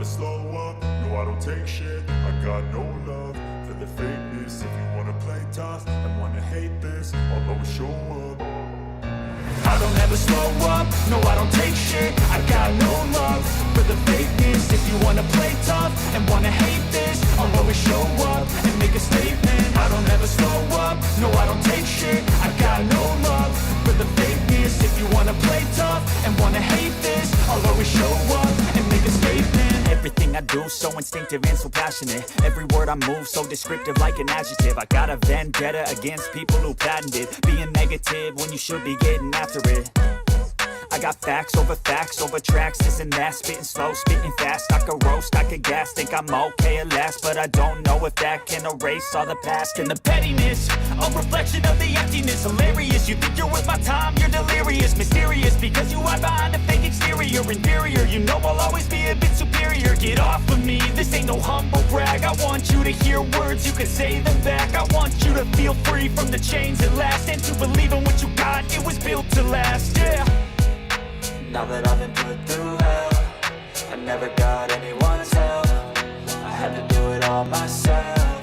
never slow up, no I don't take shit. I got no love for the fakeness. If you wanna play tough and wanna hate this, I'll always show up. I don't ever slow up, no I don't take shit. I got no love for the fakeness. If you wanna play tough and wanna hate this, I'll always show up and make a statement. I don't ever slow up, no I don't take shit. I got no love for the fakeness. If you wanna play tough and wanna hate this, I'll always show up and make a statement. Everything I do so instinctive and so passionate. Every word I move so descriptive like an adjective. I got a vendetta against people who patented being negative when you should be getting after it. I got facts over tracks, this and that. Spitting slow, spitting fast. I could roast, I could gas. Think I'm okay at last, but I don't know if that can erase all the past. And the pettiness, a reflection of the emptiness. Hilarious, you think you're worth my time, you're delirious. Mysterious, because you hide behind a fake exterior. Inferior, you know I'll always be a bit superior. Get off of me, this ain't no humble brag. I want you to hear words, you can say them back. I want you to feel free from the chains that last, and to believe in what you got, it was built to last, yeah. Now that I've been put through hell, I never got anyone's help. I had to do it all myself.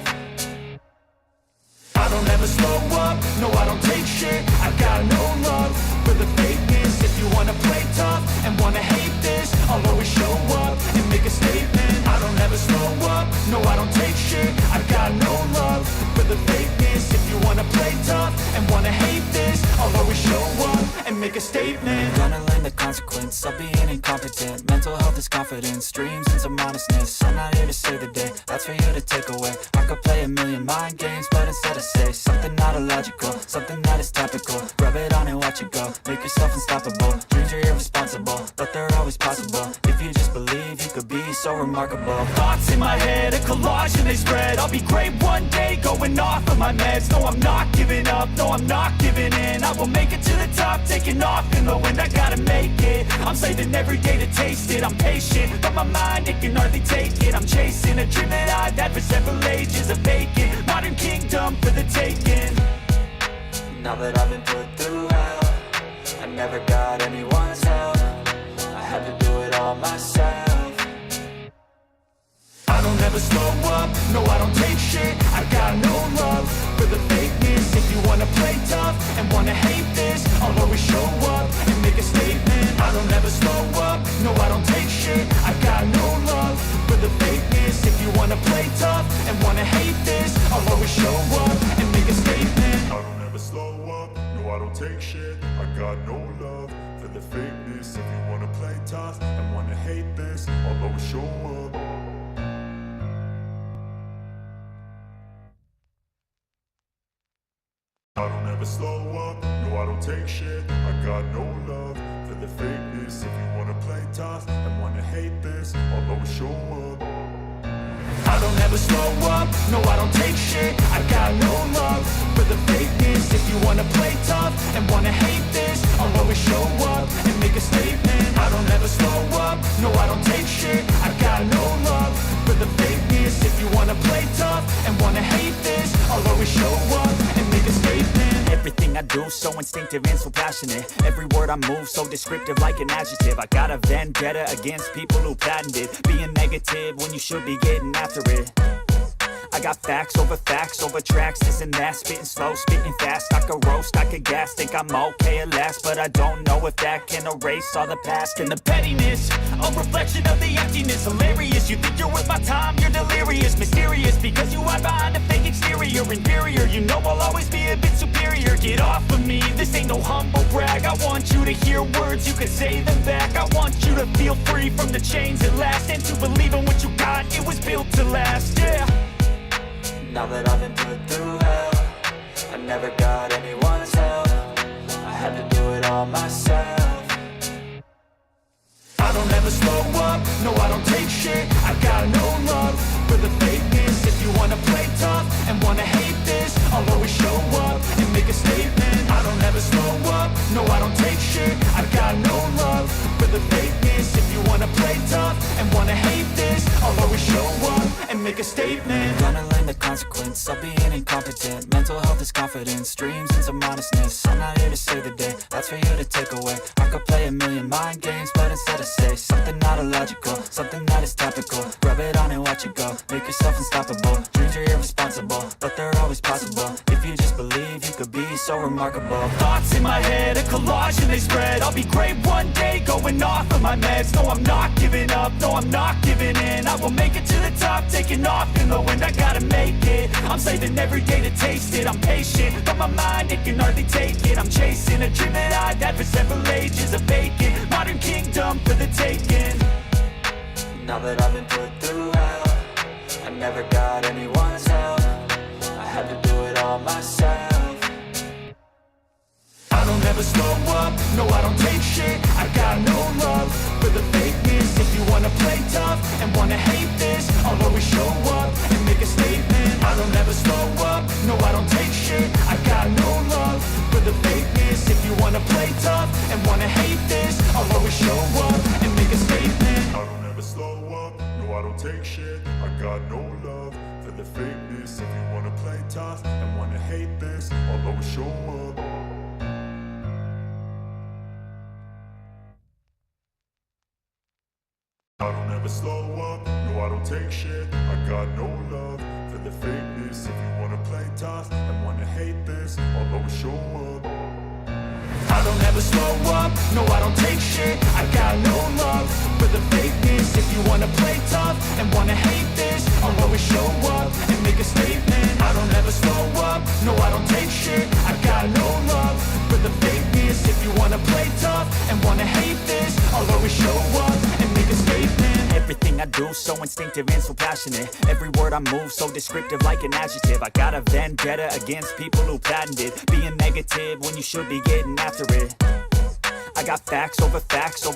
I don't ever slow up, no I don't take shit. I got no love for the fakeness. If you wanna play tough and wanna hate this, I'll always show up and make a statement. I don't ever slow up, no I don't take shit. I got no love for the fakeness. If you wanna play tough and wanna hate this, I'll always show up and make a statement. Gonna learn the consequence of being incompetent. Mental health is confidence, dreams and some honestness. I'm not here to save the day, that's for you to take away. I could play a million mind games, but instead I say something not illogical, something that is topical. Rub it on and watch it go, make yourself unstoppable. Dreams are irresponsible, but they're always possible. If you just believe, you could be so remarkable. Thoughts in my head, a collage and they spread. I'll be great one day, going off of my meds. No, I'm not giving up, no, I'm not giving in. I will make it to the top, taking off in the wind. I gotta make it, I'm saving every day to taste it. I'm patient, but my mind, it can hardly take it. I'm chasing a dream that I've had for several ages. A vacant, modern kingdom for the taking. Now that I've been put through hell, I never got anyone's help. I had to do it all myself. I don't ever slow up, no I don't take shit. I got no love for the fakeness. If you wanna play tough and wanna hate this, I'll always show up and make a statement. I don't ever slow up, no I don't take shit. I got no love for the fakeness. If you wanna play tough and wanna hate this, I'll always show up and make a statement. I don't ever slow up, no I don't take shit. I got no love for the fakeness. If you wanna play tough and wanna hate this, I'll always show up. I don't ever slow up, no I don't take shit. I got no love for the fakeness. If you wanna play tough and wanna hate this, I'll always show up. I don't ever slow up, no I don't take shit. I got no love for the fakeness. If you wanna play tough and wanna hate this, I'll always show up and make a statement. I don't ever slow up, no I don't take shit. I got no love for the fakeness. If you wanna play tough and wanna hate this, I'll always show up and make a statement. Everything I do so instinctive and so passionate. Every word I move so descriptive like an adjective. I got a vendetta against people who patented being negative when you should be getting after it. I got facts over tracks, this and that. Spitting slow, spitting fast. I could roast, I could gas. Think I'm okay at last, but I don't know if that can erase all the past. And the pettiness, a reflection of the emptiness. Hilarious, you think you're worth my time, you're delirious. Mysterious, because you hide behind a fake exterior. Inferior, you know I'll always be a bit superior. Get off of me, this ain't no humble brag. I want you to hear words, you can say them back. I want you to feel free from the chains that last, and to believe in what you got, it was built to last, yeah. Now that I've been put through hell, I never got anyone's help. I had to do it all myself. I don't ever slow up, no I don't take shit. I got no love for the fakeness. If you wanna play tough and wanna hate this, I'll always show up and make a statement. I don't ever slow up, no I don't take shit. I got no love for the fakeness. If you wanna play tough and wanna hate this, I'll always show up and make make a statement. Gonna learn the consequence of being incompetent. Mental health is confidence, dreams and some honestness. I'm not here to save the day, that's for you to take away. I could play a million mind games, but instead I say something not illogical, something that is topical. Rub it on and watch it go, make yourself unstoppable. Dreams are irresponsible, but they're always possible. If you just believe, you could be so remarkable. Thoughts in my head, a collage and they spread. I'll be great one day, going off of my meds. No, I'm not giving up, no, I'm not giving in. I will make it to the top, taking off in the wind. I gotta make it, I'm saving every day to taste it. I'm patient, but my mind, it can hardly take it. I'm chasing a dream that I've had for several ages. A vacant, modern kingdom for the taking. Now that I've been put through hell, I never got anyone's help. I had to do it all myself. I don't ever slow up, no I don't take shit. I got no love for the fakeness. If you wanna play tough and wanna hate this, I'll always show up and make a statement. I don't ever slow up, no I don't take shit. I got no love for the fakeness. If you wanna play tough and wanna hate this, I'll always show up and make a statement. I don't ever slow up, no I don't take shit. I got no love for the fakeness. If you wanna play tough and wanna hate this, I'll always show up. I don't ever slow up, no I don't take shit. I got no love for the fakeness. If you wanna play tough and wanna hate this, I'll always show up. I don't ever slow up, no I don't take shit. I got no love for the fakeness. If you wanna play tough and wanna hate this, I'll always show up and make a statement. I don't ever slow up, no I don't take shit. I got no love for the fakeness. If you wanna play tough and wanna hate this, I'll always show up and make a statement. Everything I do so instinctive and so passionate. Every word I move so descriptive like an adjective. I got a vendetta against people who patented being negative when you should be getting after it. I got facts over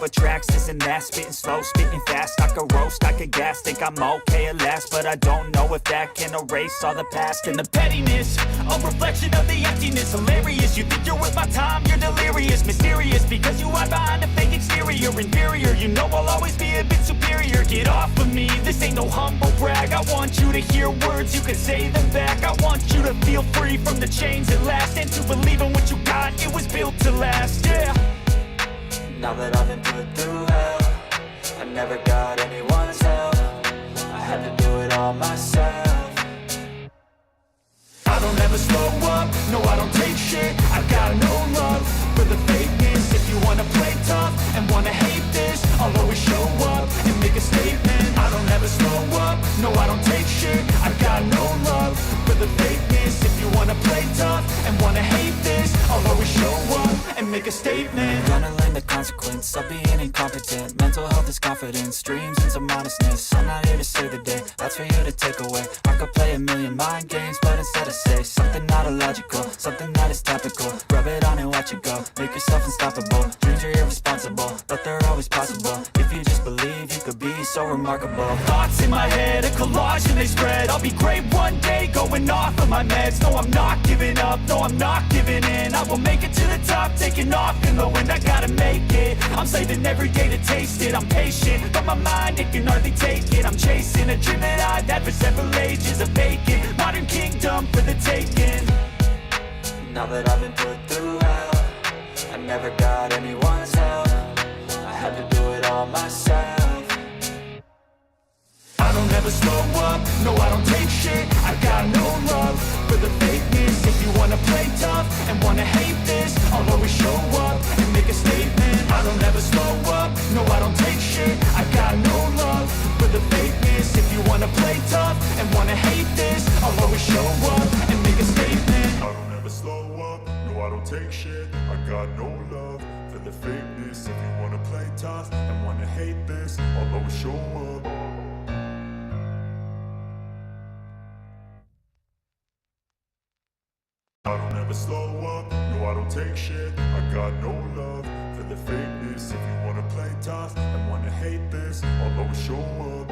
tracks, this and that. Spitting slow, spitting fast. I could roast, I could gas. Think I'm okay at last, but I don't know if that can erase all the past. And the pettiness, a reflection of the emptiness. Hilarious, you think you're worth my time, you're delirious. Mysterious, because you hide behind a fake exterior. Inferior, you know I'll always be a bit superior. Get off of me, this ain't no humble brag. I want you to hear words, you can say them back. I want you to feel free from the chains at last, and to believe in what you got, it was built to last, yeah. Now that I've been put through hell, I never got anyone's help. I had to do it all myself. I don't ever slow up, no I don't take shit. I got no love for the fakeness. If you wanna play tough and wanna hate this, I'll always show up and make a statement. I don't ever slow up, no I don't take shit. I got no love for the fakeness. If you wanna play tough and wanna hate this, I'll always show up and make a statement. Gonna learn the consequence of being incompetent. Mental health is confidence, dreams and some honestness. I'm not here to save the day, that's for you to take away. I could play a million mind games, but instead I say something not illogical, something that is topical. Rub it on and watch it go, make yourself unstoppable. Dreams are irresponsible, but they're always possible. If you just believe, you could be so remarkable. Thoughts in my head, a collage and they spread. I'll be great one day, going off of my meds. No, I'm not giving up, no, I'm not giving in. I will make it to the top, taking off in the wind. I gotta make it, I'm saving every day to taste it. I'm patient, but my mind, it can hardly take it. I'm chasing a dream that I've had for several ages. A vacant, modern kingdom for the taking. Now that I've been put through hell, I never got anyone's help. I had to do it all myself. I don't ever slow up, no I don't take shit. I got no love for the fakeness. If you wanna play tough and wanna hate this, I'll always show up and make a statement. I don't ever slow up, no I don't take shit. I got no love for the fakeness. If you wanna play tough and wanna hate this, I'll always show up and make a statement. I don't ever slow up, no I don't take shit. I got no love for the fakeness. If you wanna play tough and wanna hate this, I'll always show up. I don't ever slow up, no I don't take shit. I got no love for the fakeness. If you wanna play tough and wanna hate this, I'll always show up.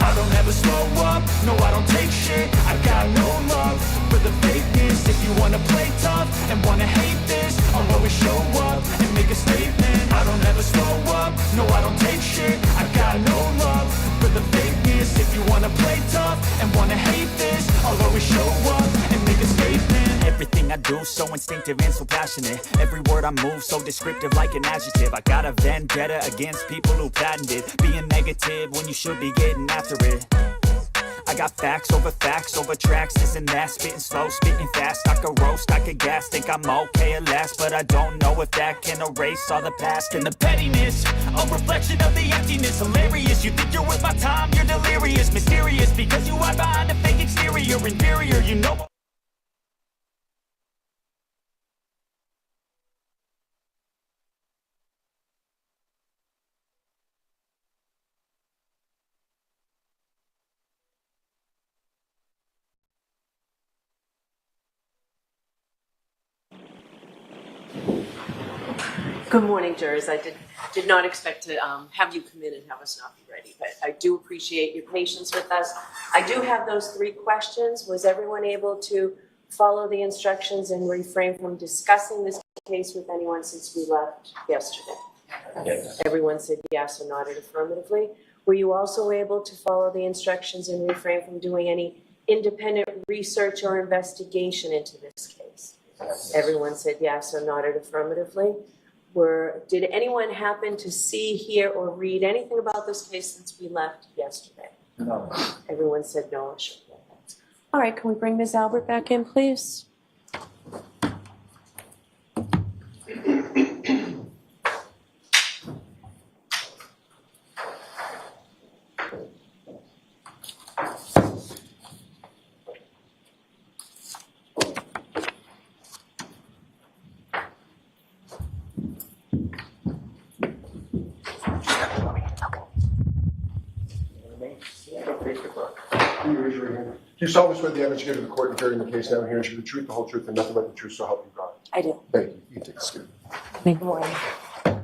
I don't ever slow up, no I don't take shit. I got no love for the fakeness. If you wanna play tough and wanna hate this, I'll always show up and make a statement. I don't ever slow up, no I don't take shit. I got no love for the fakeness. If you wanna play always show up and make a statement. Everything I do so instinctive and so passionate. Every word I move so descriptive like an adjective. I got a vendetta against people who patented being negative when you should be getting after it. I got facts over tracks, this and that. Spitting slow, spitting fast. I could roast, I could gas. Think I'm okay at last, but I don't know if that can erase all the past. And the pettiness, a reflection of the emptiness. Hilarious, you think you're worth my time, you're delirious. Mysterious, because you hide behind a fake exterior. Inferior, you know. Good morning, jurors. I did not expect to have you come in and have us not be ready, but I do appreciate your patience with us. I do have those 3 questions. Was everyone able to follow the instructions and refrain from discussing this case with anyone since we left yesterday? Yes. Everyone said yes or nodded affirmatively. Were you also able to follow the instructions and refrain from doing any independent research or investigation into this case? Yes. Everyone said yes or nodded affirmatively. Did anyone happen to see, hear, or read anything about this case since we left yesterday? No. Everyone said no. All right, can we bring Ms. Albert back in, please? Do you solemnly swear the evidence you give to the court and carrying the case now and here should be the truth, the whole truth, and nothing but the truth, so help you God? I do. Thank you. You can take a seat. Good morning. Can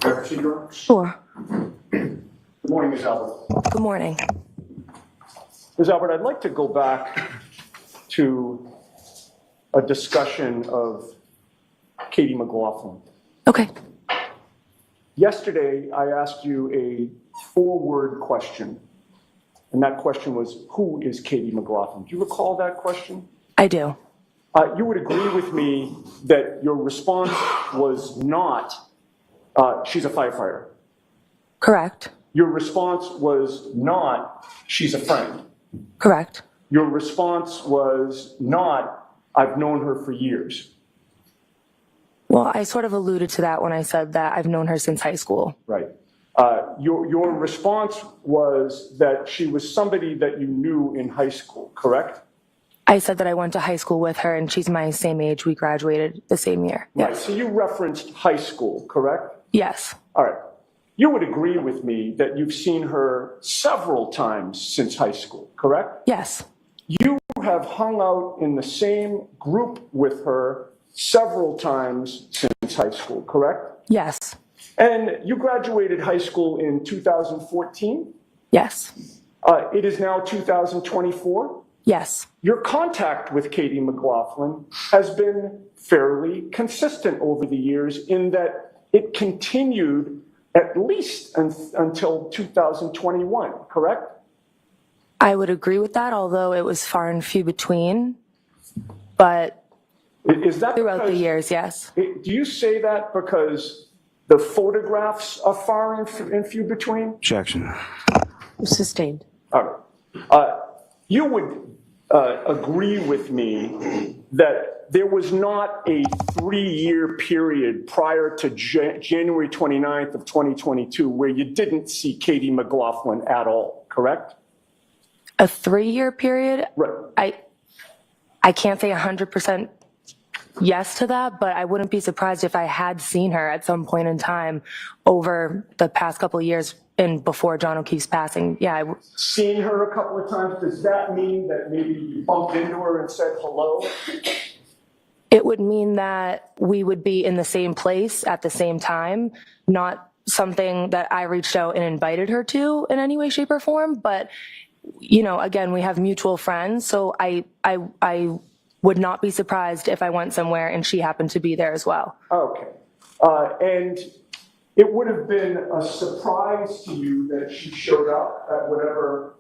I proceed, Your Honor? Sure. Good morning, Ms. Albert. Good morning. Ms. Albert, I'd like to go back to a discussion of Katie McLaughlin. Okay. Yesterday, I asked you a 4-word question, and that question was, who is Katie McLaughlin? Do you recall that question? I do. You would agree with me that your response was not, she's a firefighter. Correct. Your response was not, she's a friend. Correct. Your response was not, I've known her for years. Well, I sort of alluded to that when I said that I've known her since high school. Right. Your response was that she was somebody that you knew in high school, correct? I said that I went to high school with her and she's my same age. We graduated the same year. Right. Yes. So you referenced high school, correct? Yes. All right. You would agree with me that you've seen her several times since high school, correct? Yes. You have hung out in the same group with her several times since high school, correct? Yes. And you graduated high school in 2014? Yes. It is now 2024? Yes. Your contact with Katie McLaughlin has been fairly consistent over the years in that it continued at least until 2021, correct? I would agree with that, although it was far and few between. But Is that throughout the because- years, yes. Do you say that because the photographs are far and few between? Objection. Sustained. All right. You would agree with me that there was not a 3-year period prior to January 29th of 2022 where you didn't see Katie McLaughlin at all, correct? A 3-year period? Right. I can't say 100% yes to that, but I wouldn't be surprised if I had seen her at some point in time over the past couple of years and before John O'Keefe's passing. Yeah. Seen her a couple of times, does that mean that maybe you bumped into her and said hello? It would mean that we would be in the same place at the same time, not something that I reached out and invited her to in any way, shape, or form. But, you know, again, we have mutual friends, so I would not be surprised if I went somewhere and she happened to be there as well. Okay. And it would have been a surprise to you that she showed up at whatever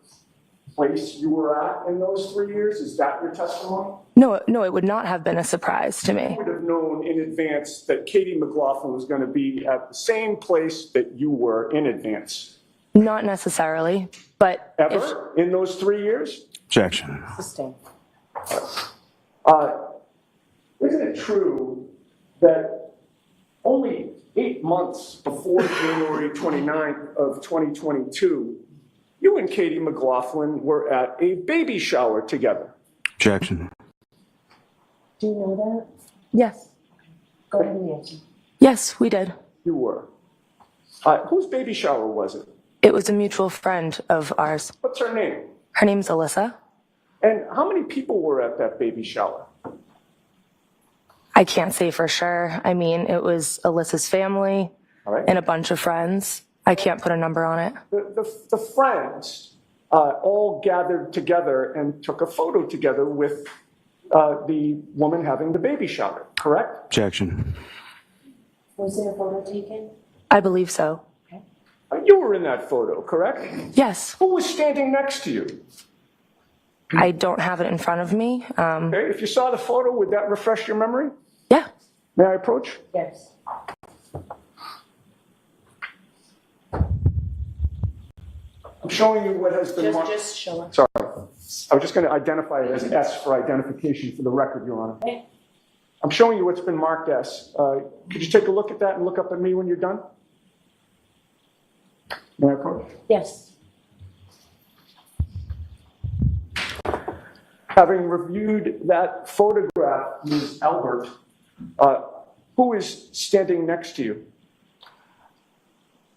place you were at in those 3 years? Is that your testimony? No, it would not have been a surprise to You me. would have known in advance that Katie McLaughlin was going to be at the same place that you were in advance. Not necessarily, but Ever in those 3 years? Objection. Sustained. Isn't it true that only 8 months before January 29th of 2022, you and Katie McLaughlin were at a baby shower together? Objection. Do you know that? yes, Go ahead and answer. yes, we did. You were. Whose baby shower was it? It was a mutual friend of ours. What's her name? Her name's Alyssa. And how many people were at that baby shower? I can't say for sure. I mean, it was Alyssa's family All right. and a bunch of friends. I can't put a number on it. The friends all gathered together and took a photo together with the woman having the baby shower, correct? Objection. Was there a photo taken? I believe so. You were in that photo, correct? Yes, Who was standing next to you? I don't have it in front of me. Okay, if you saw the photo, would that refresh your memory? Yeah, May I approach? Yes. I'm showing you what has been marked. Just show us. Sorry. I was just going to identify it as S for identification for the record, Your Honor. Okay. I'm showing you what's been marked S. Could you take a look at that and look up at me when you're done? May I approach? Yes. Having reviewed that photograph, Ms. Albert, who is standing next to you?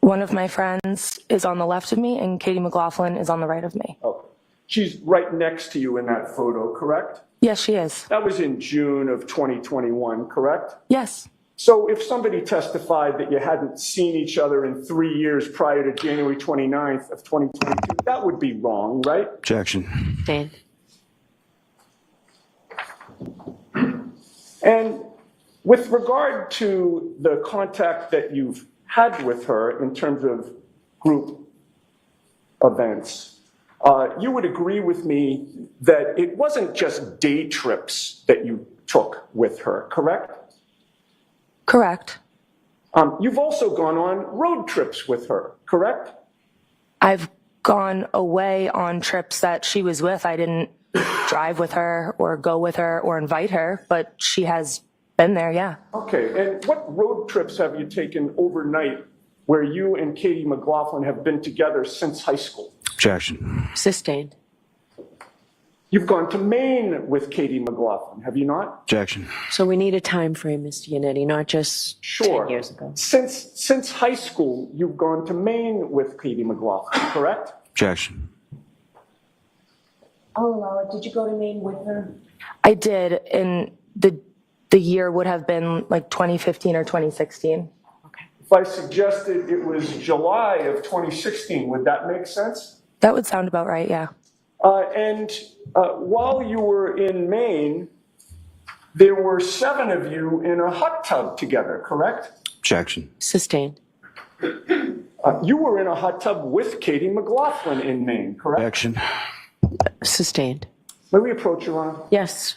one of my friends is on the left of me and Katie McLaughlin is on the right of me. Oh, she's right next to you in that photo, correct? Yes, she is. That was in June of 2021, correct? Yes, So if somebody testified that you hadn't seen each other in 3 years prior to January 29th of 2022, that would be wrong, right? Objection. Dan. And with regard to the contact that you've had with her in terms of group events, you would agree with me that it wasn't just day trips that you took with her, correct? correct. You've also gone on road trips with her, correct? I've gone away on trips that she was with. I didn't drive with her or go with her or invite her, but she has been there, yeah. Okay, and what road trips have you taken overnight where you and Katie McLaughlin have been together since high school? Objection. Sustained. You've gone to Maine with Katie McLaughlin, have you not? Objection. So we need a time frame, Mr. Yannetti, not just Sure. 10 years ago. Since high school, you've gone to Maine with Katie McLaughlin, correct? Objection. I'll allow it. Did you go to Maine with her? I did, and the year would have been like 2015 or 2016. If I suggested it was July of 2016, would that make sense? That would sound about right, yeah. And while you were in Maine, there were 7 of you in a hot tub together, correct? Objection. Sustained. You were in a hot tub with Katie McLaughlin in Maine, correct? Objection. Sustained. May we approach, Your Honor? Yes.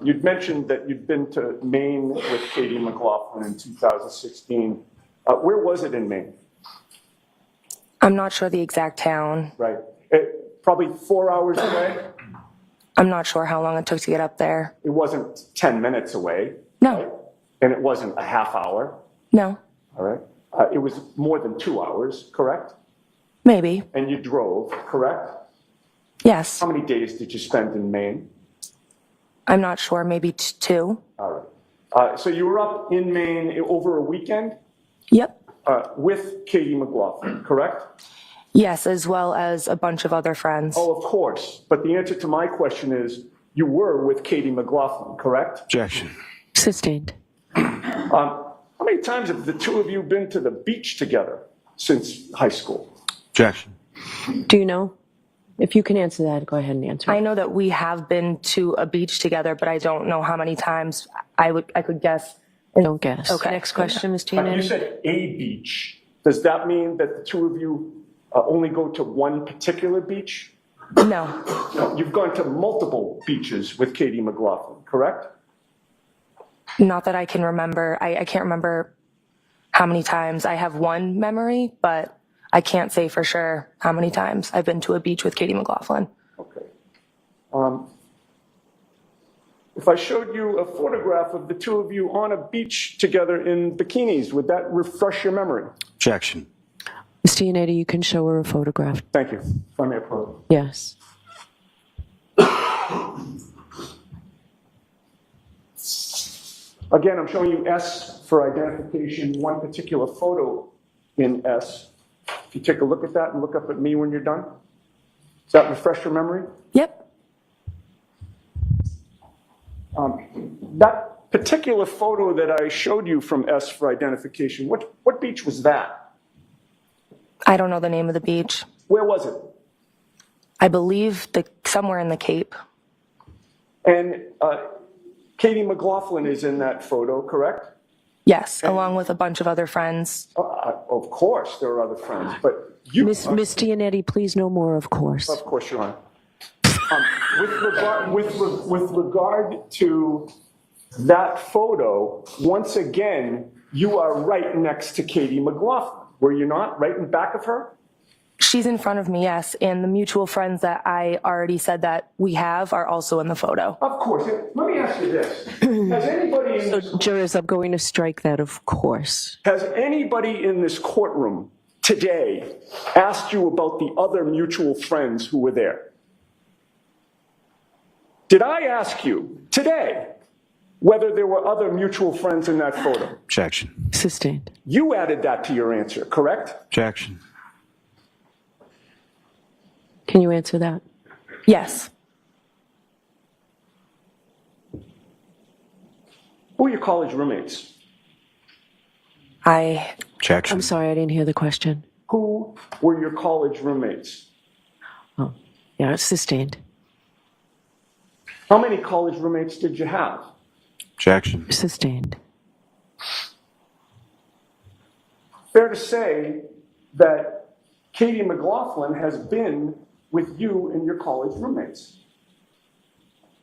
You'd mentioned that you'd been to Maine with Katie McLaughlin in 2016. Where was it in Maine? I'm not sure the exact town. Right. Probably 4 hours away? I'm not sure how long it took to get up there. It wasn't 10 minutes away. No. Right? And it wasn't a half hour. No. All right. It was more than 2 hours, correct? Maybe. And you drove, correct? Yes. How many days did you spend in Maine? I'm not sure. Maybe 2. All right. So you were up in Maine over a weekend Yep. with Katie McLaughlin, correct? Yes, as well as a bunch of other friends. Oh, of course. But the answer to my question is you were with Katie McLaughlin, correct? Objection. Sustained. How many times have the two of you been to the beach together since high school? Objection. Do you know? If you can answer that, go ahead and answer. I know that we have been to a beach together, but I don't know how many times. I could guess. Don't guess. Okay. Next question, Ms. You Giannetti. said a beach. Does that mean that the two of you only go to one particular beach? No. No, you've gone to multiple beaches with Katie McLaughlin, correct? Not that I can remember. I can't remember how many times. I have one memory, but I can't say for sure how many times I've been to a beach with Katie McLaughlin. Okay. If I showed you a photograph of the two of you on a beach together in bikinis, would that refresh your memory? Objection. Ms. Giannetti, you can show her a photograph. Thank you. If I may approach. Yes. Again, I'm showing you S for identification, one particular photo in S. If you take a look at that and look up at me when you're done. Does that refresh your memory? Yep. That particular photo that I showed you from S for identification, what beach was that? I don't know the name of the beach. Where was it? I believe somewhere in the Cape. And Katie McLaughlin is in that photo, correct? Yes, along with a bunch of other friends. Of course, there are other friends, but you. Miss Giannetti, please no more, of course. Of course, Your Honor. With regard to that photo, once again, you are right next to Katie McLaughlin. Were you not? Right in back of her? She's in front of me, yes, and the mutual friends that I already said that we have are also in the photo. Of course. Let me ask you this. Has anybody in this, Jurors, I'm going to strike that, of course. has anybody in this courtroom today asked you about the other mutual friends who were there? Did I ask you today whether there were other mutual friends in that photo? Objection. Sustained. You added that to your answer, correct? Objection. Can you answer that? Yes. Who are your college roommates? Objection. I'm sorry, I didn't hear the question. Who were your college roommates? Oh, yeah, it's sustained. How many college roommates did you have? Objection. Sustained. Fair to say that Katie McLaughlin has been with you and your college roommates.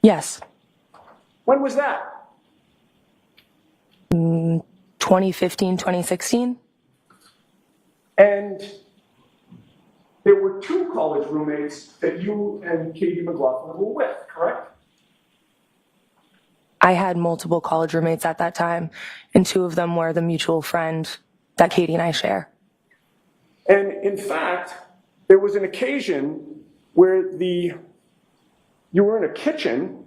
Yes. When was that? 2015, 2016? And there were two college roommates that you and Katie McLaughlin were with, correct? I had multiple college roommates at that time, and 2 of them were the mutual friend that Katie and I share. And in fact, there was an occasion where you were in a kitchen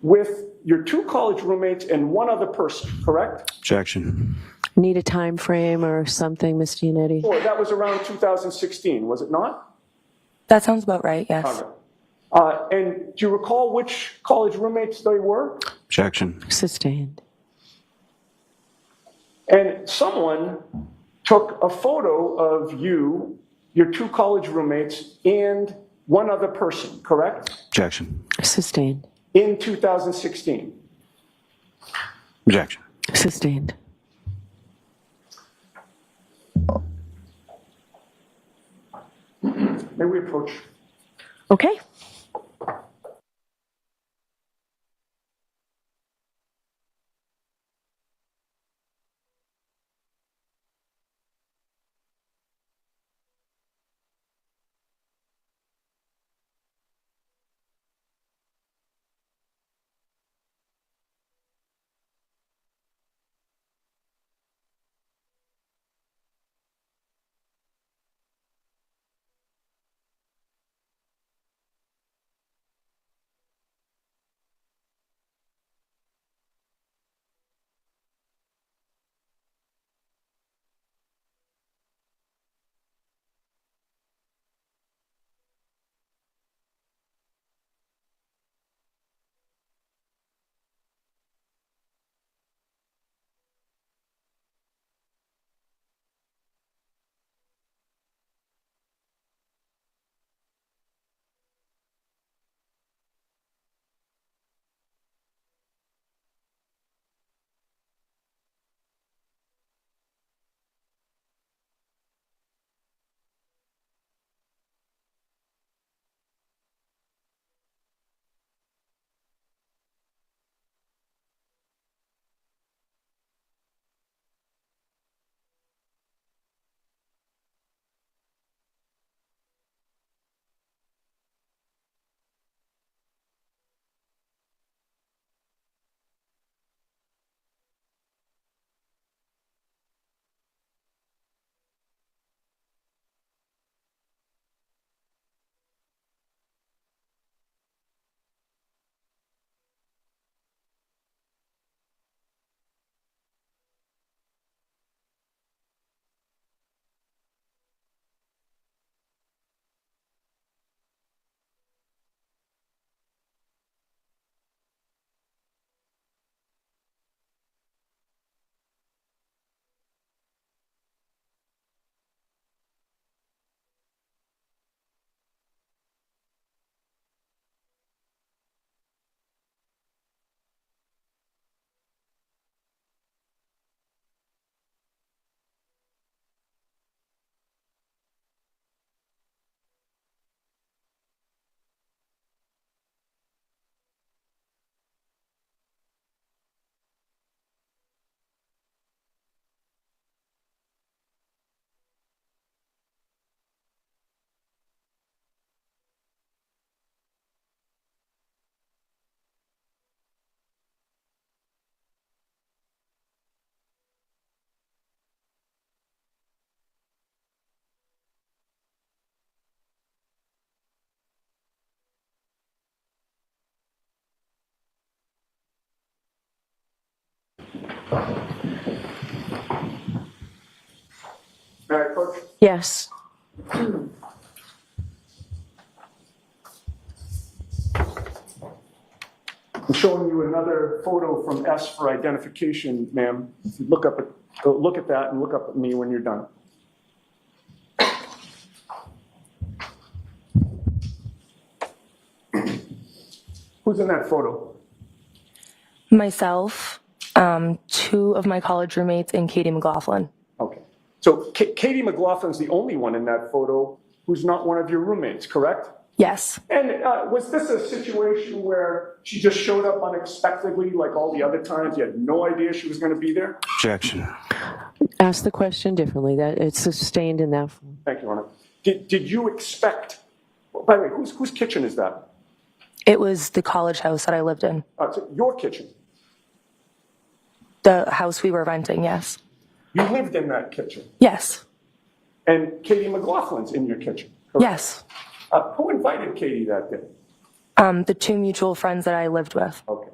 with your 2 college roommates and 1 other person, correct? Objection. Need a time frame or something, Ms. Giannetti? Or that was around 2016, was it not? That sounds about right, yes. All right. And do you recall which college roommates they were? Objection. Sustained. And someone took a photo of you, your 2 college roommates, and 1 other person, correct? Objection. Sustained. In 2016. Objection. Sustained. May we approach? Okay. May I approach? Yes. I'm showing you another photo from S for identification, ma'am. If you look at that and look up at me when you're done. Who's in that photo? Myself, two of my college roommates, and Katie McLaughlin. Okay. So Katie McLaughlin's the only one in that photo who's not one of your roommates, correct? Yes. And was this a situation where she just showed up unexpectedly like all the other times? You had no idea she was going to be there? Objection. Ask the question differently. That it's sustained in that form. Thank you, Honor. Did you expect, by the way, whose kitchen is that? It was the college house that I lived in. It's your kitchen. The house we were renting, yes. You lived in that kitchen. Yes. And Katie McLaughlin's in your kitchen, correct? Yes. Who invited Katie that day? The two mutual friends that I lived with. Okay.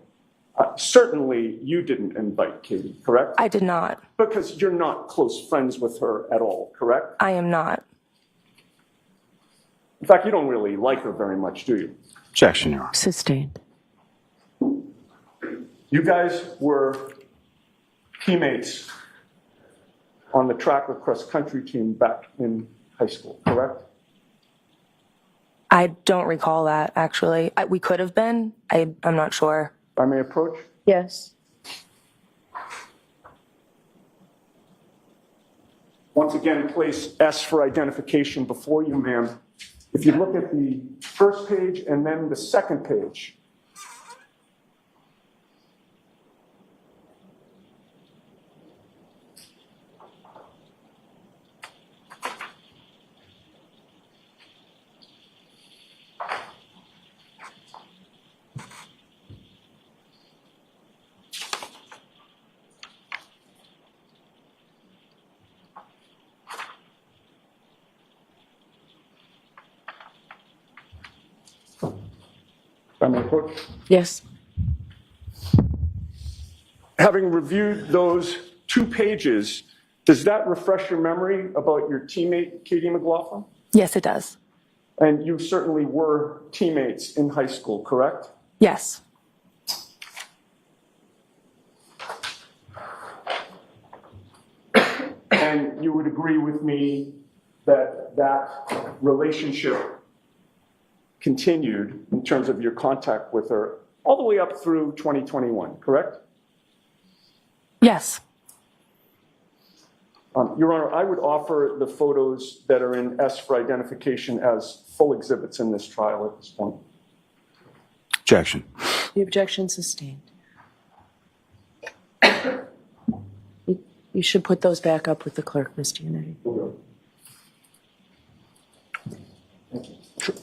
Certainly you didn't invite Katie, correct? I did not. Because you're not close friends with her at all, correct? I am not. In fact, you don't really like her very much, do you? Objection, Your Honor. Sustained. You guys were teammates on the track or cross country team back in high school, correct? I don't recall that, actually. We could have been. I'm not sure. If I may approach? Yes. Once again, place S for identification before you, ma'am. If you look at the first page and then the second page, if I may approach? Yes. Having reviewed those 2 pages, does that refresh your memory about your teammate, Katie McLaughlin? Yes, it does. And you certainly were teammates in high school, correct? Yes. And you would agree with me that that relationship continued in terms of your contact with her all the way up through 2021, correct? Yes. Your Honor, I would offer the photos that are in S for identification as full exhibits in this trial at this point. Objection. The objection sustained. You should put those back up with the clerk, Mr. Unity. Thank you. Sure.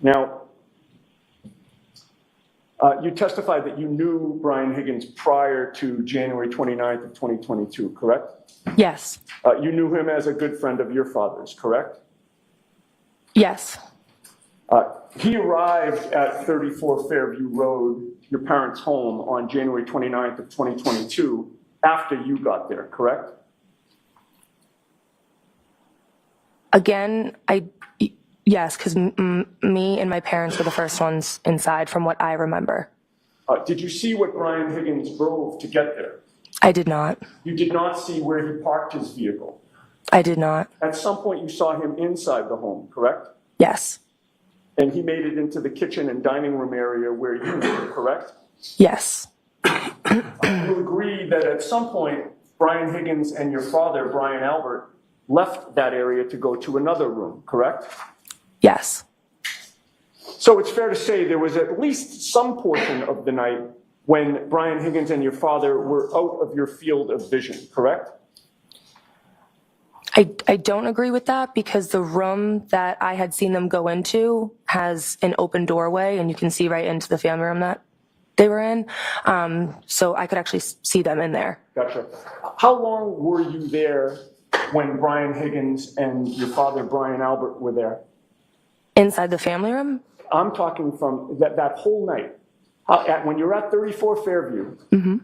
Now, you testified that you knew Brian Higgins prior to January 29th of 2022, correct? Yes. You knew him as a good friend of your father's, correct? Yes. He arrived at 34 Fairview Road, your parents' home, on January 29th of 2022 after you got there, correct? Again, yes, because me and my parents were the first ones inside from what I remember. Did you see what Brian Higgins drove to get there? I did not. You did not see where he parked his vehicle. I did not. At some point, you saw him inside the home, correct? Yes. And he made it into the kitchen and dining room area where you were, correct? Yes. You agree that at some point, Brian Higgins and your father, Brian Albert, left that area to go to another room, correct? Yes. So it's fair to say there was at least some portion of the night when Brian Higgins and your father were out of your field of vision, correct? I don't agree with that because the room that I had seen them go into has an open doorway and you can see right into the family room that they were in. So I could actually see them in there. Gotcha. How long were you there when Brian Higgins and your father, Brian Albert, were there? Inside the family room? I'm talking from that whole night. When you're at 34 Fairview,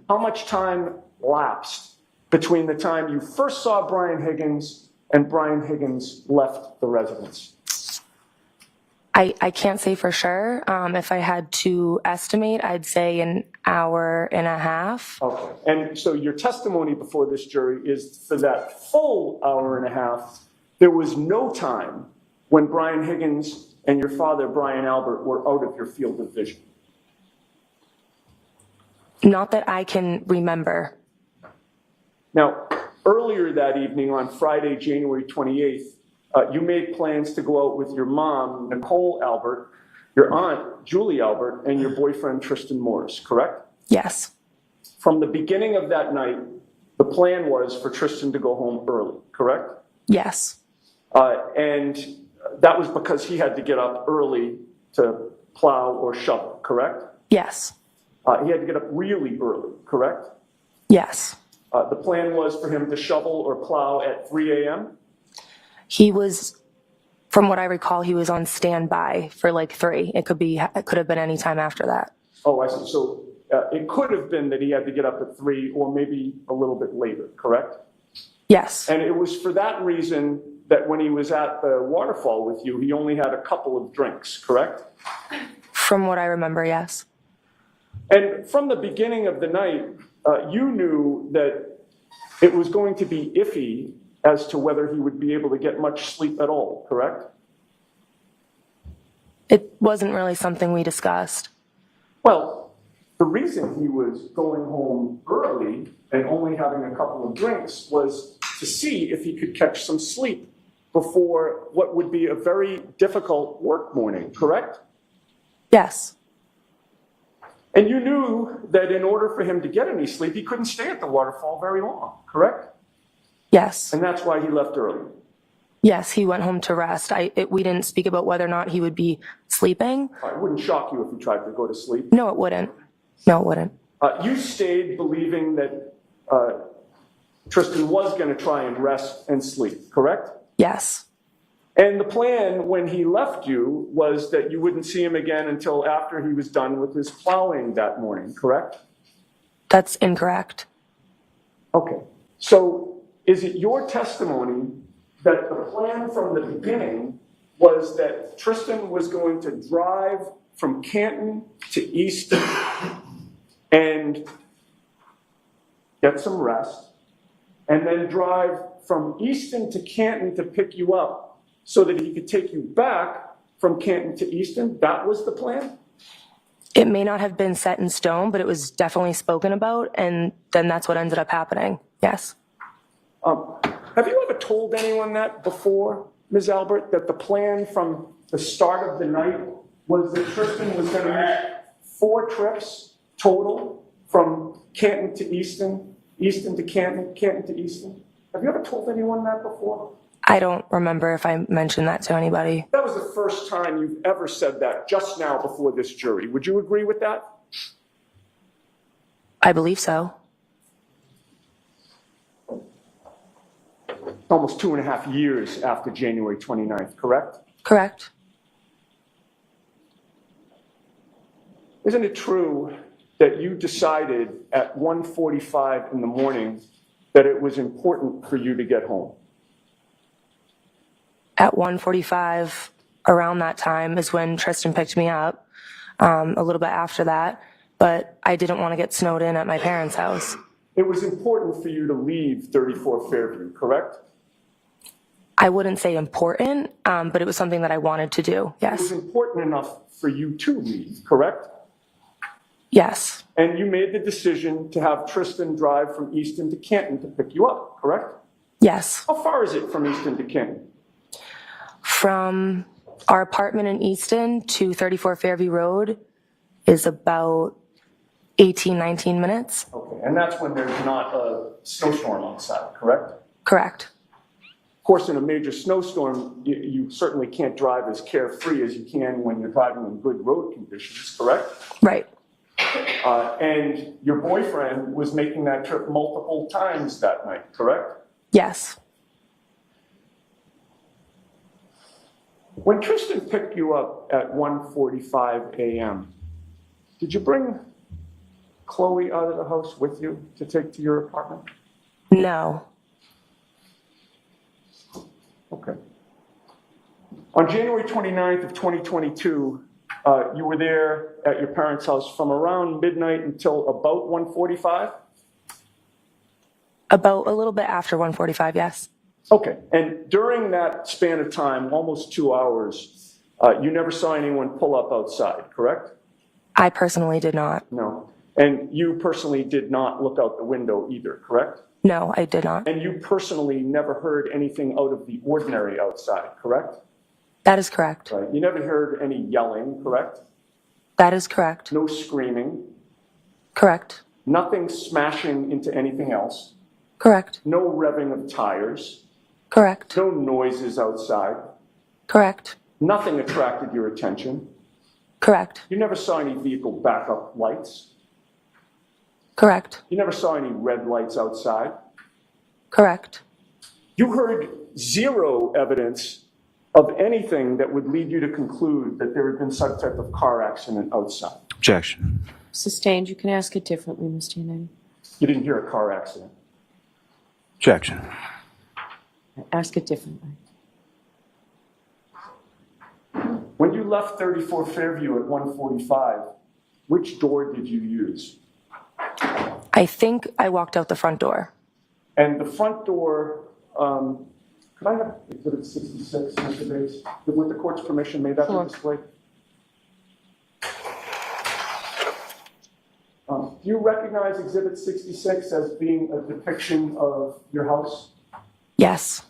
how much time lapsed between the time you first saw Brian Higgins and Brian Higgins left the residence? I can't say for sure. If I had to estimate, I'd say an hour and a half. Okay. And so your testimony before this jury is for that full hour and a half, there was no time when Brian Higgins and your father, Brian Albert, were out of your field of vision. Not that I can remember. Now, earlier that evening on Friday, January 28th, you made plans to go out with your mom, Nicole Albert, your aunt, Julie Albert, and your boyfriend, Tristan Morris, correct? Yes. From the beginning of that night, the plan was for Tristan to go home early, correct? Yes. And that was because he had to get up early to plow or shovel, correct? Yes. He had to get up really early, correct? Yes. The plan was for him to shovel or plow at 3 a.m.? He was, from what I recall, he was on standby for like 3. It could have been any time after that. Oh, I see. So it could have been that he had to get up at 3 or maybe a little bit later, correct? Yes. And it was for that reason that when he was at the waterfall with you, he only had a couple of drinks, correct? From what I remember, yes. And from the beginning of the night, you knew that it was going to be iffy as to whether he would be able to get much sleep at all, correct? It wasn't really something we discussed. Well, the reason he was going home early and only having a couple of drinks was to see if he could catch some sleep before what would be a very difficult work morning, correct? Yes. And you knew that in order for him to get any sleep, he couldn't stay at the waterfall very long, correct? Yes. And that's why he left early. Yes, he went home to rest. We didn't speak about whether or not he would be sleeping. It wouldn't shock you if he tried to go to sleep. No, it wouldn't. No, it wouldn't. You stayed believing that Tristan was going to try and rest and sleep, correct? Yes. And the plan when he left you was that you wouldn't see him again until after he was done with his plowing that morning, correct? That's incorrect. Okay. So is it your testimony that the plan from the beginning was that Tristan was going to drive from Canton to Easton and get some rest, and then drive from Easton to Canton to pick you up so that he could take you back from Canton to Easton? That was the plan? It may not have been set in stone, but it was definitely spoken about, and then that's what ended up happening. Yes. Have you ever told anyone that before, Ms. Albert, that the plan from the start of the night was that Tristan was going to make 4 trips total from Canton to Easton, Easton to Canton, Canton to Easton? Have you ever told anyone that before? I don't remember if I mentioned that to anybody. That was the first time you've ever said that just now before this jury. Would you agree with that? I believe so. Almost 2.5 years after January 29th, correct? Correct. Isn't it true that you decided at 1:45 in the morning that it was important for you to get home? At 1:45, around that time, is when Tristan picked me up, a little bit after that, but I didn't want to get snowed in at my parents' house. It was important for you to leave 34 Fairview, correct? I wouldn't say important, but it was something that I wanted to do, It was yes. important enough for you to leave, correct? Yes, And you made the decision to have Tristan drive from Easton to Canton to pick you up, correct? yes. How far is it from Easton to Canton? From our apartment in Easton to 34 Fairview Road is about 18, 19 minutes. Okay, and that's when there's not a snowstorm outside, correct? Correct. Of course, in a major snowstorm, you certainly can't drive as carefree as you can when you're driving in good road conditions, correct? Right. And your boyfriend was making that trip multiple times that night, correct? Yes. When Tristan picked you up at 1:45 a.m., did you bring Chloe out of the house with you to take to your apartment? No. Okay. On January 29th of 2022, you were there at your parents' house from around midnight until about 1:45? About a little bit after 1:45, yes. Okay, and during that span of time, almost 2 hours, you never saw anyone pull up outside, correct? I personally did not. No. And you personally did not look out the window either, correct? No, I did not. And you personally never heard anything out of the ordinary outside, correct? That is correct. Right. You never heard any yelling, correct? That is correct. No screaming, Correct. nothing smashing into anything else, Correct. no revving of tires, Correct. no noises outside, Correct. nothing attracted your attention. Correct. You never saw any vehicle backup lights. Correct. You never saw any red lights outside. Correct. You heard zero evidence of anything that would lead you to conclude that there had been some type of car accident outside. Objection. Sustained. You can ask it differently, Mr. Yannetti. You didn't hear a car accident. Objection. Ask it differently. When you left 34 Fairview at 1:45, which door did you use? I think I walked out the front door. And the front door, could I have exhibit 66, Mr. Bates? With the court's permission, may that be displayed? Do you recognize exhibit 66 as being a depiction of your house? Yes.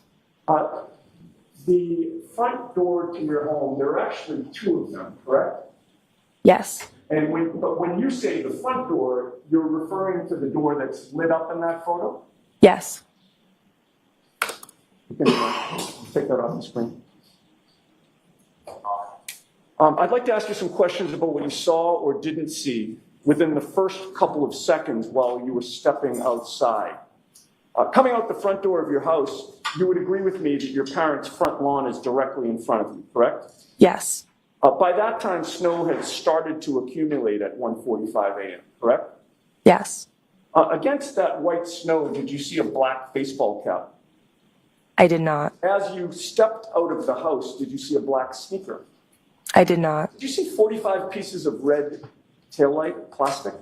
The front door to your home, there are actually two of them, correct? Yes. And when you say the front door, you're referring to the door that's lit up in that photo? Yes. You can take that off the screen. I'd like to ask you some questions about what you saw or didn't see within the first couple of seconds while you were stepping outside. Coming out the front door of your house, you would agree with me that your parents' front lawn is directly in front of you, correct? Yes. By that time, snow had started to accumulate at 1:45 a.m., correct? Yes. Against that white snow, did you see a black baseball cap? I did not. As you stepped out of the house, did you see a black sneaker? I did not. Did you see 45 pieces of red taillight plastic?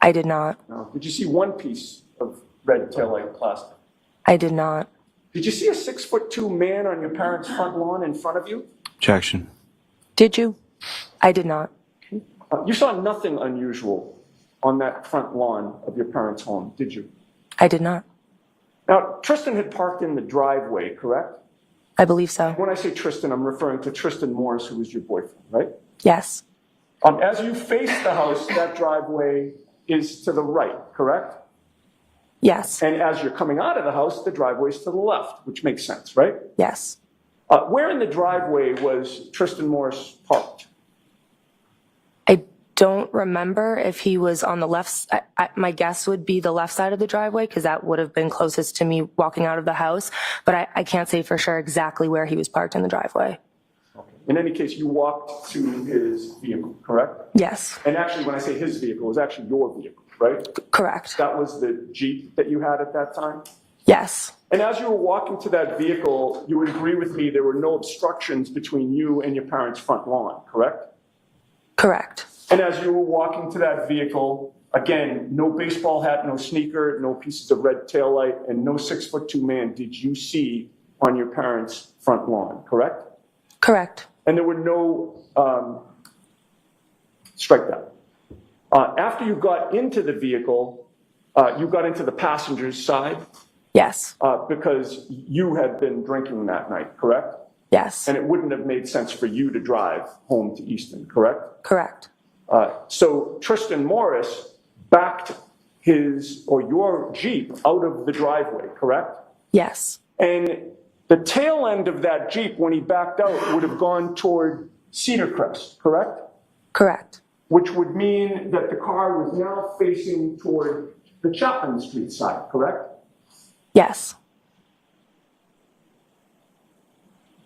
I did not. No. Did you see one piece of red taillight plastic? I did not. Did you see a 6'2" man on your parents' front lawn in front of you? Objection. Did you? I did not. You saw nothing unusual on that front lawn of your parents' home, did you? I did not. Now, Tristan had parked in the driveway, correct? I believe so. When I say Tristan, I'm referring to Tristan Morris, who was your boyfriend, right? Yes. As you face the house, that driveway is to the right, correct? Yes. And as you're coming out of the house, the driveway is to the left, which makes sense, right? Yes. Where in the driveway was Tristan Morris parked? I don't remember if he was on the left. My guess would be the left side of the driveway because that would have been closest to me walking out of the house. But I can't say for sure exactly where he was parked in the driveway. Okay. In any case, you walked to his vehicle, correct? Yes. And actually, when I say his vehicle, it was actually your vehicle, right? Correct. That was the Jeep that you had at that time? Yes. And as you were walking to that vehicle, you would agree with me there were no obstructions between you and your parents' front lawn, correct? Correct. And as you were walking to that vehicle, again, no baseball hat, no sneaker, no pieces of red taillight, and no 6'2" man did you see on your parents' front lawn, correct? Correct. And there were no, strike that. After you got into the vehicle, you got into the passenger's side Yes. because you had been drinking that night, correct? Yes. And it wouldn't have made sense for you to drive home to Easton, correct? Correct. So Tristan Morris backed his or your Jeep out of the driveway, correct? Yes. And the tail end of that Jeep, when he backed out, would have gone toward Cedar Crest, correct? Correct. Which would mean that the car was now facing toward the Chapman Street side, correct? Yes.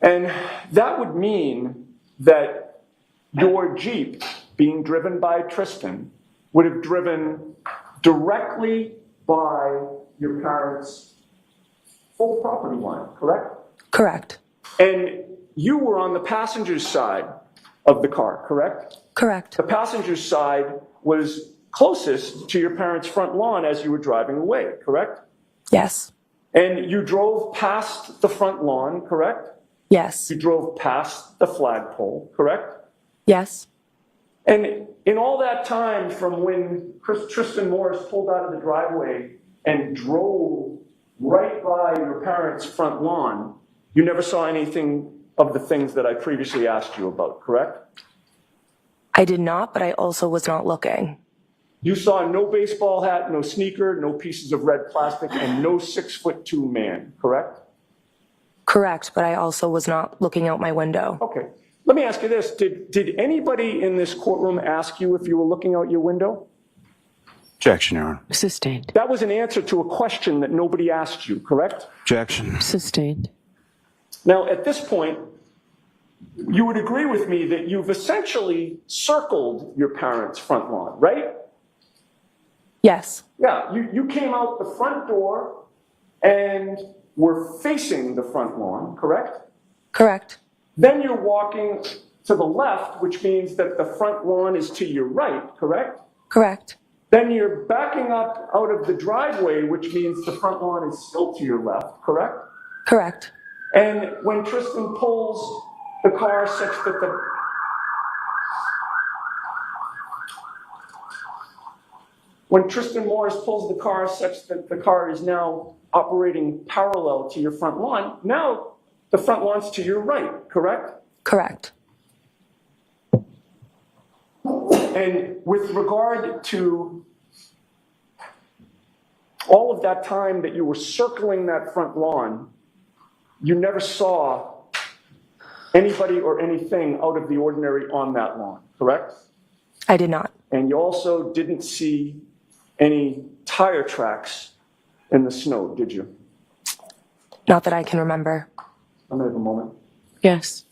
And that would mean that your Jeep, being driven by Tristan, would have driven directly by your parents' full property line, correct? Correct. And you were on the passenger's side of the car, correct? Correct. The passenger's side was closest to your parents' front lawn as you were driving away, correct? Yes. And you drove past the front lawn, correct? Yes. You drove past the flagpole, correct? Yes. And in all that time from when Tristan Morris pulled out of the driveway and drove right by your parents' front lawn, you never saw anything of the things that I previously asked you about, correct? I did not, but I also was not looking. You saw no baseball hat, no sneaker, no pieces of red plastic, and no 6'2" man, correct? Correct, but I also was not looking out my window. Okay. Let me ask you this. Did anybody in this courtroom ask you if you were looking out your window? Objection, Your Honor. Sustained. That was an answer to a question that nobody asked you, correct? Objection. Sustained. Now, at this point, you would agree with me that you've essentially circled your parents' front lawn, right? Yes. Yeah, you came out the front door and were facing the front lawn, correct? Correct. Then you're walking to the left, which means that the front lawn is to your right, correct? Correct. Then you're backing up out of the driveway, which means the front lawn is still to your left, correct? Correct. And when Tristan pulls the car such that when Tristan Morris pulls the car such that the car is now operating parallel to your front lawn, now the front lawn's to your right, correct? Correct. And with regard to all of that time that you were circling that front lawn, you never saw anybody or anything out of the ordinary on that lawn, correct? I did not. And you also didn't see any tire tracks in the snow, did you? Not that I can remember. Let me have a moment. Yes.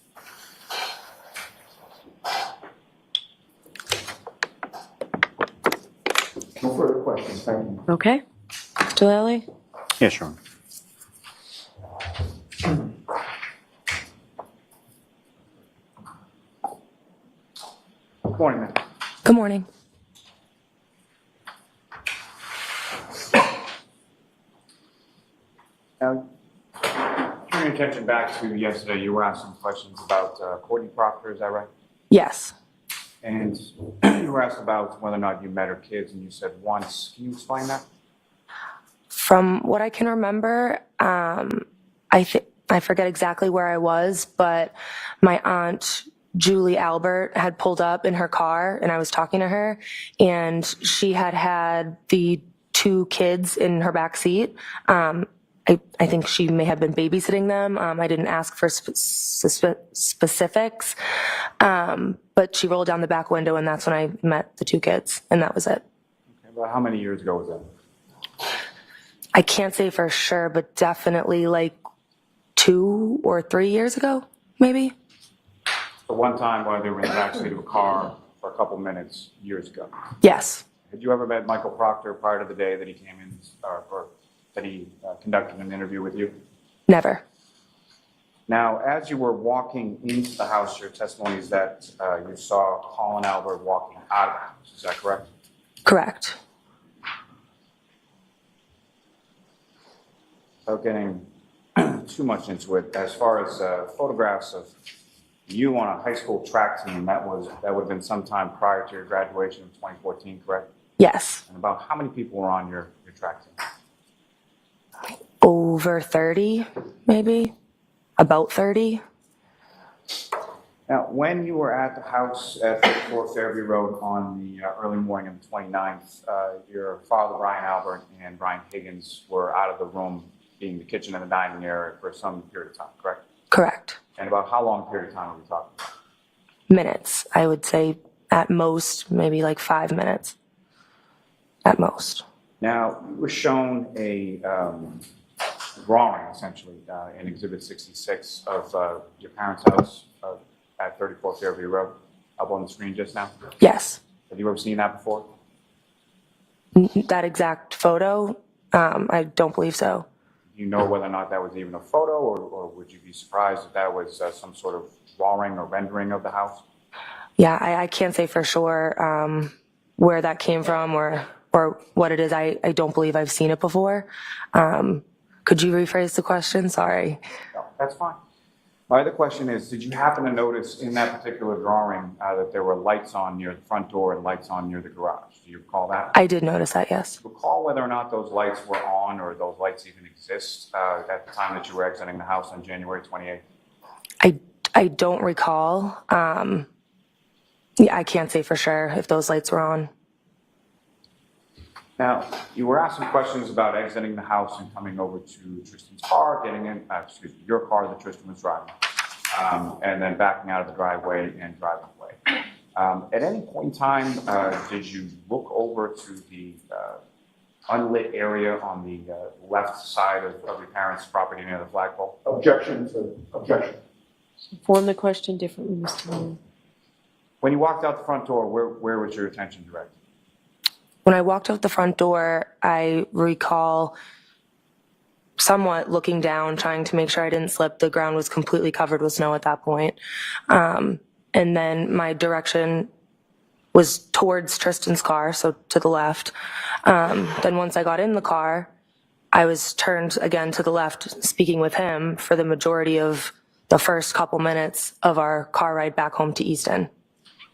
No further questions, thank you. Okay. Mr. Lally? Yes, Your Honor. Good morning, ma'am. Good morning. Now, turn your attention back to yesterday, you were asked some questions about Courtney Proctor, is that right? Yes. And you were asked about whether or not you met her kids, and you said once. Can you explain that? From what I can remember, I forget exactly where I was, but my aunt Julie Albert had pulled up in her car, and I was talking to her, and she had the two kids in her back seat. I think she may have been babysitting them. I didn't ask for specifics, but she rolled down the back window, and that's when I met the two kids, and that was it. Okay, well, how many years ago was that? I can't say for sure, but definitely like 2 or 3 years ago, maybe. The one time while they were in the backseat of a car for a couple minutes years ago. Yes. Had you ever met Michael Proctor prior to the day that he came in, or that he conducted an interview with you? Never. Now, as you were walking into the house, your testimony is that you saw Colin Albert walking out of the house. Is that correct? Correct. Without getting too much into it, as far as photographs of you on a high school track team, that would have been sometime prior to your graduation in 2014, correct? Yes. And about how many people were on your track team? Over 30, maybe. About 30. Now, when you were at the house at 54 Fairview Road on the early morning of the 29th, your father, Brian Albert, and Brian Higgins were out of the room, being the kitchen and the dining area, for some period of time, correct? Correct. And about how long period of time are we talking about? Minutes. I would say at most, maybe like 5 minutes. At most. Now, you were shown a drawing, essentially, in Exhibit 66 of your parents' house at 34 Fairview Road, up on the screen just now? Yes. Have you ever seen that before? That exact photo? I don't believe so. Do you know whether or not that was even a photo, or would you be surprised if that was some sort of drawing or rendering of the house? Yeah, I can't say for sure where that came from or what it is. I don't believe I've seen it before. Could you rephrase the question? Sorry. No, that's fine. My other question is, did you happen to notice in that particular drawing that there were lights on near the front door and lights on near the garage? Do you recall that? I did notice that, yes. Do you recall whether or not those lights were on or those lights even exist at the time that you were exiting the house on January 28th? I don't recall. Yeah, I can't say for sure if those lights were on. Now, you were asked some questions about exiting the house and coming over to Tristan's car, getting in, your car that Tristan was driving, and then backing out of the driveway and driving away. At any point in time, did you look over to the unlit area on the left side of your parents' property near the flagpole? Objection. Form the question differently, Mr. Mayor. When you walked out the front door, where was your attention directed? When I walked out the front door, I recall somewhat looking down, trying to make sure I didn't slip. The ground was completely covered with snow at that point. And then my direction was towards Tristan's car, so to the left. Then once I got in the car, I was turned again to the left, speaking with him for the majority of the first couple minutes of our car ride back home to Easton.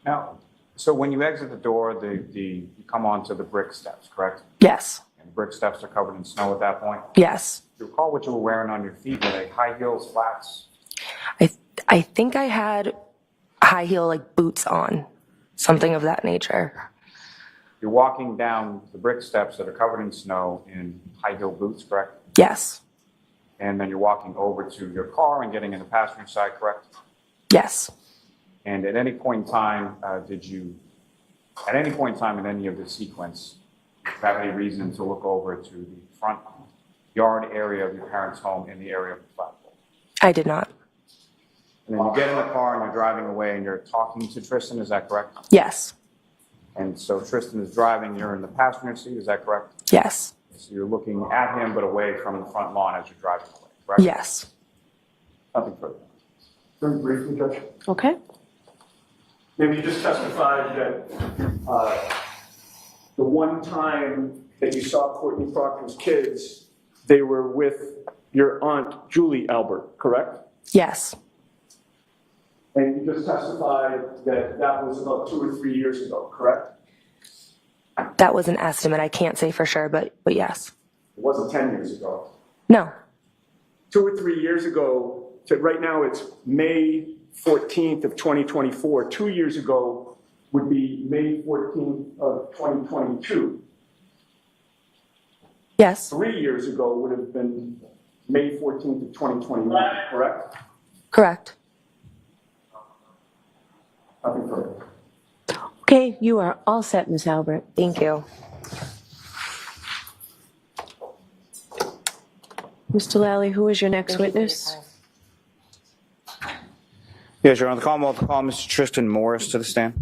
Now, so when you exit the door, you come onto the brick steps, correct? Yes. And the brick steps are covered in snow at that point? Yes. Do you recall what you were wearing on your feet? Were they high heels, flats? I think I had high heel like boots on, something of that nature. You're walking down the brick steps that are covered in snow in high heel boots, correct? Yes. And then you're walking over to your car and getting in the passenger side, correct? Yes. And at any point in time, at any point in time in any of this sequence, have any reason to look over to the front yard area of your parents' home in the area of the flagpole? I did not. And then you get in the car and you're driving away and you're talking to Tristan, is that correct? Yes. And so Tristan is driving, you're in the passenger seat, is that correct? Yes. So you're looking at him but away from the front lawn as you're driving away, correct? Yes. Nothing further. Very briefly, Judge. Okay. Maybe you just testified that the one time that you saw Courtney Proctor's kids, they were with your aunt, Julie Albert, correct? Yes. And you just testified that that was about 2 or 3 years ago, correct? That was an estimate. I can't say for sure, but yes. It wasn't 10 years ago. No. 2 or 3 years ago, to right now it's May 14th of 2024. 2 years ago would be May 14th of 2022. Yes. 3 years ago would have been May 14th of 2021, correct? Correct. Nothing further. Okay, you are all set, Ms. Albert. Thank you. Mr. Lally, who is your next witness? Yes, Your Honor, the Commonwealth will call Mr. Tristan Morris to the stand.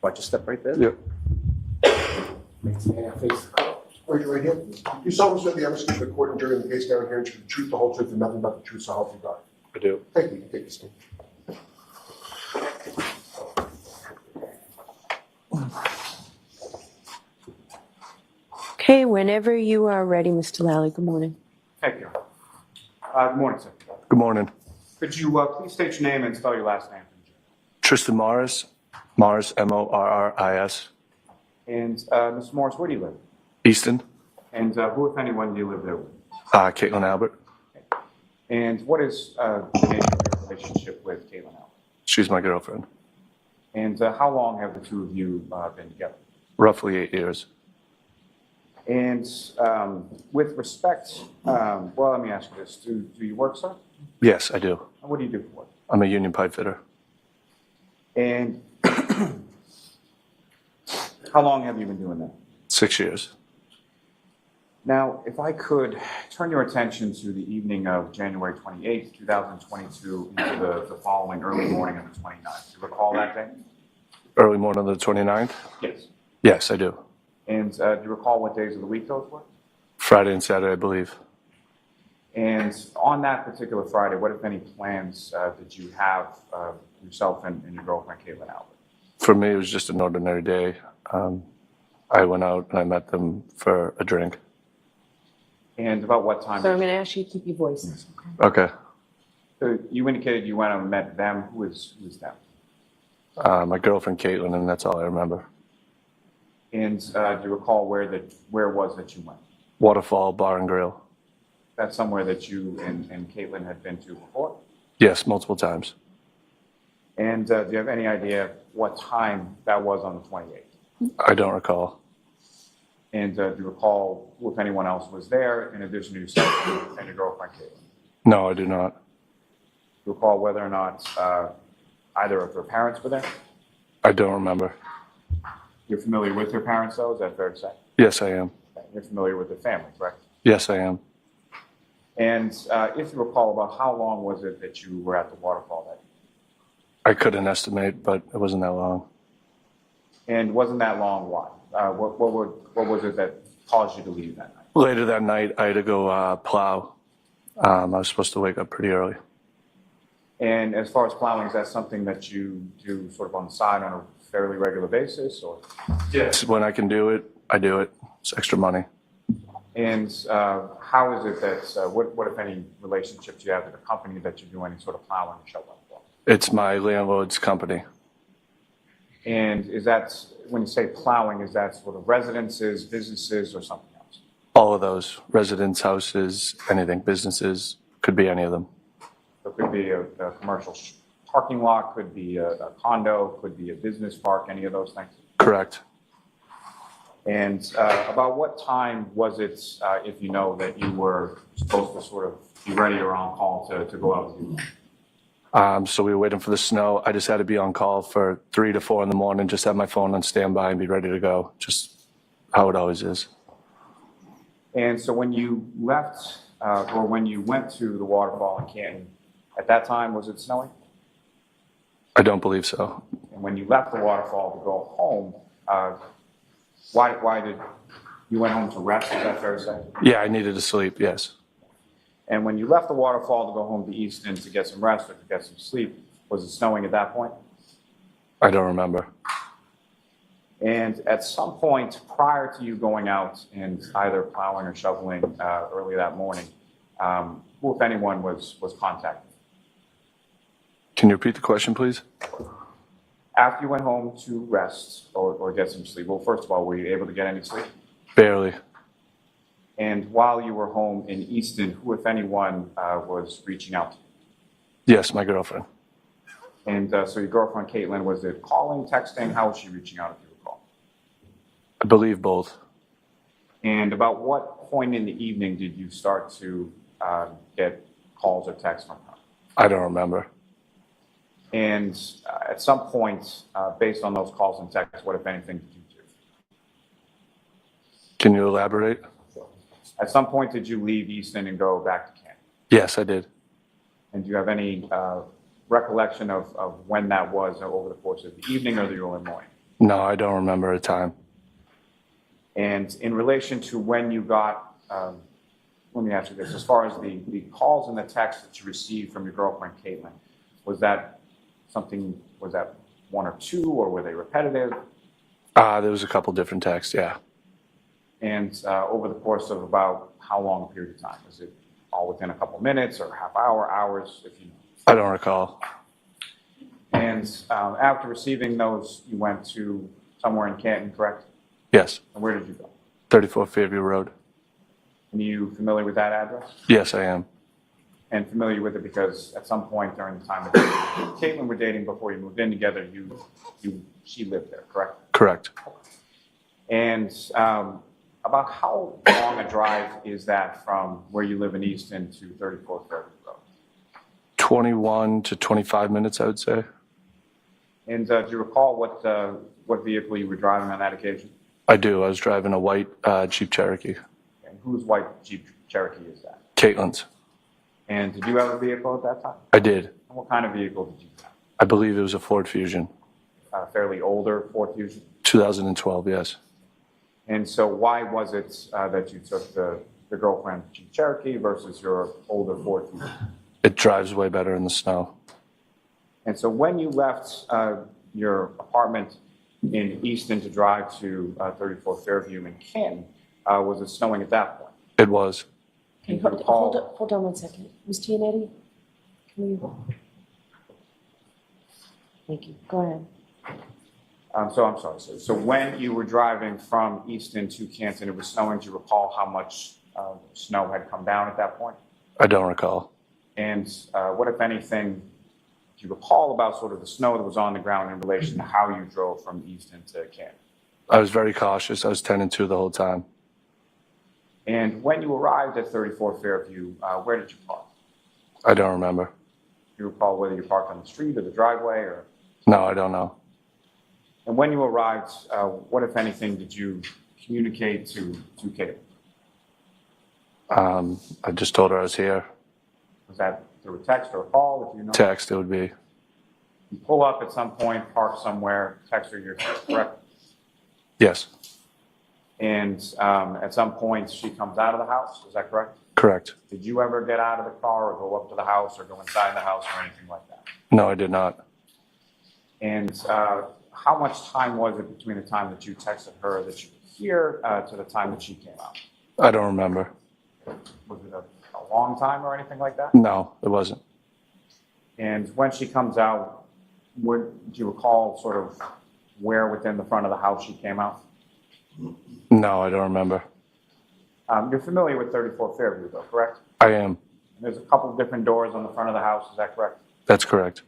Watch your step right there. Yep. Raise your right hand. You solemnly swear the evidence given to the court and jury in the case now hearing the truth, the whole truth, and nothing but the truth, so help you God. I do. Thank you. You can take this stand. Okay, whenever you are ready, Mr. Lally. Good morning. Thank you. Good morning, sir. Good morning. Could you please state your name and spell your last name? Tristan Morris. Morris, Morris. And Mr. Morris, where do you live? Easton. And who, if anyone, do you live there with? Caitlin Albert. And what is the nature of your relationship with Caitlin Albert? She's my girlfriend. And how long have the two of you been together? Roughly 8 years. And with respect, well, let me ask you this. Do you work, sir? Yes, I do. And what do you do for work? I'm a union pipe fitter. And how long have you been doing that? 6 years. Now, if I could turn your attention to the evening of January 28th, 2022, into the following early morning of the 29th. Do you recall that day? Early morning of the 29th? Yes. Yes, I do. And do you recall what days of the week those were? Friday and Saturday, I believe. And on that particular Friday, what, if any, plans did you have yourself and your girlfriend, Caitlin Albert? For me, it was just an ordinary day. I went out and I met them for a drink. And about what time? So I'm going to ask you to keep your voice. Okay? Okay. So you indicated you went out and met them. Who is them? My girlfriend, Caitlin, and that's all I remember. And do you recall where it was that you went? Waterfall Bar and Grill. That's somewhere that you and Caitlin had been to before? Yes, multiple times. And do you have any idea what time that was on the 28th? I don't recall. And do you recall if anyone else was there in addition to yourself and your girlfriend, Caitlin? No, I do not. Do you recall whether or not either of her parents were there? I don't remember. You're familiar with her parents, though? Is that fair to say? Yes, I am. You're familiar with their family, correct? Yes, I am. And if you recall, about how long was it that you were at the waterfall that day? I couldn't estimate, but it wasn't that long. And wasn't that long? Why? What was it that caused you to leave that night? Later that night, I had to go plow. I was supposed to wake up pretty early. And as far as plowing, is that something that you do sort of on the side on a fairly regular basis, or? Yes. When I can do it, I do it. It's extra money. And how is it that, what if any relationships you have with the company that you do any sort of plowing or shoveling for? It's my landlord's company. And is that, when you say plowing, is that sort of residences, businesses, or something else? All of those. Residence, houses, anything. Businesses. Could be any of them. So it could be a commercial parking lot, could be a condo, could be a business park, any of those things? Correct. And about what time was it, if you know, that you were supposed to sort of be ready or on call to go out and do that? So we were waiting for the snow. I just had to be on call for 3 to 4 in the morning, just have my phone on standby and be ready to go. Just how it always is. And so when you left, or when you went to the waterfall in Canton, at that time, was it snowing? I don't believe so. And when you left the waterfall to go home, why did you went home to rest? Is that fair to say? Yeah, I needed to sleep, yes. And when you left the waterfall to go home to Easton to get some rest or to get some sleep, was it snowing at that point? I don't remember. And at some point prior to you going out and either plowing or shoveling early that morning, who, if anyone, was contacted? Can you repeat the question, please? After you went home to rest or get some sleep, well, first of all, were you able to get any sleep? Barely. And while you were home in Easton, who, if anyone, was reaching out to you? Yes, my girlfriend. And so your girlfriend, Caitlin, was it calling, texting? How was she reaching out, if you recall? I believe both. And about what point in the evening did you start to get calls or texts from her? I don't remember. And at some point, based on those calls and texts, what, if anything, did you do? Can you elaborate? At some point, did you leave Easton and go back to Canton? Yes, I did. And do you have any recollection of when that was over the course of the evening or the early morning? No, I don't remember a time. And in relation to when you got, let me ask you this, as far as the calls and the texts that you received from your girlfriend, Caitlin, was that one or two, or were they repetitive? There was a couple different texts, yeah. And over the course of about how long a period of time? Was it all within a couple minutes or half hour, hours, if you know? I don't recall. And after receiving those, you went to somewhere in Canton, correct? Yes. And where did you go? 34 Fairview Road. Are you familiar with that address? Yes, I am. and familiar with it because at some point during the time that you and Caitlin were dating before you moved in together, she lived there, correct? Correct. And about how long a drive is that from where you live in Easton to 34 Fairview Road? 21 to 25 minutes, I would say. And do you recall what vehicle you were driving on that occasion? I do. I was driving a white Jeep Cherokee. And whose white Jeep Cherokee is that? Caitlin's. And did you have a vehicle at that time? I did. And what kind of vehicle did you have? I believe it was a Ford Fusion. Fairly older Ford Fusion? 2012, yes. And so why was it that you took the girlfriend Jeep Cherokee versus your older Ford Fusion? It drives way better in the snow. And so when you left your apartment in Easton to drive to 34 Fairview in Canton, was it snowing at that point? It was. Okay, Can you recall- hold on one second. Ms. Giannetti, can you? Thank you. Go ahead. So I'm sorry. So when you were driving from Easton to Canton, it was snowing. Do you recall how much snow had come down at that point? I don't recall. And what, if anything, do you recall about sort of the snow that was on the ground in relation to how you drove from Easton to Canton? I was very cautious. I was 10 and 2 the whole time. And when you arrived at 34 Fairview, where did you park? I don't remember. Do you recall whether you parked on the street or the driveway? Or? No, I don't know. And when you arrived, what, if anything, did you communicate to Caitlin? I just told her I was here. Was that through a text or a call, if you know? Text, it would be. You pull up at some point, park somewhere, text her your correct? Yes, And at some point, she comes out of the house, is that correct? correct. Did you ever get out of the car or go up to the house or go inside the house or anything like that? No, I did not. And how much time was it between the time that you texted her that you were here to the time that she came out? I don't remember. Was it a long time or anything like that? No, it wasn't. And when she comes out, do you recall sort of where within the front of the house she came out? No, I don't remember. You're familiar with 34 Fairview, though, correct? I am. And there's a couple of different doors on the front of the house, is that correct? That's correct.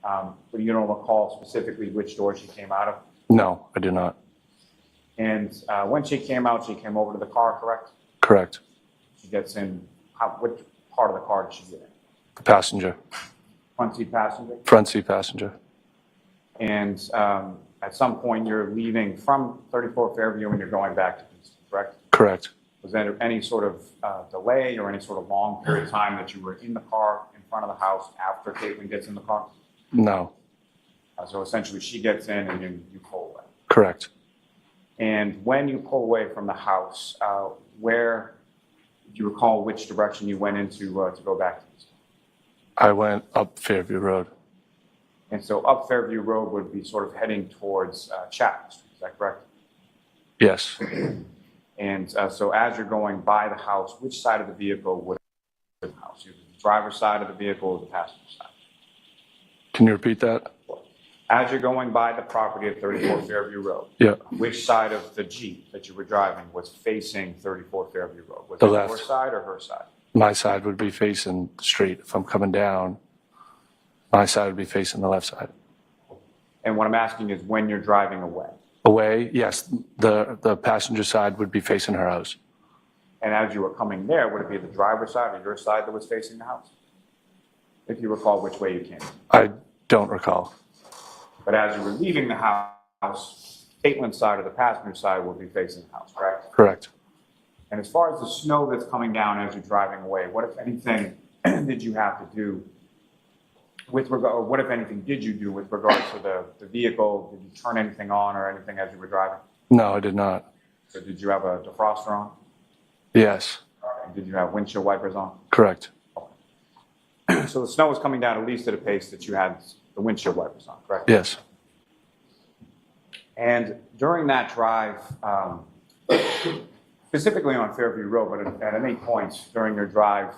But you don't recall specifically which door she came out of? No, I do not. And when she came out, she came over to the car, correct? Correct. She gets in, which part of the car did she get in? The passenger. Front seat passenger? Front seat passenger. And at some point, you're leaving from 34 Fairview and you're going back to Easton, correct? Correct. Was there any sort of delay or any sort of long period of time that you were in the car in front of the house after Caitlin gets in the car? No. So essentially, she gets in and you pull away. Correct. And when you pull away from the house, where do you recall which direction you went into to go back to Easton? I went up Fairview Road. And so up Fairview Road would be sort of heading towards Chapman Street, is that correct? Yes. And so as you're going by the house, which side of the vehicle would the house? Either the driver's side of the vehicle or the passenger side? Can you repeat that? As you're going by the property at 34 Fairview Road, Yeah. which side of the Jeep that you were driving was facing 34 Fairview Road? Was The it left. your side or her side? My side would be facing the street. If I'm coming down, my side would be facing the left side. And what I'm asking is when you're driving away. Away, yes, the passenger side would be facing her house. And as you were coming there, would it be the driver's side or your side that was facing the house? If you recall which way you came. I don't recall. But as you were leaving the house, Caitlin's side or the passenger side would be facing the house, correct? Correct. And as far as the snow that's coming down as you're driving away, what, if anything, did you have to do with regard, or what, if anything, did you do with regards to the vehicle? Did you turn anything on or anything as you were driving? No, I did not. So did you have a defroster on? Yes. And did you have windshield wipers on? Correct. So the snow was coming down at least at a pace that you had the windshield wipers on, correct? Yes. And during that drive, specifically on Fairview Road, but at any point during your drive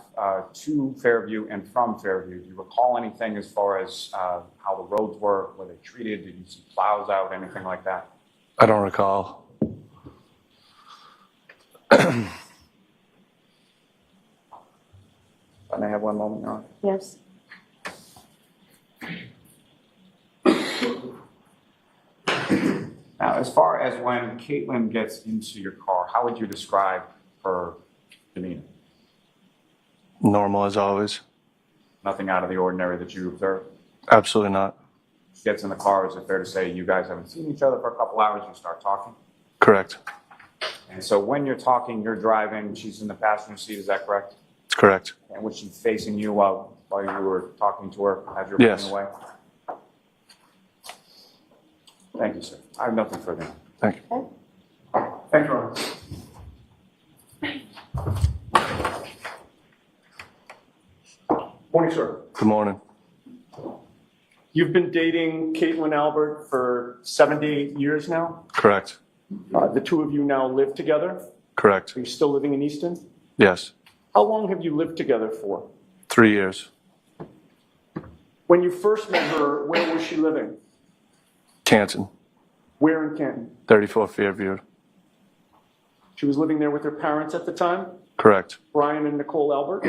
to Fairview and from Fairview, do you recall anything as far as how the roads were they treated? Did you see plows out, anything like that? I don't recall. Can I have one moment, Your Honor? Yes. Now, as far as when Caitlin gets into your car, how would you describe her demeanor? Normal as always. Nothing out of the ordinary that you observed? Absolutely not. She gets in the car, is it fair to say you guys haven't seen each other for a couple hours, you start talking? Correct. And so when you're talking, you're driving, she's in the passenger seat, is that correct? It's correct. And was she facing you while you were talking to her as you were Yes. pulling away? Thank you, sir. I have nothing further. Thank you. Thank you, Your Honor. Morning, sir. Good morning. You've been dating Caitlin Albert for 7 to 8 years now. Correct. The two of you now live together. Correct. Are you still living in Easton? Yes. How long have you lived together for? 3 years. When you first met her, where was she living? Canton. Where in Canton? 34 Fairview. She was living there with her parents at the time, Correct. Brian and Nicole Albert.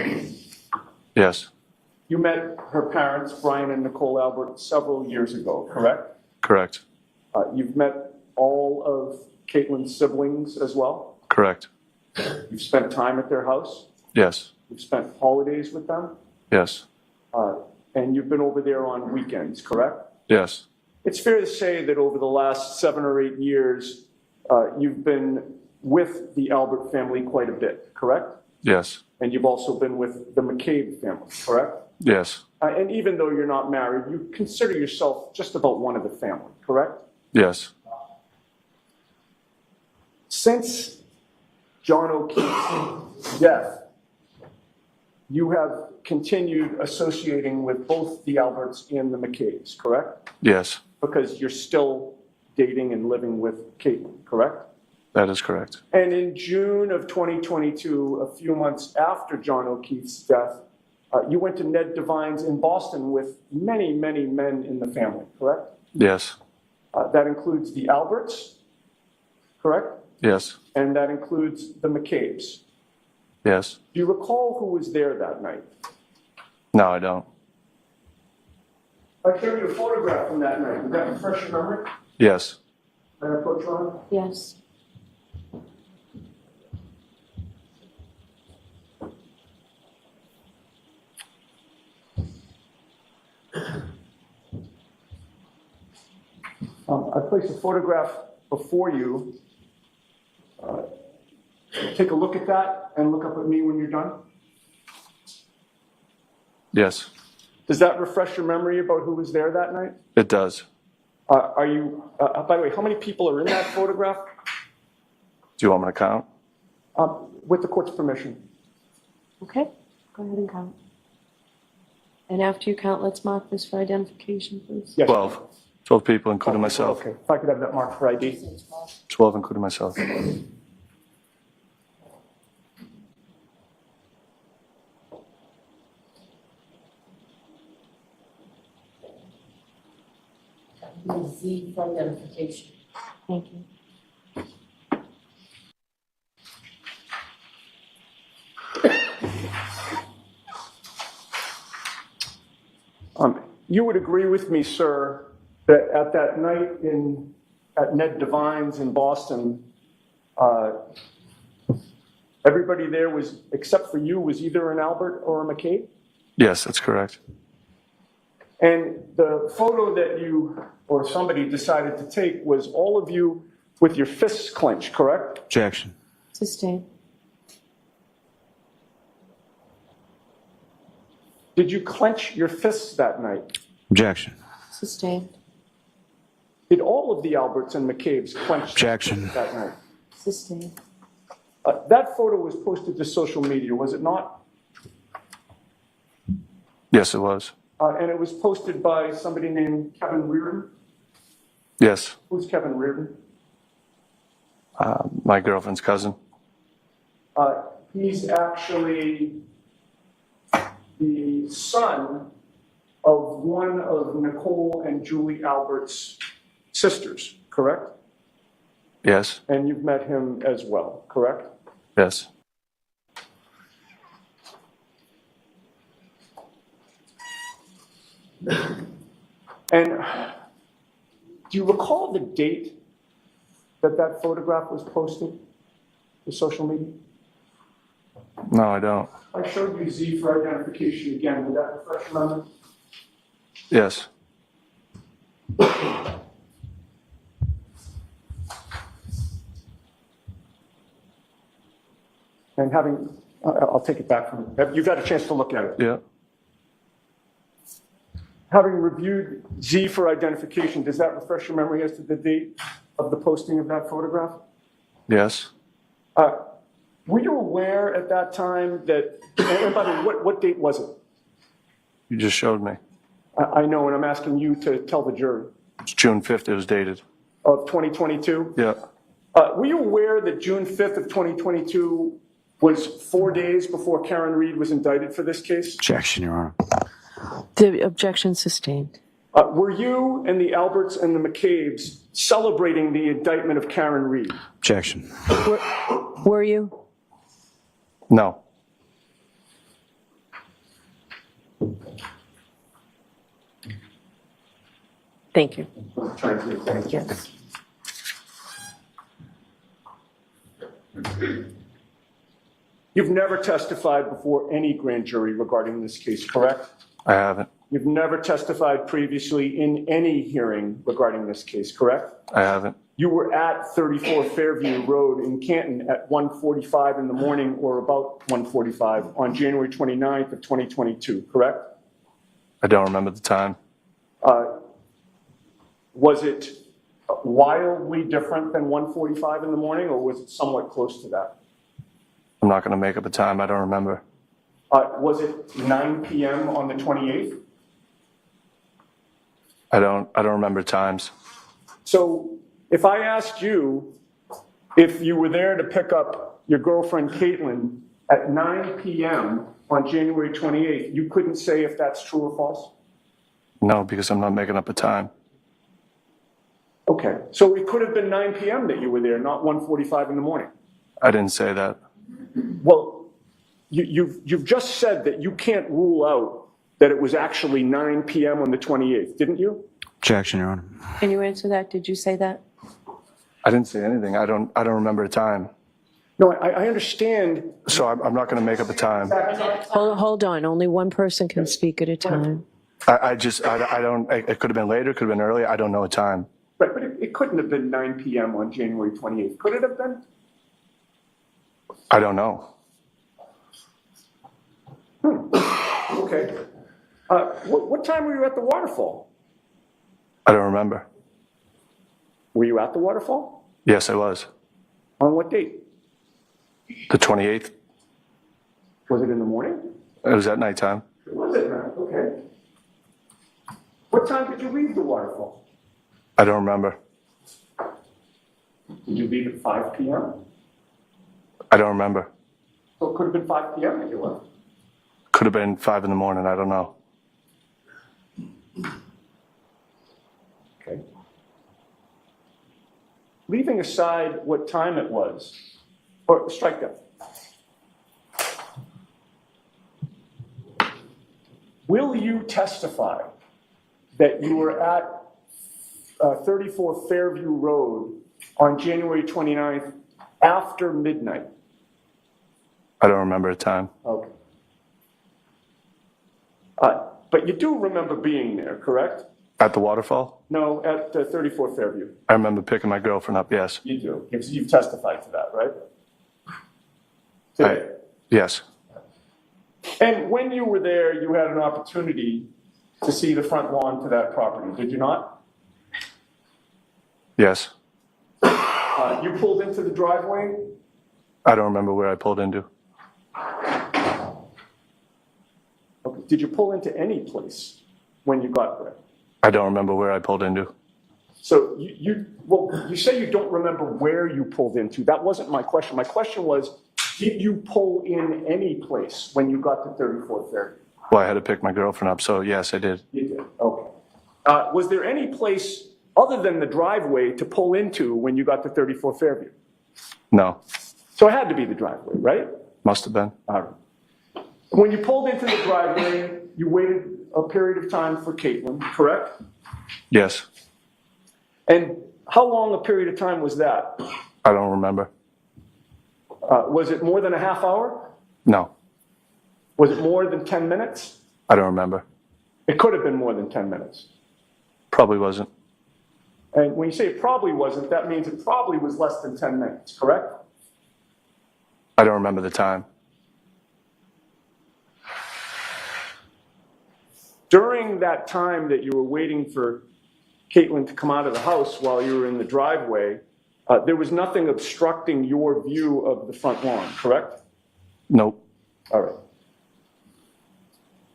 Yes. You met her parents, Brian and Nicole Albert, several years ago, correct? Correct. You've met all of Caitlin's siblings as well? Correct. You've spent time at their house? Yes. You've spent holidays with them? Yes. And you've been over there on weekends, correct? Yes. It's fair to say that over the last 7 or 8 years, you've been with the Albert family quite a bit, correct? Yes. And you've also been with the McCabe family, correct? Yes. And even though you're not married, you consider yourself just about one of the family, correct? Yes. Since John O'Keefe's death, you have continued associating with both the Alberts and the McCabes, correct? Yes. Because you're still dating and living with Caitlin, correct? That is correct. And in June of 2022, a few months after John O'Keefe's death, you went to Ned Devine's in Boston with many, many men in the family, correct? Yes. That includes the Alberts, correct? Yes. And that includes the McCabes. Yes. Do you recall who was there that night? No, I don't. I showed you a photograph from that night. Would that refresh your memory? Yes. Can I approach Ron? Yes. I placed a photograph before you. Take a look at that and look up at me when you're done. Yes. Does that refresh your memory about who was there that night? It does. Are you, by the way, how many people are in that photograph? Do you want me to count? With the court's permission. Okay, go ahead and count. And after you count, let's mark this for identification, please. Yes. 12. 12 people, including myself. Okay, if I could have that marked for ID. 12, including myself. Z for identification. Thank you. You would agree with me, sir, that at that night at Ned Devine's in Boston, everybody there was, except for you, was either an Albert or a McCabe? Yes, that's correct. And the photo that you or somebody decided to take was all of you with your fists clenched, correct? Objection. Sustained. Did you clench your fists that night? Objection. Sustained. Did all of the Alberts and McCabes clench their Objection. fists that night? Sustained. That photo was posted to social media, was it not? Yes, it was. And it was posted by somebody named Kevin Reardon. Yes. Who's Kevin Reardon? My girlfriend's cousin. He's actually the son of one of Nicole and Julie Albert's sisters, correct? Yes. And you've met him as well, correct? Yes. And do you recall the date that that photograph was posted to social media? No, I don't. I showed you Z for identification again. Would that refresh your memory? Yes. And having, I'll take it back from you. You've had a chance to look at it. Yeah. Having reviewed Z for identification, does that refresh your memory as to the date of the posting of that photograph? Yes. Were you aware at that time that, and by the way, what date was it? You just showed me. I know, and I'm asking you to tell the jury. It's June 5th. It was dated. Of 2022? Yeah. Were you aware that June 5th of 2022 was 4 days before Karen Reed was indicted for this case? Objection, Your Honor. The objection sustained. Were you and the Alberts and the McCabe's celebrating the indictment of Karen Reed? Objection. Were you? No. Thank you. Yes. You've never testified before any grand jury regarding this case, correct? I haven't. You've never testified previously in any hearing regarding this case, correct? I haven't. You were at 34 Fairview Road in Canton at 1:45 in the morning or about 1:45 on January 29th of 2022, correct? I don't remember the time. Was it wildly different than 1:45 in the morning, or was it somewhat close to that? I'm not going to make up a time. I don't remember. Was it 9 p.m. on the 28th? I don't remember times. So if I asked you if you were there to pick up your girlfriend Caitlin at 9 p.m. on January 28th, you couldn't say if that's true or false? No, because I'm not making up a time. Okay, so it could have been 9 p.m. that you were there, not 1:45 in the morning. I didn't say that. Well, you've just said that you can't rule out that it was actually 9 p.m. on the 28th, didn't you? Objection, Your Honor. Can you answer that? Did you say that? I didn't say anything. I don't remember a time. No, I understand. So I'm not going to make up a time. Hold on. Only one person can speak at a time. I don't, it could have been later, it could have been earlier. I don't know a time. Right, but it couldn't have been 9 p.m. on January 28th. Could it have been? I don't know. Okay. What time were you at the waterfall? I don't remember. Were you at the waterfall? Yes, I was. On what date? The 28th. Was it in the morning? It was at nighttime. Was it not? Okay. What time did you leave the waterfall? I don't remember. Did you leave at 5 p.m.? I don't remember. So it could have been 5 p.m. that you left. Could have been 5 in the morning. I don't know. Okay. Leaving aside what time it was, or strike that. Will you testify that you were at 34 Fairview Road on January 29th after midnight? I don't remember a time. Okay. But you do remember being there, correct? At the waterfall? No, at 34 Fairview. I remember picking my girlfriend up, yes. You do. You've testified to that, right? Today. Yes. And when you were there, you had an opportunity to see the front lawn to that property, did you not? Yes. You pulled into the driveway? I don't remember where I pulled into. Okay. Did you pull into any place when you got there? I don't remember where I pulled into. So you say you don't remember where you pulled into. That wasn't my question. My question was, did you pull in any place when you got to 34 Fairview? Well, I had to pick my girlfriend up, so yes, I did. You did, okay. Was there any place other than the driveway to pull into when you got to 34 Fairview? No. So it had to be the driveway, right? Must have been. All right. When you pulled into the driveway, you waited a period of time for Caitlin, correct? Yes. And how long a period of time was that? I don't remember. Was it more than a half hour? No, Was it more than 10 minutes? I don't remember. It could have been more than 10 minutes. Probably wasn't. And when you say it probably wasn't, that means it probably was less than 10 minutes, correct? I don't remember the time. During that time that you were waiting for Caitlin to come out of the house while you were in the driveway, there was nothing obstructing your view of the front lawn, correct? Nope. All right.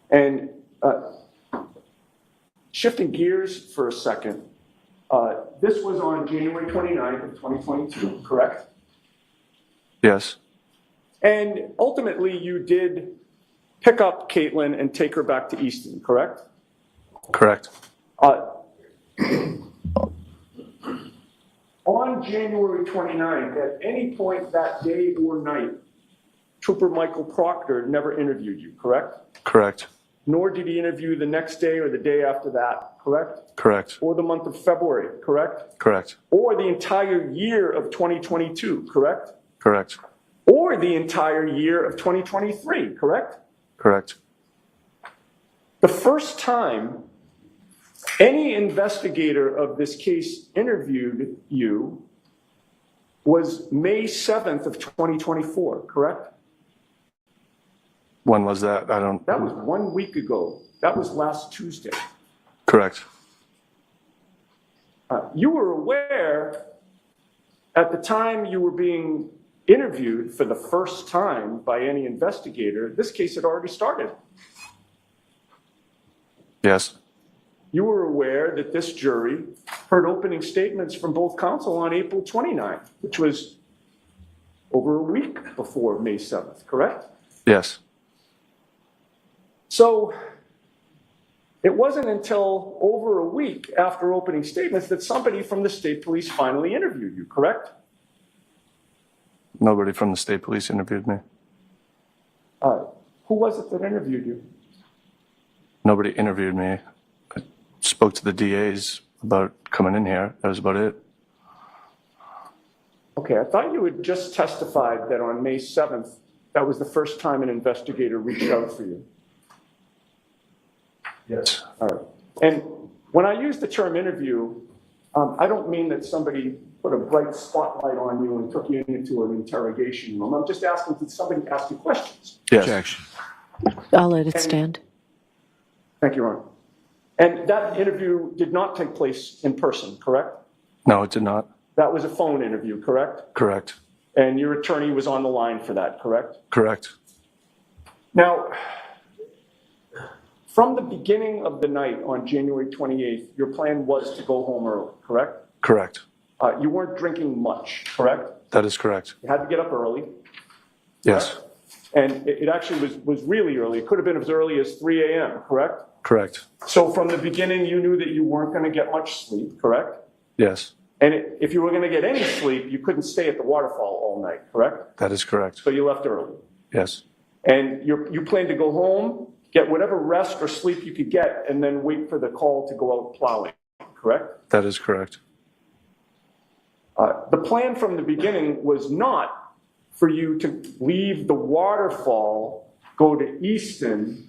And shifting gears for a second, this was on January 29th of 2022, correct? Yes. And ultimately, you did pick up Caitlin and take her back to Easton, correct? Correct. On January 29th, at any point that day or night, Trooper Michael Proctor never interviewed you, correct? Correct. Nor did he interview the next day or the day after that, correct? Correct. Or the month of February, correct? Correct. Or the entire year of 2022, correct? Correct. Or the entire year of 2023, correct? Correct. The first time any investigator of this case interviewed you was May 7th of 2024, correct? When was that? That was 1 week ago. That was last Tuesday. Correct. You were aware at the time you were being interviewed for the first time by any investigator, this case had already started. Yes. You were aware that this jury heard opening statements from both counsel on April 29th, which was over a week before May 7th, correct? Yes. So it wasn't until over a week after opening statements that somebody from the state police finally interviewed you, correct? Nobody from the state police interviewed me. Who was it that interviewed you? Nobody interviewed me. I spoke to the DAs about coming in here. That was about it. Okay, I thought you had just testified that on May 7th, that was the first time an investigator reached out for you. Yes. All right. And when I use the term interview, I don't mean that somebody put a bright spotlight on you and took you into an interrogation room. I'm just asking, did somebody ask you questions? Yes. Objection. I'll let it stand. Thank you, Ron. And that interview did not take place in person, correct? No, it did not. That was a phone interview, correct? Correct. And your attorney was on the line for that, correct? Correct. Now, from the beginning of the night on January 28th, your plan was to go home early, correct? Correct. You weren't drinking much, correct? That is correct. You had to get up early. Yes. And it actually was really early. It could have been as early as 3 a.m., correct? Correct. So from the beginning, you knew that you weren't going to get much sleep, correct? Yes. And if you were going to get any sleep, you couldn't stay at the waterfall all night, correct? That is correct. So you left early. Yes. And you planned to go home, get whatever rest or sleep you could get, and then wait for the call to go out plowing, correct? That is correct. The plan from the beginning was not for you to leave the waterfall, go to Easton,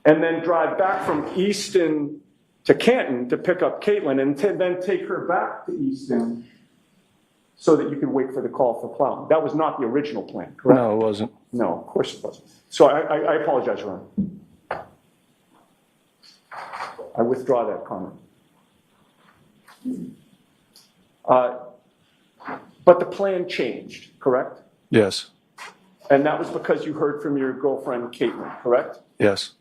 and then drive back from Easton to Canton to pick up Caitlin, and then take her back to Easton so that you could wait for the call for plowing. That was not the original plan, correct? No, it wasn't. No, of course it wasn't. So I apologize, Ron. I withdraw that comment. But the plan changed, correct? Yes. And that was because you heard from your girlfriend, Caitlin, correct? Yes.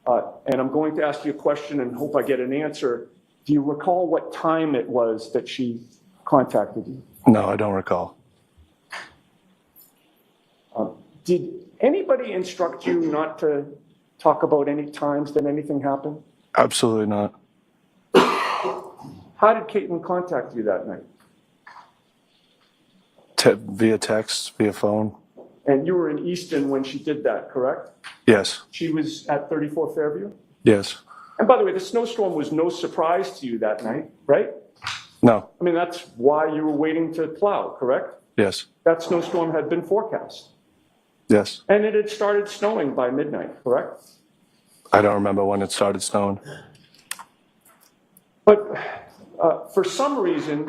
And I'm going to ask you a question and hope I get an answer. Do you recall what time it was that she contacted you? No, I don't recall. Did anybody instruct you not to talk about any times that anything happened? Absolutely not. How did Caitlin contact you that night? Via text, via phone. And you were in Easton when she did that, correct? Yes. She was at 34 Fairview? Yes. And by the way, the snowstorm was no surprise to you that night, right? No. I mean, that's why you were waiting to plow, correct? Yes. That snowstorm had been forecast. Yes. And it had started snowing by midnight, correct? I don't remember when it started snowing. But for some reason,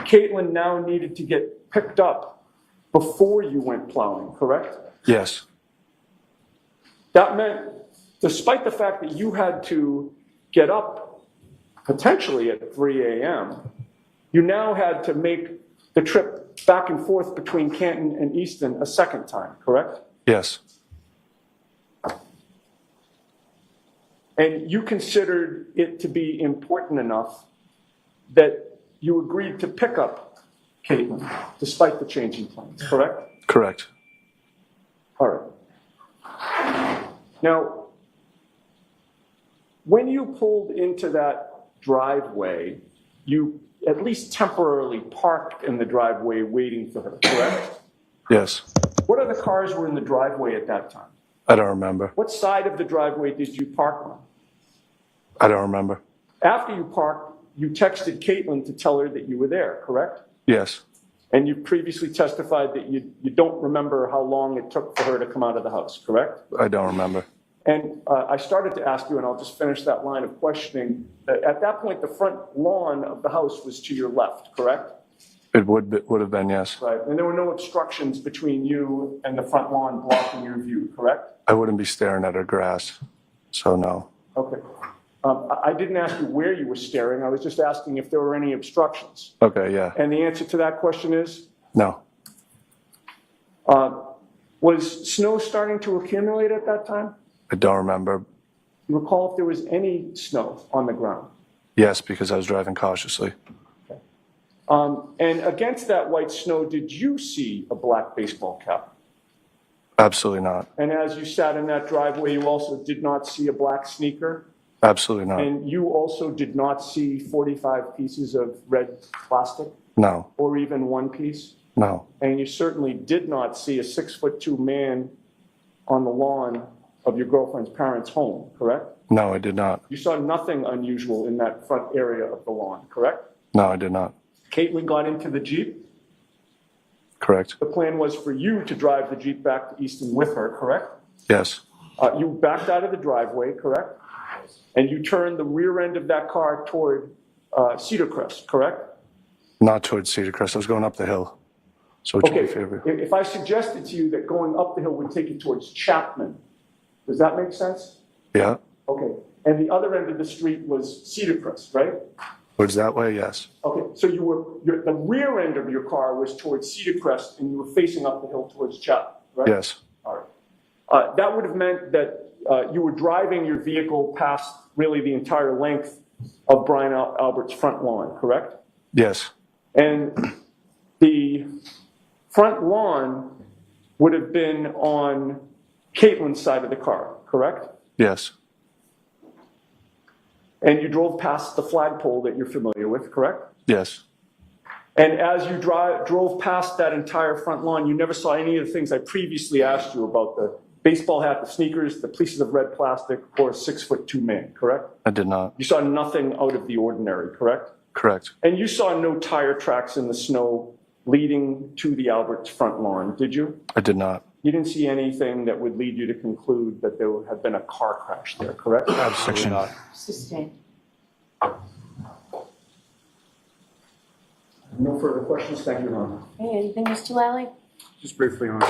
Caitlin now needed to get picked up before you went plowing, correct? Yes. That meant, despite the fact that you had to get up potentially at 3 a.m., you now had to make the trip back and forth between Canton and Easton a second time, correct? Yes. And you considered it to be important enough that you agreed to pick up Caitlin, despite the changing plans, correct? Correct. All right. Now, when you pulled into that driveway, you at least temporarily parked in the driveway waiting for her, correct? Yes. What other cars were in the driveway at that time? I don't remember. What side of the driveway did you park on? I don't remember. After you parked, you texted Caitlin to tell her that you were there, correct? Yes. And you previously testified that you don't remember how long it took for her to come out of the house, correct? I don't remember. And I started to ask you, and I'll just finish that line of questioning. At that point, the front lawn of the house was to your left, correct? It would have been, yes. Right. And there were no obstructions between you and the front lawn blocking your view, correct? I wouldn't be staring at her grass, so no. Okay. I didn't ask you where you were staring. I was just asking if there were any obstructions. Okay, yeah. And the answer to that question is? No. Was snow starting to accumulate at that time? I don't remember. You recall if there was any snow on the ground? Yes, because I was driving cautiously. And against that white snow, did you see a black baseball cap? Absolutely not. And as you sat in that driveway, you also did not see a black sneaker? Absolutely not. And you also did not see 45 pieces of red plastic? No. Or even one piece? No. And you certainly did not see a 6'2" man on the lawn of your girlfriend's parents' home, correct? No, I did not. You saw nothing unusual in that front area of the lawn, correct? No, I did not. Caitlin got into the Jeep. Correct. The plan was for you to drive the Jeep back to Easton with her, correct? Yes. You backed out of the driveway, correct? And you turned the rear end of that car toward Cedar Crest, correct? Not towards Cedar Crest. I was going up the hill. So it should Okay, be favored. if I suggested to you that going up the hill would take you towards Chapman, does that make sense? Yeah. Okay, and the other end of the street was Cedar Crest, right? Towards that way, yes. Okay, so the rear end of your car was towards Cedar Crest and you were facing up the hill towards Chapman, right? Yes. All right. That would have meant that you were driving your vehicle past really the entire length of Brian Albert's front lawn, correct? Yes. And the front lawn would have been on Caitlin's side of the car, correct? Yes. And you drove past the flagpole that you're familiar with, correct? Yes. And as you drove past that entire front lawn, you never saw any of the things I previously asked you about: the baseball hat, the sneakers, the pieces of red plastic, or a 6'2" man, correct? I did not. You saw nothing out of the ordinary, correct? Correct. And you saw no tire tracks in the snow leading to the Alberts front lawn, did you? I did not. You didn't see anything that would lead you to conclude that there had been a car crash there, correct? Absolutely not. Sustained. No further questions. Thank you, Ron. Okay, anything, Mr. Lally? Just briefly on.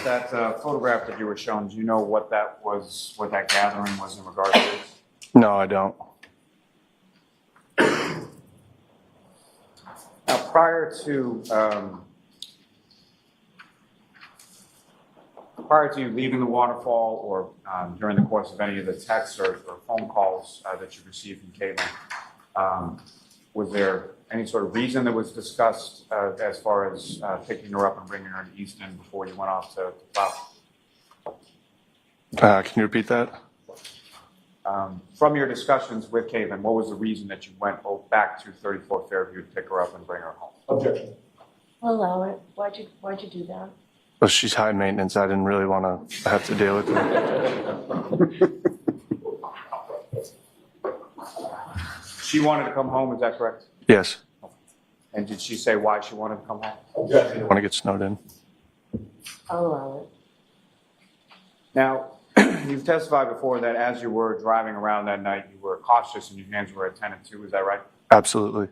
That photograph that you were shown, do you know what that was, what that gathering was in regard to? No, I don't. Now, prior to you leaving the waterfall, or during the course of any of the texts or phone calls that you received from Caitlin, was there any sort of reason that was discussed as far as picking her up and bringing her to Easton before you went off to plow? Can you repeat that? From your discussions with Caitlin, what was the reason that you went back to 34 Fairview to pick her up and bring her home? Objection. I'll allow it. Why'd you do that? Well, she's high maintenance. I didn't really want to have to deal with her. She wanted to come home, is that correct? Yes. And did she say why she wanted to come home? Objection. I want to get snowed in. I'll allow it. Now, you've testified before that as you were driving around that night, you were cautious and your hands were attentive to, is that right? Absolutely.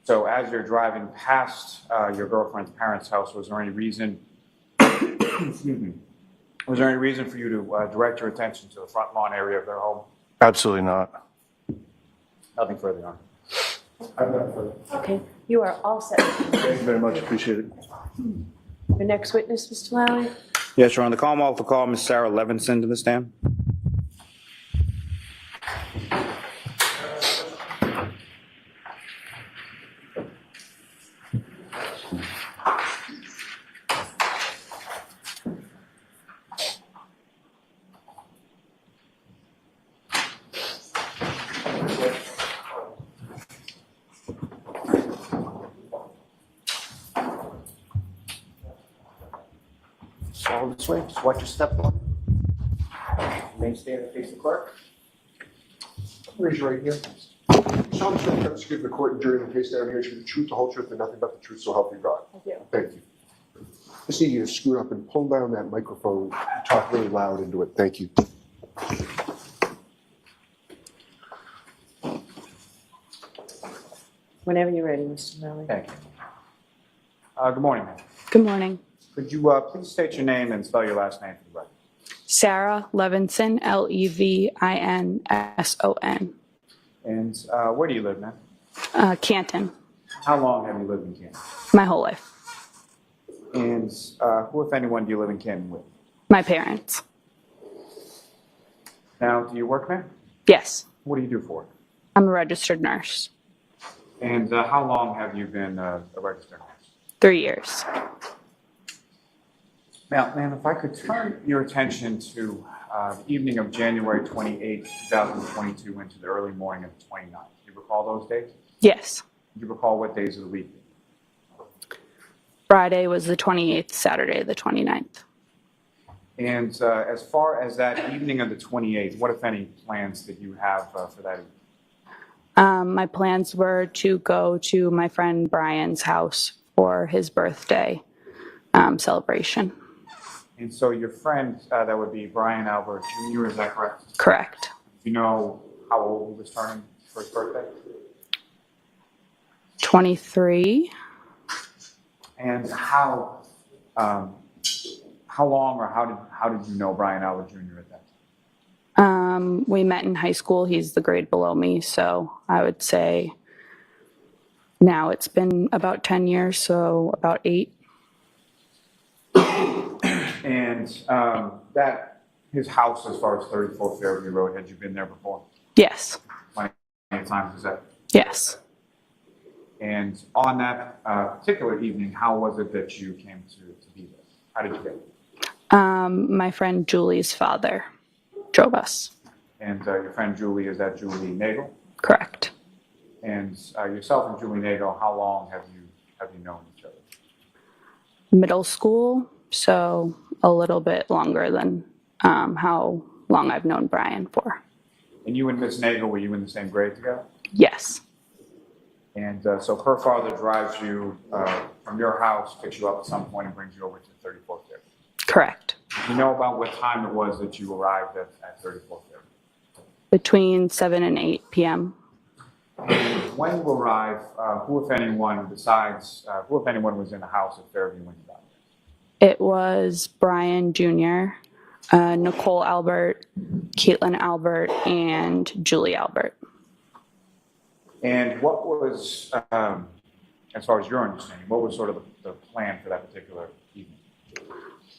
So as you're driving past your girlfriend's parents' house, was there any reason, excuse me, was there any reason for you to direct your attention to the front lawn area of their home? Absolutely not. Nothing further on. I'm not further. Okay, you are all set. Thank you very much. Appreciate it. Your next witness, Mr. Lally? Yes, Your Honor. The call for call, Ms. Sarah Levinson to the stand. All this way, just watch your step. Remain stand and face the clerk. Raise your right hand. You solemnly swear to execute the court and jury in the case down here, the truth, the whole truth, and nothing but the truth, so help you God. I do. Thank you. Just need you to scoot up and pull down that microphone, talk really loud into it. Thank you. Whenever you're ready, Mr. Lally. Thank you. Good morning, ma'am. Good morning. Could you please state your name and spell your last name for the record? Sarah Levinson, Levinson. And where do you live, ma'am? Canton, How long have you lived in Canton? my whole life. And who, if anyone, do you live in Canton with? My parents. Now, do you work, ma'am? Yes, What do you do for work? I'm a registered nurse. And how long have you been a registered nurse? 3 years. Now, ma'am, if I could turn your attention to the evening of January 28, 2022 into the early morning of the 29th. Do you recall those days? Yes. Do you recall what days of the week? Friday was the 28th, Saturday the 29th. And as far as that evening of the 28th, what, if any, plans did you have for that evening? My plans were to go to my friend Brian's house for his birthday celebration. And so your friend, that would be Brian Albert Jr., is that correct? Correct. Do you know how old he was turning for his birthday? 23. And how long or how did you know Brian Albert Jr. at that time? We met in high school. He's the grade below me, so I would say now it's been about 10 years, so about 8. And that his house, as far as 34 Fairview Road, had you been there before? Yes. How many times is that? Yes. And on that particular evening, how was it that you came to be there? How did you get there? My friend Julie's father drove us. And your friend Julie, is that Julie Nagel? Correct. And yourself and Julie Nagel, how long have you known each other? Middle school, so a little bit longer than how long I've known Brian for. And you and Miss Nagel, were you in the same grade together? Yes. And so her father drives you from your house, picks you up at some point, and brings you over to 34th Fairview. Correct. Do you know about what time it was that you arrived at 34th Fairview? Between 7 and 8 p.m. And when you arrived, who, if anyone, was in the house at Fairview when you got there? It was Brian Jr., Nicole Albert, Caitlin Albert, and Julie Albert. And what was, as far as your understanding, what was sort of the plan for that particular evening?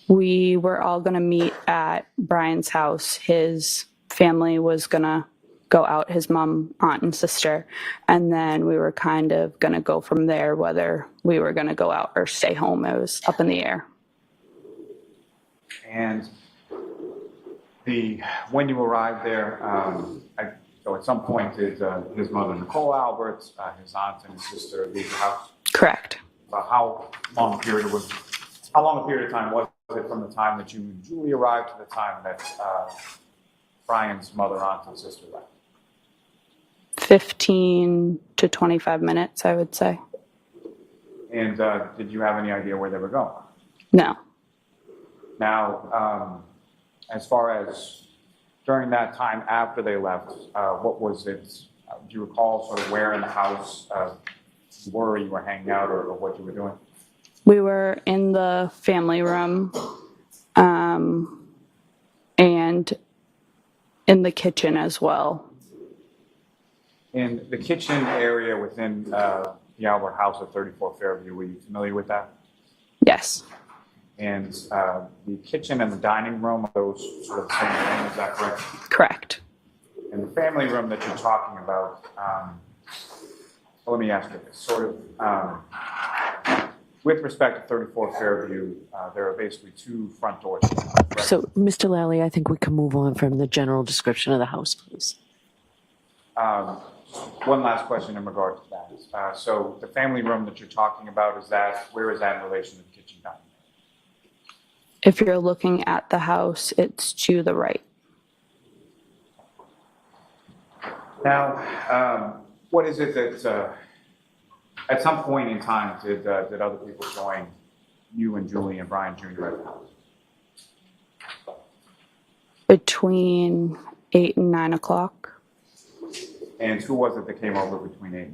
We were all going to meet at Brian's house. His family was going to go out, his mom, aunt, and sister, and then we were kind of going to go from there, whether we were going to go out or stay home. It was up in the air. And when you arrived there, so at some point did his mother Nicole Albert, his aunt and his sister leave the house? Correct. How long a period of time was it from the time that you and Julie arrived to the time that Brian's mother, aunt, and sister left? 15 to 25 minutes, I would say. And did you have any idea where they were going? No. Now, as far as during that time after they left, what was it? Do you recall sort of where in the house you were hanging out, or what you were doing? We were in the family room and in the kitchen as well. In the kitchen area within the Albert house at 34 Fairview, were you familiar with that? Yes. And the kitchen and the dining room, are those sort of the same thing, is that correct? Correct. And the family room that you're talking about, well, let me ask you this, sort of, with respect to 34 Fairview, there are basically two front doors. Correct? So, Mr. Lally, I think we can move on from the general description of the house, please. One last question in regards to that. So the family room that you're talking about, where is that in relation to the kitchen dining? If you're looking at the house, it's to the right. Now, what is it that, at some point in time, did other people join you and Julie and Brian Jr. at the house? Between 8 and 9 o'clock. And who was it that came over between 8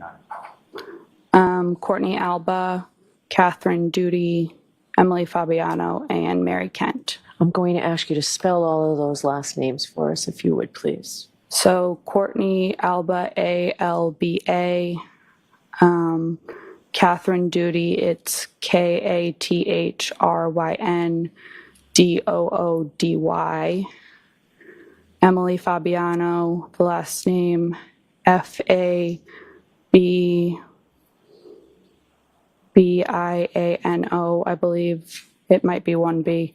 and 9? Courtney Alba, Catherine Duty, Emily Fabiano, and Mary Kent. I'm going to ask you to spell all of those last names for us, if you would, please. So Courtney Alba, A-L-B-A. Catherine Duty, it's Kathryn-Doody. Emily Fabiano, the last name Fabiano, I believe it might be one B.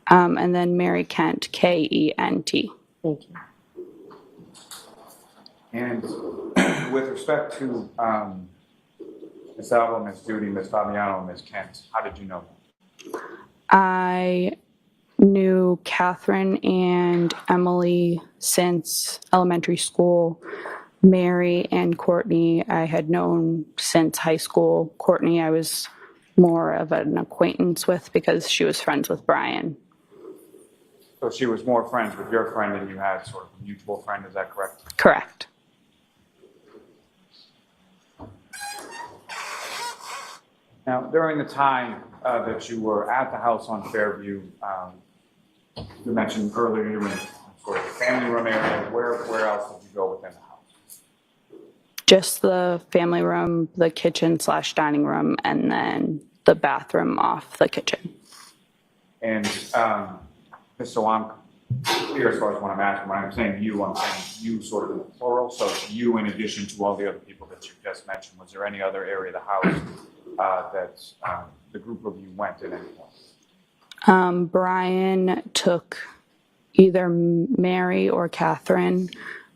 And then Mary Kent, Kent. Thank you. And with respect to Ms. Alba, Ms. Duty, Ms. Fabiano, and Ms. Kent, how did you know them? I knew Catherine and Emily since elementary school. Mary and Courtney I had known since high school. Courtney I was more of an acquaintance with because she was friends with Brian. So she was more friends with your friend than you had sort of a mutual friend, is that correct? Correct. Now, during the time that you were at the house on Fairview, you mentioned earlier you were in sort of the family room area. Where else did you go within the house? Just the family room, the kitchen/dining room, and then the bathroom off the kitchen. And just so I'm clear as far as what I'm asking, when I'm saying you sort of in plural, so you in addition to all the other people that you just mentioned, was there any other area of the house that the group of you went in any point? Brian took either Mary or Catherine,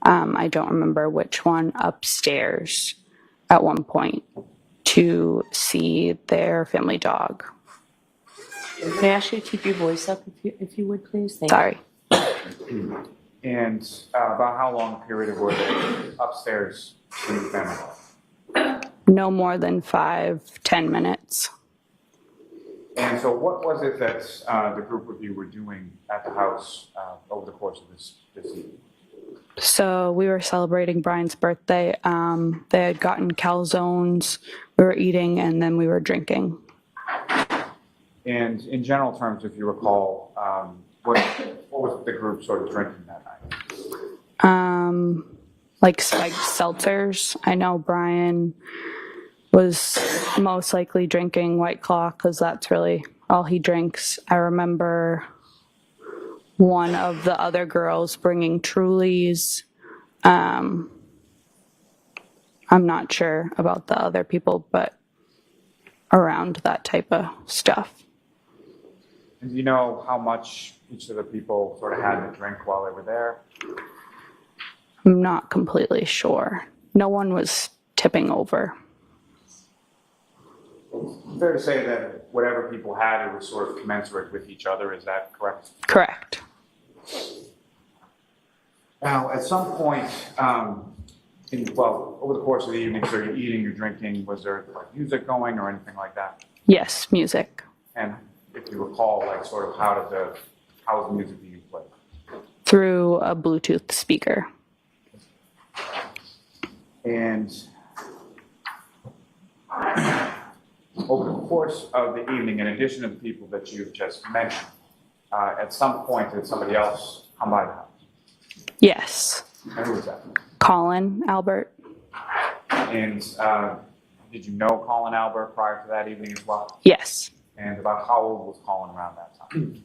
I don't remember which one, upstairs at one point to see their family dog. Can I ask you to keep your voice up, if you would, please? Thank Sorry. And about how long a period were they upstairs seeing the family dog? No more than 5-10 minutes. And so what was it that the group of you were doing at the house over the course of this evening? So we were celebrating Brian's birthday. They had gotten calzones, we were eating, and then we were drinking. And in general terms, if you recall, what was the group sort of drinking that night? Like spiked seltzers. I know Brian was most likely drinking White Claw because that's really all he drinks. I remember one of the other girls bringing Trulies. I'm not sure about the other people, but around that type of stuff. And do you know how much each of the people sort of had to drink while they were there? I'm not completely sure. No one was tipping over. Fair to say that whatever people had, it was sort of commensurate with each other. Is that correct? Correct. Now, at some point, over the course of the evening, so you're eating, you're drinking, was there like music going or anything like that? Yes, music. And if you recall, like sort of how was the music being played? Through a Bluetooth speaker. And over the course of the evening, in addition to the people that you've just mentioned, at some point did somebody else come by the house? Yes. And who was that? Colin Albert. And did you know Colin Albert prior to that evening as well? Yes. And about how old was Colin around that time?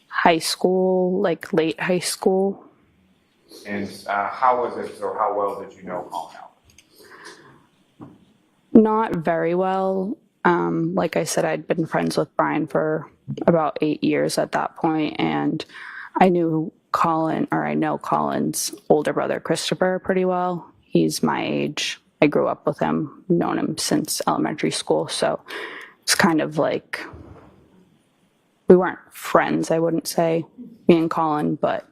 High school, like late high school. And how was it, or how well did you know Colin Albert? Not very well. Like I said, I'd been friends with Brian for about 8 years at that point, and I know Colin's older brother, Christopher, pretty well. He's my age. I grew up with him, known him since elementary school, so it's kind of like, we weren't friends, I wouldn't say, me and Colin, but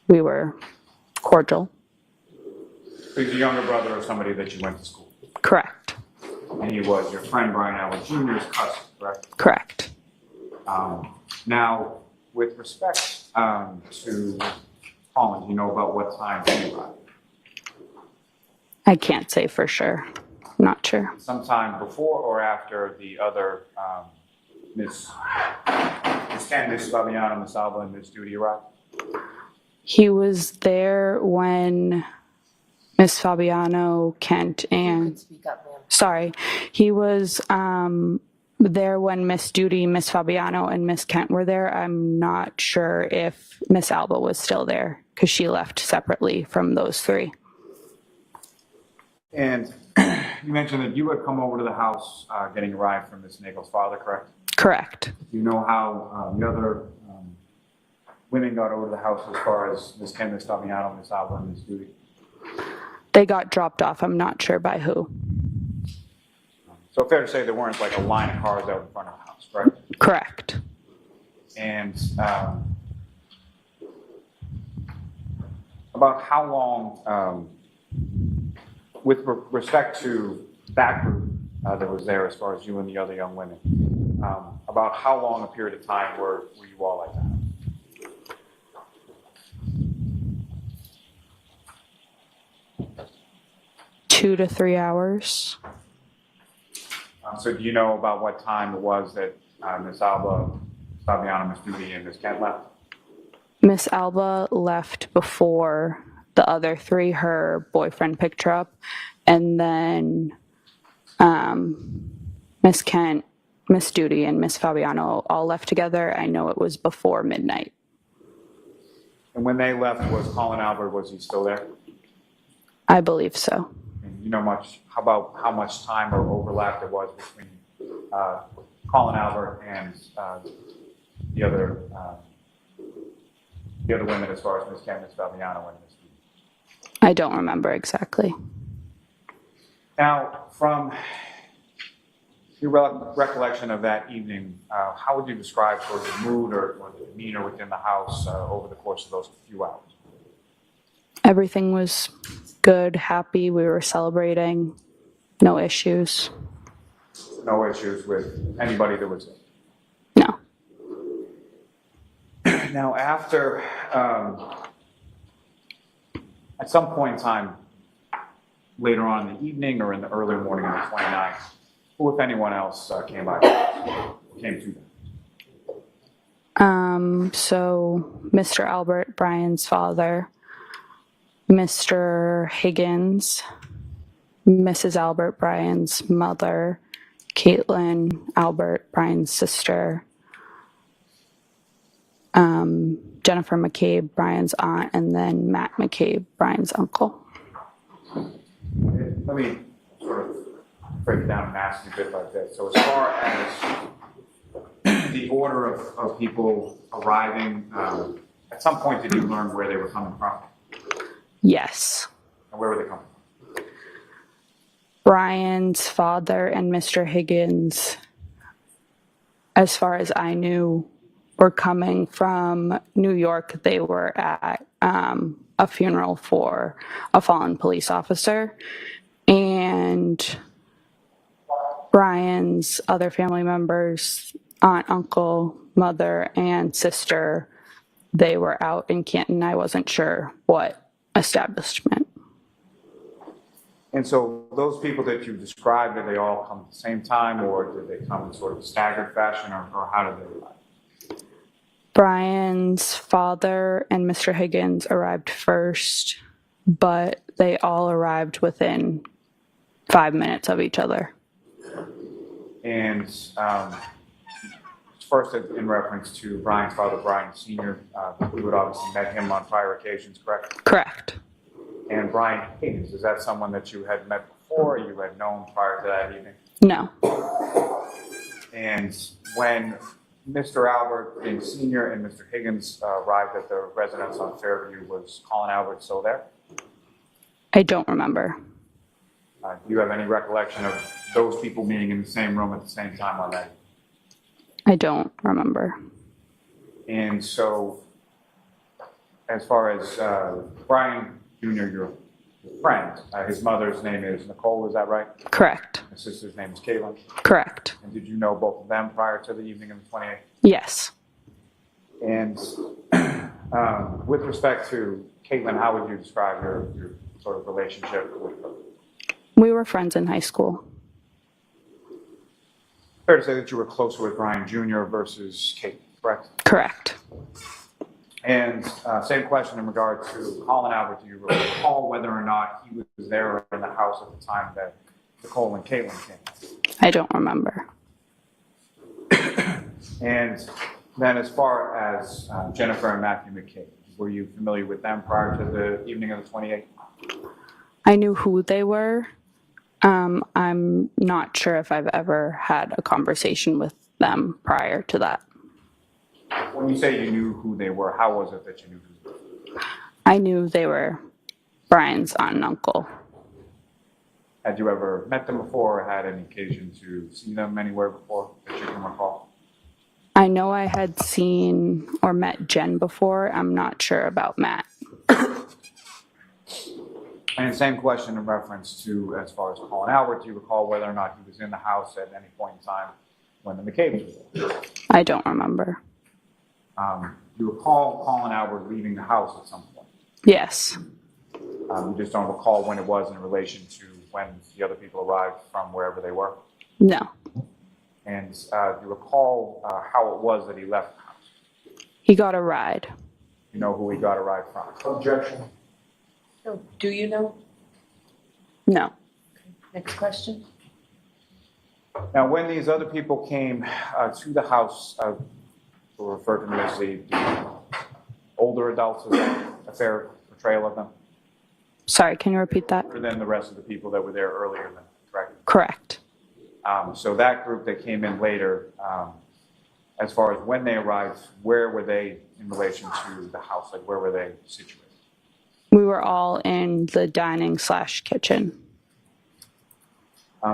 we were cordial. So he's a younger brother of somebody that you went to school with? Correct. And he was your friend Brian Albert Jr.'s cousin, correct? Correct. Now, with respect to Colin, do you know about what time he arrived? I can't say for sure. Not sure. Sometime before or after the other Miss Kent, Miss Fabiano, Miss Alba, and Miss Judy arrived? He was there when Miss Fabiano, Kent, and... Speak up, ma'am. Sorry. He was there when Miss Judy, Miss Fabiano, and Miss Kent were there. I'm not sure if Miss Alba was still there because she left separately from those three. And you mentioned that you had come over to the house getting a ride from Miss Nagel's father, correct? Correct. Do you know how the other women got over to the house as far as Miss Kent, Miss Fabiano, Miss Alba, and Miss Judy? They got dropped off. I'm not sure by who. So fair to say there weren't like a line of cars out in front of the house, correct? Correct. And about how long, with respect to that group that was there as far as you and the other young women, about how long a period of time were you all like that? 2 to 3 hours. So do you know about what time it was that Miss Alba, Fabiano, Miss Judy, and Miss Kent left? Miss Alba left before the other three. Her boyfriend picked her up. And then Miss Kent, Miss Judy, and Miss Fabiano all left together. I know it was before midnight. And when they left, was Colin Albert, was he still there? I believe so. And you know how much time or overlap there was between Colin Albert and the other women as far as Miss Kent, Miss Fabiano, and Miss Judy? I don't remember exactly. Now, from your recollection of that evening, how would you describe sort of the mood or the demeanor within the house over the course of those few hours? Everything was good, happy. We were celebrating. No issues. No issues with anybody that was there? No. Now, after, at some point in time, later on in the evening or in the early morning of the 29th, who, if anyone else, came to them? So Mr. Albert, Brian's father, Mr. Higgins, Mrs. Albert, Brian's mother, Caitlin Albert, Brian's sister, Jennifer McCabe, Brian's aunt, and then Matt McCabe, Brian's uncle. Let me sort of break it down and ask you a bit like this. So as far as the order of people arriving, at some point did you learn where they were coming from? Yes. And where were they coming from? Brian's father and Mr. Higgins, as far as I knew, were coming from New York. They were at a funeral for a fallen police officer. And Brian's other family members, aunt, uncle, mother, and sister, they were out in Canton. I wasn't sure what establishment. And so those people that you described, did they all come at the same time, or did they come in sort of a staggered fashion, or how did they arrive? Brian's father and Mr. Higgins arrived first, but they all arrived within 5 minutes of each other. And first, in reference to Brian's father, Brian Sr., you had obviously met him on prior occasions, correct? Correct. And Brian Higgins, is that someone that you had met before, or you had known prior to that evening? No. And when Mr. Albert, being Sr., and Mr. Higgins arrived at the residence on Fairview, was Colin Albert still there? I don't remember. Do you have any recollection of those people being in the same room at the same time on that evening? I don't remember. And so, as far as Brian Jr., your friend, his mother's name is Nicole, is that right? Correct. His sister's name is Caitlin. Correct. And did you know both of them prior to the evening of the 28th? Yes. And with respect to Caitlin, how would you describe your sort of relationship with her? We were friends in high school. Fair to say that you were closer with Brian Jr. versus Kate, correct? Correct. And same question in regard to Colin Albert. Do you recall whether or not he was there in the house at the time that Nicole and Caitlin came? I don't remember. And then as far as Jennifer and Matthew McKay, were you familiar with them prior to the evening of the 28th? I knew who they were. I'm not sure if I've ever had a conversation with them prior to that. When you say you knew who they were, how was it that you knew who they were? I knew they were Brian's aunt and uncle. Had you ever met them before or had any occasion to see them anywhere before that you can recall? I know I had seen or met Jen before. I'm not sure about Matt. And same question in reference to, as far as Colin Albert, do you recall whether or not he was in the house at any point in time when the McCabe's were there? I don't remember. You recall Colin Albert leaving the house at some point? Yes. You just don't recall when it was in relation to when the other people arrived from wherever they were? No. And do you recall how it was that he left the house? He got a ride. You know who he got a ride from? Objection. No, do you know? No. Next question. Now, when these other people came to the house, we'll refer to them as the older adults. Is that a fair portrayal of them? Sorry, can you repeat that? Other than the rest of the people that were there earlier, then, correct? Correct. So that group that came in later, as far as when they arrived, where were they in relation to the house? Like, where were they situated? We were all in the dining/kitchen.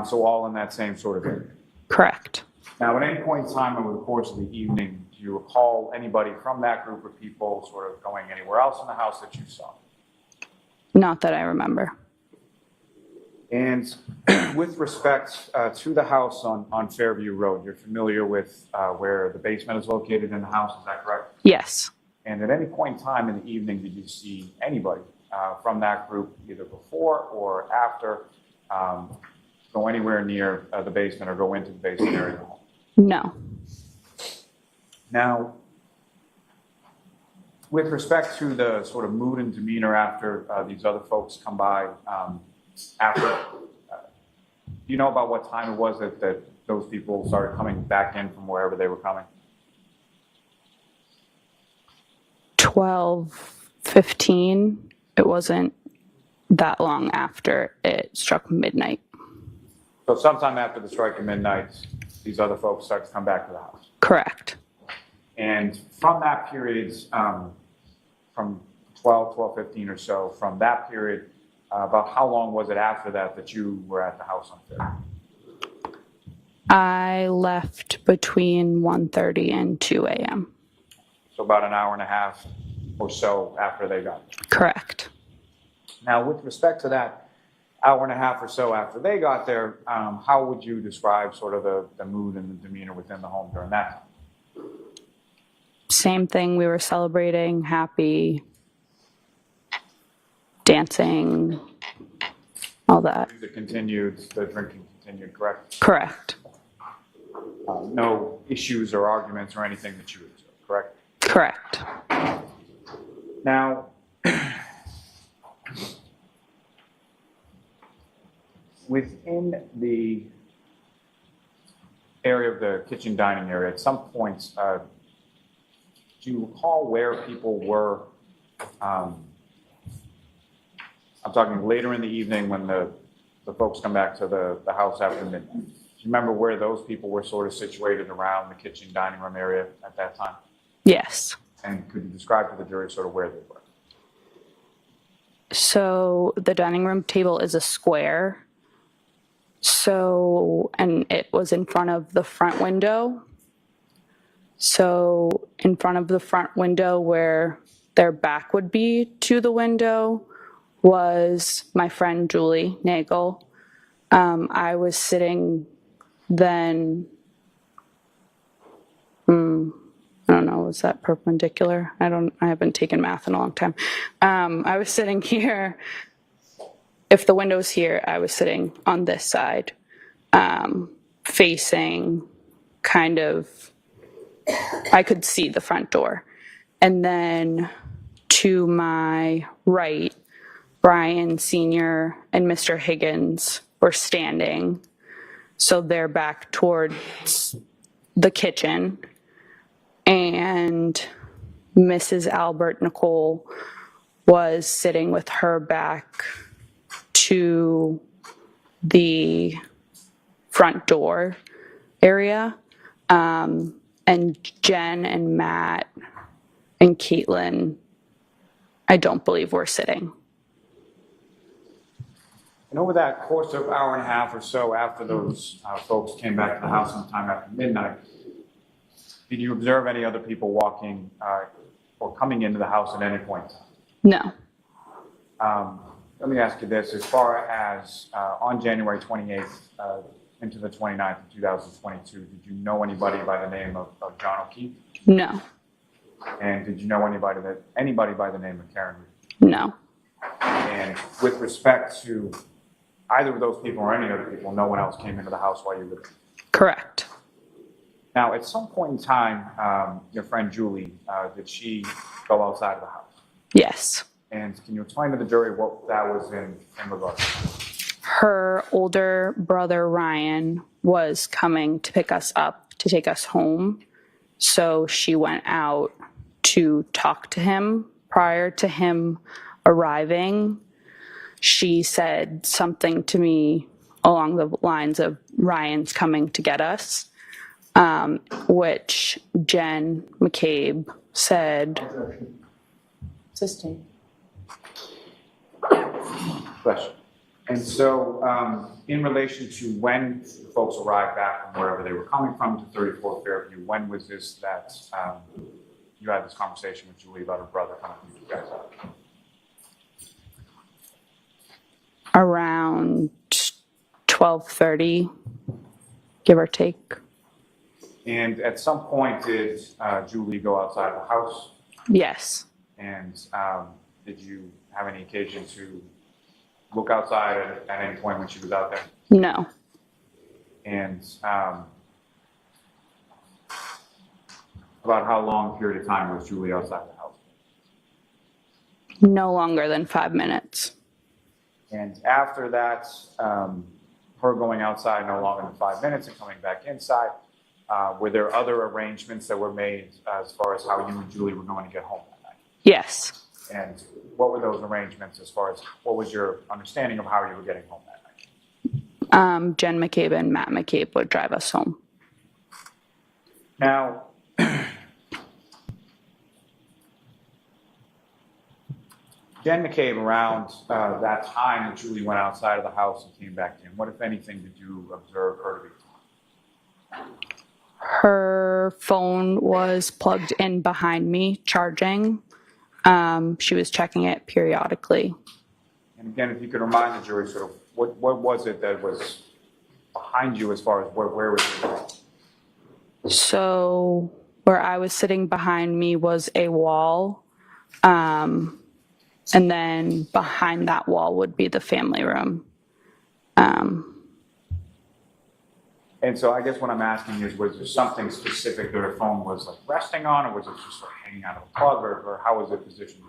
So all in that same sort of area. Correct. Now, at any point in time over the course of the evening, do you recall anybody from that group of people sort of going anywhere else in the house that you saw? Not that I remember. And with respect to the house on Fairview Road, you're familiar with where the basement is located in the house, is that correct? Yes. And at any point in time in the evening, did you see anybody from that group, either before or after, go anywhere near the basement or go into the basement area of the home? No. Now, with respect to the sort of mood and demeanor after these other folks come by, do you know about what time it was that those people started coming back in from wherever they were coming? 12:15. It wasn't that long after it struck midnight. So sometime after the strike of midnight, these other folks start to come back to the house. Correct. And from that period, from 12:15 or so, from that period, about how long was it after that that you were at the house on Fairview? I left between 1:30 and 2 a.m. So about an hour and a half or so after they got there. Correct. Now, with respect to that hour and a half or so after they got there, how would you describe sort of the mood and the demeanor within the home during that time? Same thing. We were celebrating, happy, dancing, all that. The drinking continued, correct? Correct. No issues or arguments or anything that you observed, correct? Correct. Now, within the area of the kitchen dining area, at some points, do you recall where people were? I'm talking later in the evening when the folks come back to the house after midnight. Do you remember where those people were sort of situated around the kitchen dining room area at that time? Yes. And could you describe to the jury sort of where they were? So the dining room table is a square. So, and it was in front of the front window. So in front of the front window where their back would be to the window was my friend Julie Nagel. I was sitting then, I don't know, was that perpendicular? I haven't taken math in a long time. I was sitting here. If the window's here, I was sitting on this side, facing kind of, I could see the front door. And then to my right, Brian Sr. and Mr. Higgins were standing. So they're back towards the kitchen. And Mrs. Albert Nicole was sitting with her back to the front door area. And Jen and Matt and Caitlin, I don't believe were sitting. And over that course of hour and a half or so after those folks came back to the house sometime after midnight, did you observe any other people walking or coming into the house at any point? No. Let me ask you this. As far as on January 28th into the 29th of 2022, did you know anybody by the name of John O'Keefe? No. And did you know anybody by the name of Karen Reed? No. And with respect to either of those people or any other people, no one else came into the house while you were there? Correct. Now, at some point in time, your friend Julie, did she go outside of the house? Yes. And can you explain to the jury what that was in regards to? Her older brother, Ryan, was coming to pick us up to take us home. So she went out to talk to him. Prior to him arriving, she said something to me along the lines of Ryan's coming to get us, which Jen McCabe said. Sustain. Question. And so, in relation to when the folks arrived back from wherever they were coming from to 34 Fairview, when was this that you had this conversation with Julie about her brother coming from you guys? Around 12:30, give or take. And at some point, did Julie go outside the house? Yes. And did you have any occasion to look outside at any point when she was out there? No. And about how long a period of time was Julie outside the house? No longer than 5 minutes. And after that, her going outside no longer than 5 minutes and coming back inside, were there other arrangements that were made as far as how you and Julie were going to get home that night? Yes. And what were those arrangements as far as what was your understanding of how you were getting home that night? Jen McCabe and Matt McCabe would drive us home. Now, Jen McCabe, around that time that Julie went outside of the house and came back in, what, if anything, did you observe her to be? Her phone was plugged in behind me, charging. She was checking it periodically. And again, if you could remind the jury sort of what was it that was behind you as far as where was it? So where I was sitting behind me was a wall. And then behind that wall would be the family room. And so I guess what I'm asking is, was there something specific that her phone was like resting on, or was it just sort of hanging out of a plug, or how was it positioned?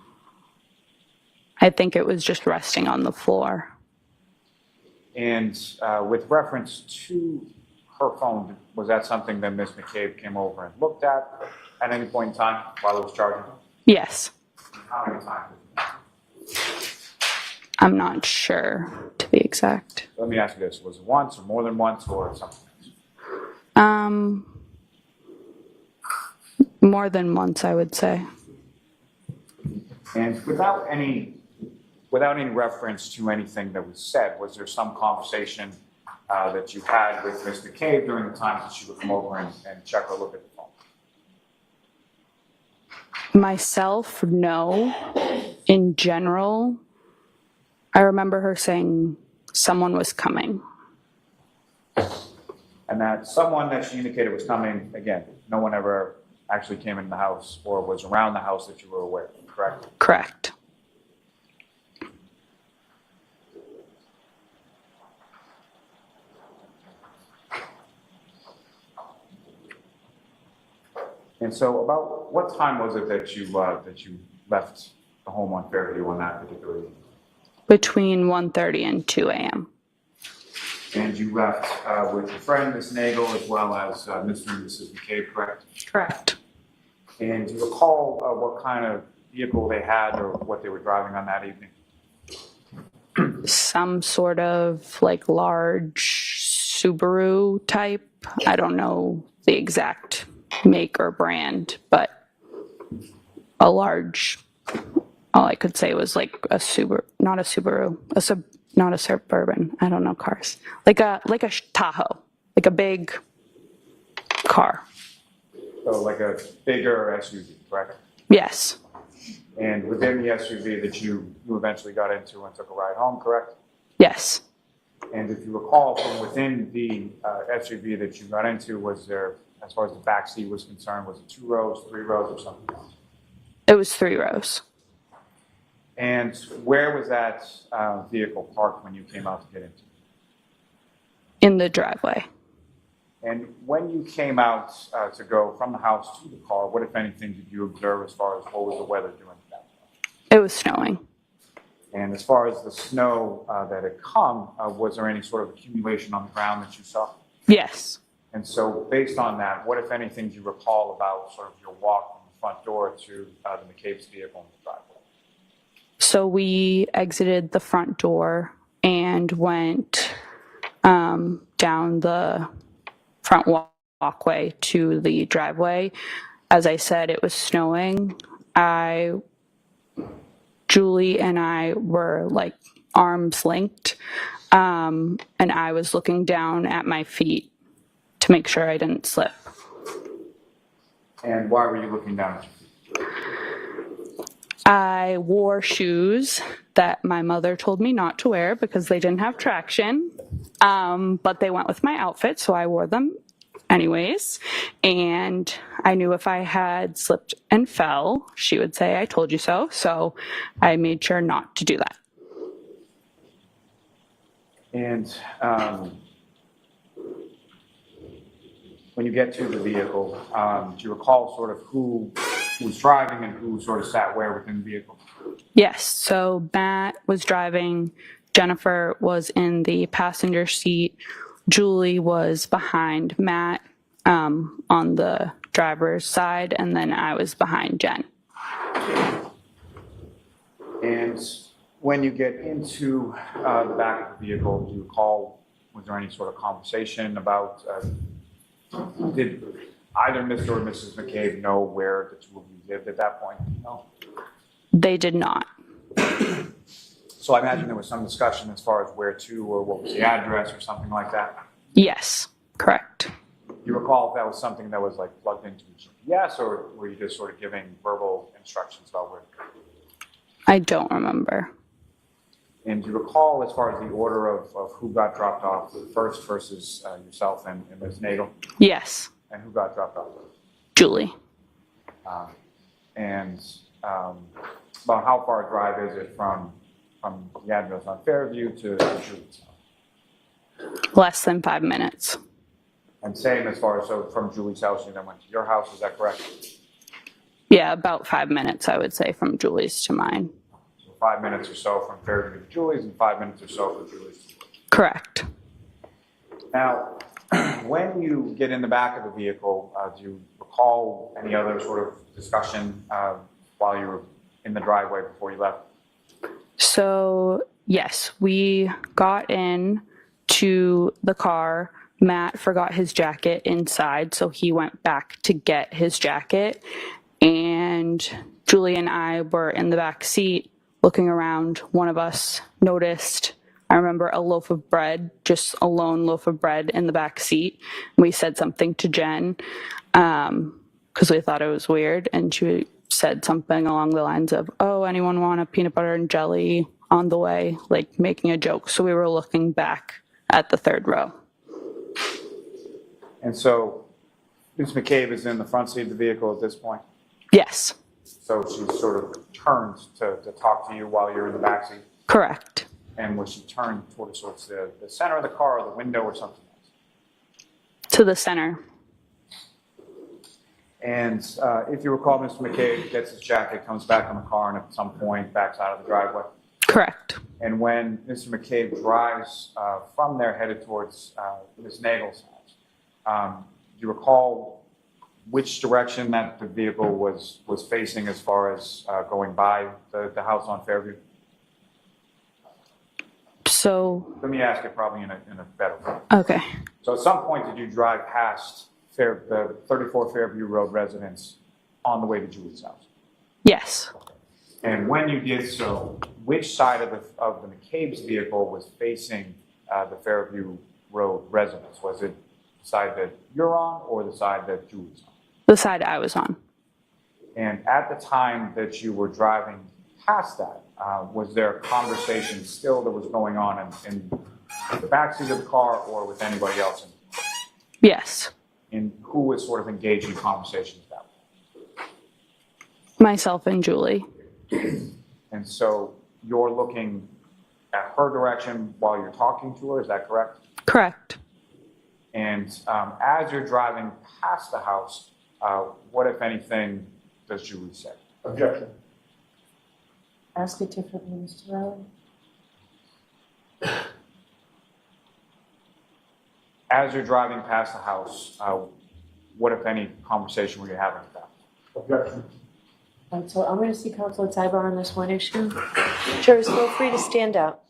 I think it was just resting on the floor. And with reference to her phone, was that something that Ms. McCabe came over and looked at any point in time while it was charging? Yes. How many times? I'm not sure, to be exact. Let me ask you this, was it once or more than once or something? More than once, I would say. And without any reference to anything that was said, was there some conversation that you had with Ms. McCabe during the time that she would come over and check or look at the phone? Myself, no. In general, I remember her saying someone was coming. And that someone that she indicated was coming, again, no one ever actually came in the house or was around the house that you were aware of, correct? Correct. And so about what time was it that you left the home on Fairview on that particular evening? Between 1:30 and 2 a.m. And you left with your friend, Ms. Nagel, as well as Mr. and Mrs. McCabe, correct? Correct. And do you recall what kind of vehicle they had or what they were driving on that evening? Some sort of like large Subaru type. I don't know the exact make or brand, but a large, all I could say was like a Subaru, not a Subaru, not a Suburban. I don't know cars. Like a Tahoe, like a big car. So like a bigger SUV, correct? Yes. And within the SUV that you eventually got into and took a ride home, correct? Yes. And if you recall, from within the SUV that you got into, was there, as far as the back seat was concerned, was it 2 rows, 3 rows, or something else? It was 3 rows. And where was that vehicle parked when you came out to get into it? In the driveway. And when you came out to go from the house to the car, what, if anything, did you observe as far as what was the weather doing at that point? It was snowing. And as far as the snow that had come, was there any sort of accumulation on the ground that you saw? Yes. And so based on that, what, if anything, do you recall about sort of your walk from the front door to the McCabe's vehicle in the driveway? So we exited the front door and went down the front walkway to the driveway. As I said, it was snowing. Julie and I were like arms linked, and I was looking down at my feet to make sure I didn't slip. And why were you looking down at your feet? I wore shoes that my mother told me not to wear because they didn't have traction, but they went with my outfit, so I wore them anyways. And I knew if I had slipped and fell, she would say, "I told you so." So I made sure not to do that. And when you get to the vehicle, do you recall sort of who was driving and who sort of sat where within the vehicle? Yes, so Matt was driving, Jennifer was in the passenger seat, Julie was behind Matt on the driver's side, and then I was behind Jen. And when you get into the back of the vehicle, do you recall, was there any sort of conversation about, did either Mr. or Mrs. McCabe know where the two of you lived at that point? No. They did not. So I imagine there was some discussion as far as where to or what was the address or something like that. Yes, correct. Do you recall if that was something that was like plugged into a GPS, or were you just sort of giving verbal instructions about where? I don't remember. And do you recall as far as the order of who got dropped off first versus yourself and Ms. Nagel? Yes, And who got dropped off first? Julie. And about how far a drive is it from the address on Fairview to Julie's house? Less than 5 minutes. And same as far as, so from Julie's house, you then went to your house, is that correct? Yeah, about 5 minutes, I would say, from Julie's to mine. So 5 minutes or so from Fairview to Julie's, and 5 minutes or so from Julie's to yours. Correct. Now, when you get in the back of the vehicle, do you recall any other sort of discussion while you were in the driveway before you left? So, yes, we got in to the car. Matt forgot his jacket inside, so he went back to get his jacket. And Julie and I were in the back seat looking around. One of us noticed, I remember, a loaf of bread, just a lone loaf of bread in the back seat. We said something to Jen because we thought it was weird. And she said something along the lines of, oh, anyone want a peanut butter and jelly on the way, like making a joke. So we were looking back at the third row. And so Ms. McCabe is in the front seat of the vehicle at this point? Yes, So she sort of turns to talk to you while you're in the back seat? correct. And was she turned towards the center of the car or the window or something else? To the center. And if you recall, Mr. McCabe gets his jacket, comes back in the car, and at some point backs out of the driveway. Correct. And when Mr. McCabe drives from there headed towards Ms. Nagel's house, do you recall which direction that the vehicle was facing as far as going by the house on Fairview? So, Let me ask it probably in a better way. okay. So at some point, did you drive past the 34 Fairview Road residence on the way to Julie's house? Yes. And when you did so, which side of the McCabe's vehicle was facing the Fairview Road residence? Was it the side that you're on or the side that Julie's on? The side I was on. And at the time that you were driving past that, was there a conversation still that was going on in the backseat of the car or with anybody else? Yes. And who was sort of engaged in conversations about that? Myself and Julie. And so you're looking at her direction while you're talking to her, is that correct? Correct. And as you're driving past the house, what, if anything, does Julie say? Objection. Ask it differently, Mr. Rowley. As you're driving past the house, what, if any, conversation were you having with that? Objection. All right, so I'm going to see Councilor Tybar on this one issue. Jurors, feel free to stand up.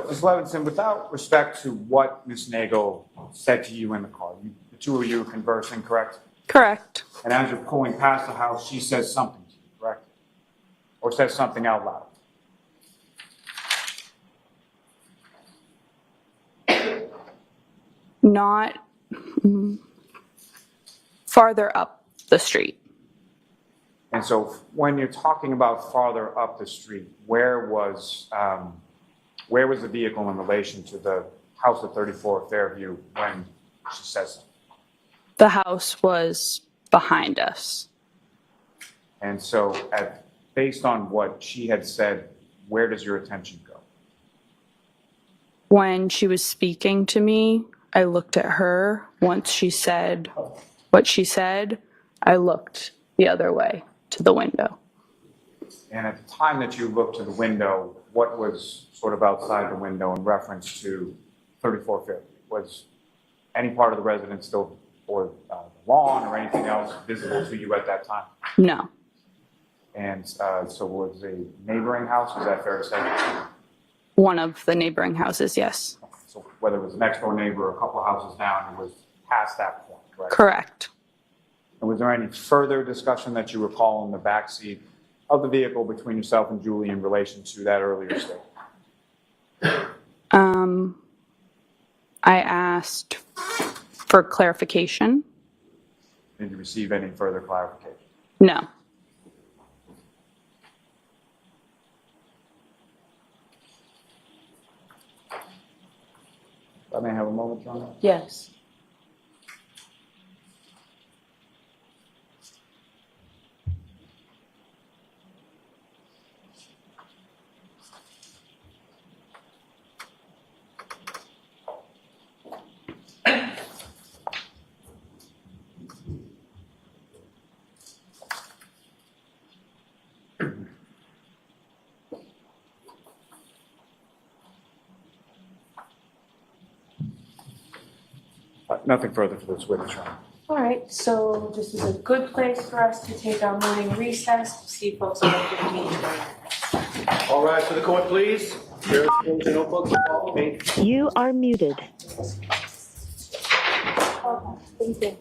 Ms. Levinson, without respect to what Ms. Nagel said to you in the car, the two of you are conversing, correct? Correct. And as you're pulling past the house, she says something to you, correct? Or says something out loud? Not farther up the street. And so when you're talking about farther up the street, where was the vehicle in relation to the house at 34 Fairview when she says something? The house was behind us. And so based on what she had said, where does your attention go? When she was speaking to me, I looked at her. Once she said what she said, I looked the other way to the window. And at the time that you looked to the window, what was sort of outside the window in reference to 34 Fairview? Was any part of the residence still, or the lawn or anything else visible to you at that time? No. And so was a neighboring house, is that fair to say? One of the neighboring houses, yes. So whether it was a next door neighbor or a couple of houses down, it was past that point, correct? Correct. And was there any further discussion that you recall in the backseat of the vehicle between yourself and Julie in relation to that earlier statement? I asked for clarification. Did you receive any further clarification? No. If I may have a moment, John? Yes. Nothing further for this witness, Your Honor. All right, so this is a good place for us to take our morning recess. See folks about 15 minutes. All rise for the court, please. Here are the notebooks to follow me. You are muted. Thank you.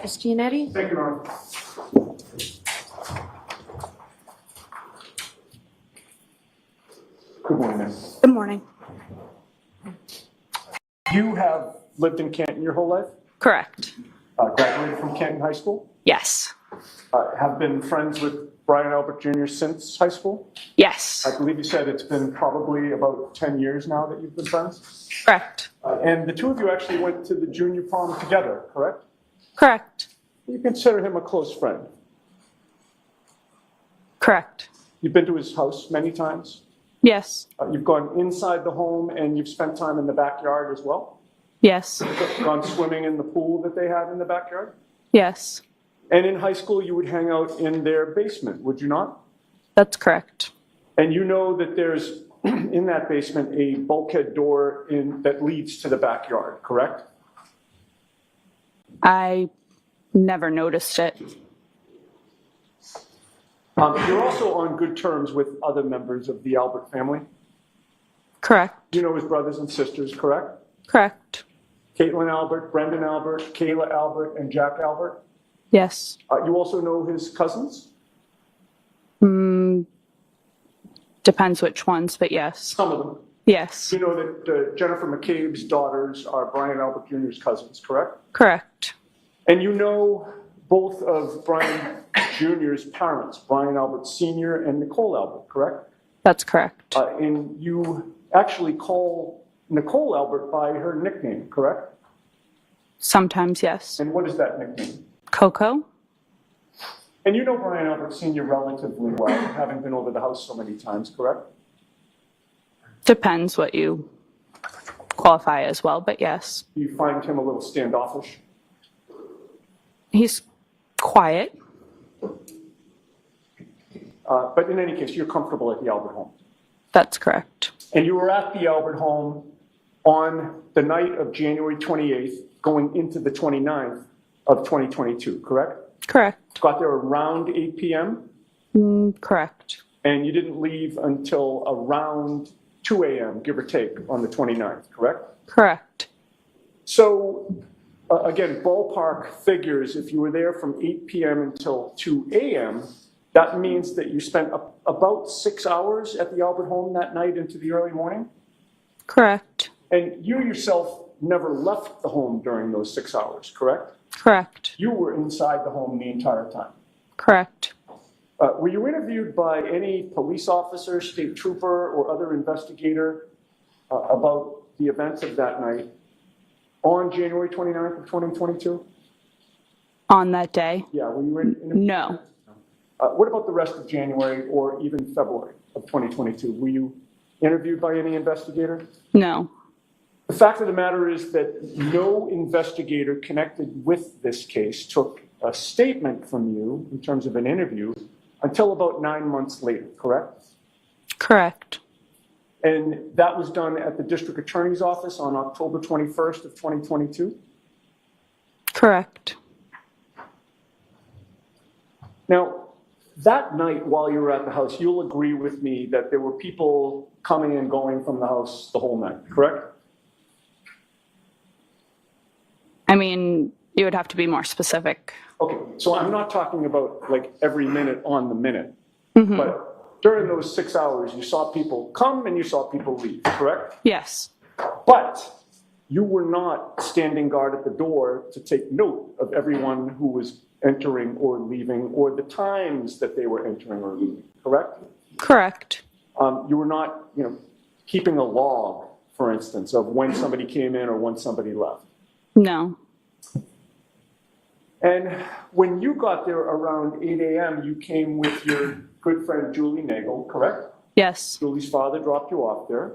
Ms. Giannetti? Thank you, Your Honor. Good morning, ma'am. Good morning. You have lived in Canton your whole life? Correct. Graduated from Canton High School? Yes. Have been friends with Brian Albert Jr. since high school? Yes. I believe you said it's been probably about 10 years now that you've been friends? Correct. And the two of you actually went to the junior prom together, correct? Correct. You consider him a close friend. Correct. You've been to his house many times? Yes. You've gone inside the home and you've spent time in the backyard as well? Yes. Gone swimming in the pool that they have in the backyard? Yes. And in high school, you would hang out in their basement, would you not? That's correct. And you know that there's, in that basement, a bulkhead door that leads to the backyard, correct? I never noticed it. You're also on good terms with other members of the Albert family. Correct. You know his brothers and sisters, correct? Correct. Caitlin Albert, Brendan Albert, Kayla Albert, and Jack Albert. Yes. You also know his cousins? Depends which ones, but yes. Some of them. Yes. You know that Jennifer McCabe's daughters are Brian Albert Jr.'s cousins, correct? Correct. And you know both of Brian Jr.'s parents, Brian Albert Sr. and Nicole Albert, correct? That's correct. And you actually call Nicole Albert by her nickname, correct? Sometimes, yes. And what is that nickname? Coco? And you know Brian Albert Sr. relatively well, having been over the house so many times, correct? Depends what you qualify as well, but yes. Do you find him a little standoffish? He's quiet. But in any case, you're comfortable at the Albert home. That's correct. And you were at the Albert home on the night of January 28th, going into the 29th of 2022, correct? Correct. Got there around 8 p.m.? Correct. And you didn't leave until around 2 a.m., give or take, on the 29th, correct? Correct. So, again, ballpark figures, if you were there from 8 p.m. until 2 a.m., that means that you spent about 6 hours at the Albert home that night into the early morning? Correct. And you yourself never left the home during those 6 hours, correct? Correct. You were inside the home the entire time. Correct. Were you interviewed by any police officer, state trooper, or other investigator about the events of that night on January 29th of 2022? On that day? Yeah, were you interviewed? No. What about the rest of January or even February of 2022? Were you interviewed by any investigator? No. The fact of the matter is that no investigator connected with this case took a statement from you in terms of an interview until about 9 months later, correct? Correct. And that was done at the district attorney's office on October 21st of 2022? Correct. Now, that night while you were at the house, you'll agree with me that there were people coming and going from the house the whole night, correct? I mean, you would have to be more specific. Okay, so I'm not talking about like every minute on the minute, but during those 6 hours, you saw people come and you saw people leave, correct? Yes. But you were not standing guard at the door to take note of everyone who was entering or leaving or the times that they were entering or leaving, correct? Correct. You were not, keeping a log, for instance, of when somebody came in or when somebody left. No. And when you got there around 8 a.m., you came with your good friend Julie Nagel, correct? Yes. Julie's father dropped you off there.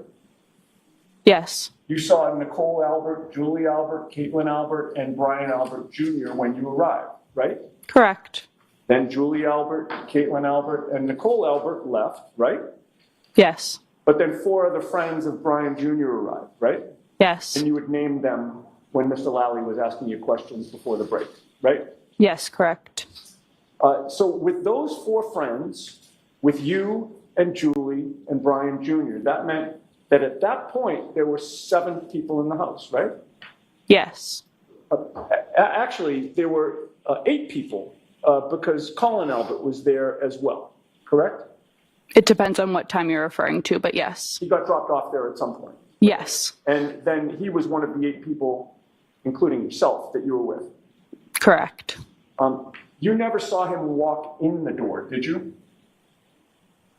Yes. You saw Nicole Albert, Julie Albert, Caitlin Albert, and Brian Albert Jr. when you arrived, right? Correct. Then Julie Albert, Caitlin Albert, and Nicole Albert left, right? Yes. But then 4 other friends of Brian Jr. arrived, right? Yes. And you would name them when Mr. Lally was asking you questions before the break, right? Yes, correct. So with those 4 friends, with you and Julie and Brian Jr., that meant that at that point, there were 7 people in the house, right? Yes. Actually, there were 8 people because Colin Albert was there as well, correct? It depends on what time you're referring to, but yes. He got dropped off there at some point. Yes, And then he was one of the 8 people, including yourself, that you were with. correct. You never saw him walk in the door, did you?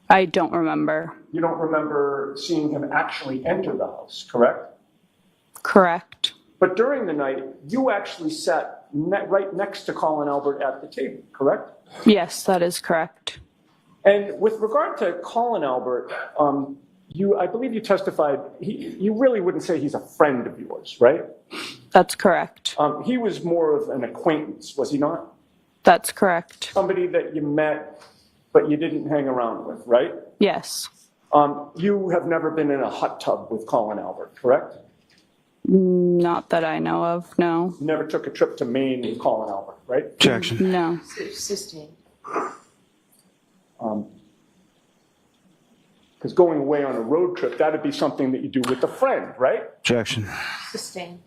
I don't remember. You don't remember seeing him actually enter the house, correct? Correct. But during the night, you actually sat right next to Colin Albert at the table, correct? Yes, that is correct. And with regard to Colin Albert, I believe you testified, you really wouldn't say he's a friend of yours, right? That's correct. He was more of an acquaintance, was he not? That's correct. Somebody that you met, but you didn't hang around with, right? Yes. You have never been in a hot tub with Colin Albert, correct? Not that I know of, no. You never took a trip to Maine with Colin Albert, right? Objection. No. Sustained. Because going away on a road trip, that'd be something that you do with a friend, right? Objection. Sustained.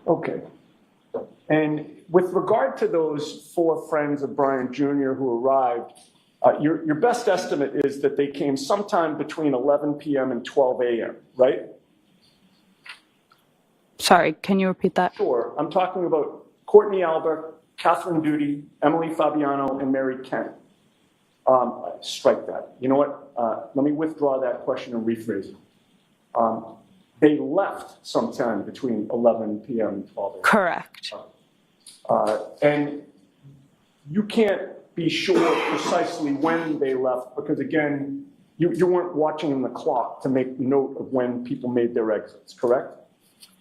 Okay. And with regard to those 4 friends of Brian Jr. who arrived, your best estimate is that they came sometime between 11 p.m. and 12 a.m., right? Sorry, can you repeat that? Sure. I'm talking about Courtney Albert, Catherine Duty, Emily Fabiano, and Mary Kent. Strike that. You know what? Let me withdraw that question and rephrase it. They left sometime between 11 p.m. and 12 a.m. Correct. And you can't be sure precisely when they left because, again, you weren't watching the clock to make note of when people made their exits, correct?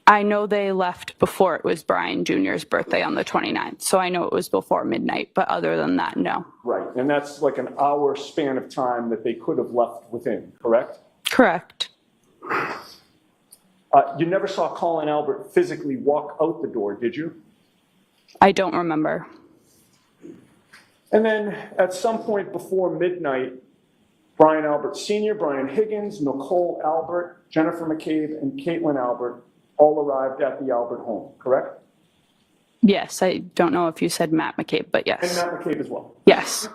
I know they left before it was Brian Jr.'s birthday on the 29th, so I know it was before midnight, but other than that, no. Right, and that's like an hour span of time that they could have left within, correct? Correct. You never saw Colin Albert physically walk out the door, did you? I don't remember. And then at some point before midnight, Brian Albert Sr., Brian Higgins, Nicole Albert, Jennifer McCabe, and Caitlin Albert all arrived at the Albert home, correct? Yes, I don't know if you said Matt McCabe, but yes. And Matt McCabe as well. Yes.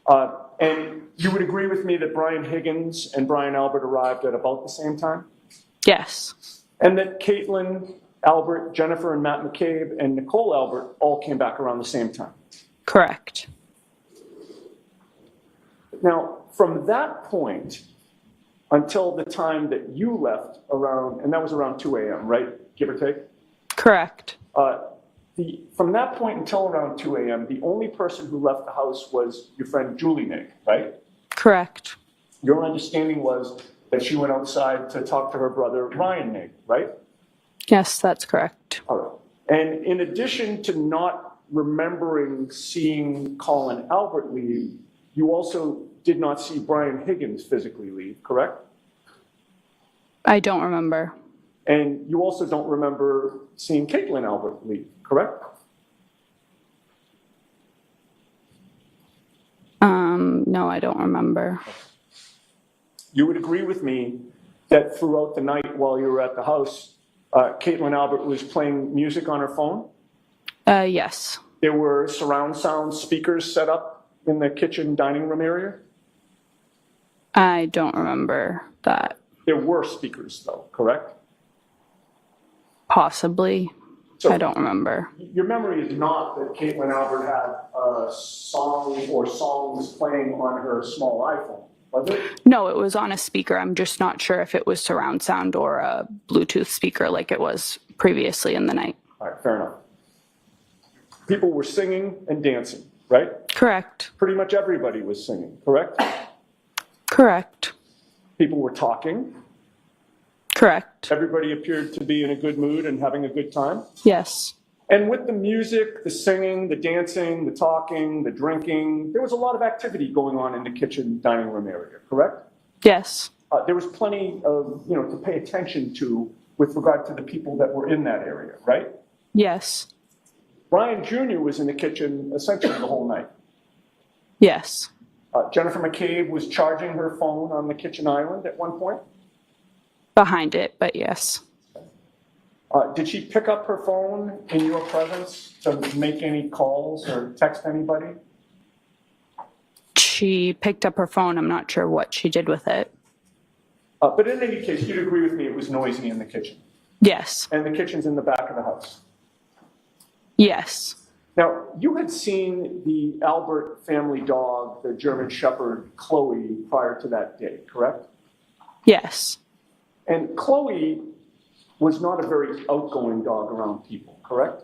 And you would agree with me that Brian Higgins and Brian Albert arrived at about the same time? Yes. And that Caitlin Albert, Jennifer and Matt McCabe, and Nicole Albert all came back around the same time? Correct. Now, from that point until the time that you left around, and that was around 2 a.m., right? Give or take? Correct. From that point until around 2 a.m., the only person who left the house was your friend Julie Nigg, right? Correct. Your understanding was that she went outside to talk to her brother, Ryan Nigg, right? Yes, that's correct. All right. And in addition to not remembering seeing Colin Albert leave, you also did not see Brian Higgins physically leave, correct? I don't remember. And you also don't remember seeing Caitlin Albert leave, correct? No, I don't remember. You would agree with me that throughout the night while you were at the house, Caitlin Albert was playing music on her phone? Yes. There were surround sound speakers set up in the kitchen dining room area? I don't remember that. There were speakers though, correct? Possibly. So I don't remember. Your memory is not that Caitlin Albert had a song or songs playing on her small iPhone, was it? No, it was on a speaker. I'm just not sure if it was surround sound or a Bluetooth speaker like it was previously in the night. All right, fair enough. People were singing and dancing, right? Correct. Pretty much everybody was singing, correct? Correct. People were talking. Correct. Everybody appeared to be in a good mood and having a good time. Yes. And with the music, the singing, the dancing, the talking, the drinking, there was a lot of activity going on in the kitchen dining room area, correct? Yes. There was plenty of, to pay attention to with regard to the people that were in that area, right? Yes. Brian Jr. was in the kitchen essentially the whole night. Yes. Jennifer McCabe was charging her phone on the kitchen island at one point. Behind it, but yes. Did she pick up her phone in your presence to make any calls or text anybody? She picked up her phone. I'm not sure what she did with it. But in any case, you'd agree with me it was noisy in the kitchen. Yes. And the kitchen's in the back of the house. Yes. Now, you had seen the Albert family dog, the German Shepherd, Chloe, prior to that day, correct? Yes. And Chloe was not a very outgoing dog around people, correct?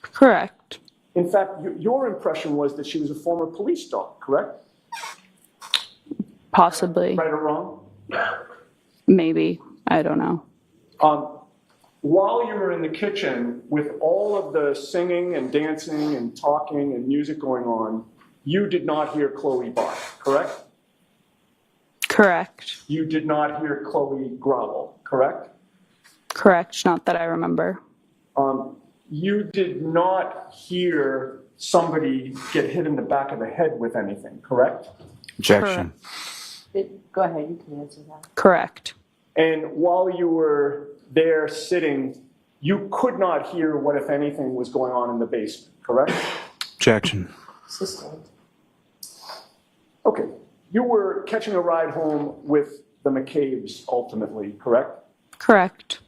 Correct. In fact, your impression was that she was a former police dog, correct? Possibly. Right or wrong? Maybe. I don't know. While you were in the kitchen with all of the singing and dancing and talking and music going on, you did not hear Chloe bark, correct? Correct. You did not hear Chloe growl, correct? Correct. Not that I remember. You did not hear somebody get hit in the back of the head with anything, correct? Objection. Go ahead, you can answer that. Correct. And while you were there sitting, you could not hear what, if anything, was going on in the basement, correct? Objection. Sustained. Okay. You were catching a ride home with the McCabe's ultimately, correct? Correct.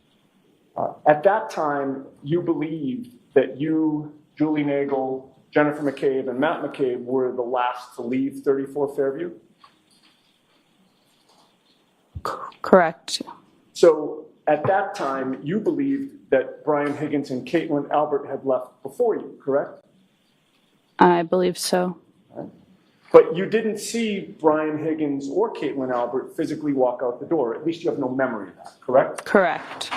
At that time, you believed that you, Julie Nagel, Jennifer McCabe, and Matt McCabe were the last to leave 34 Fairview? Correct. So at that time, you believed that Brian Higgins and Caitlin Albert had left before you, correct? I believe so. But you didn't see Brian Higgins or Caitlin Albert physically walk out the door. At least you have no memory of that, correct? Correct.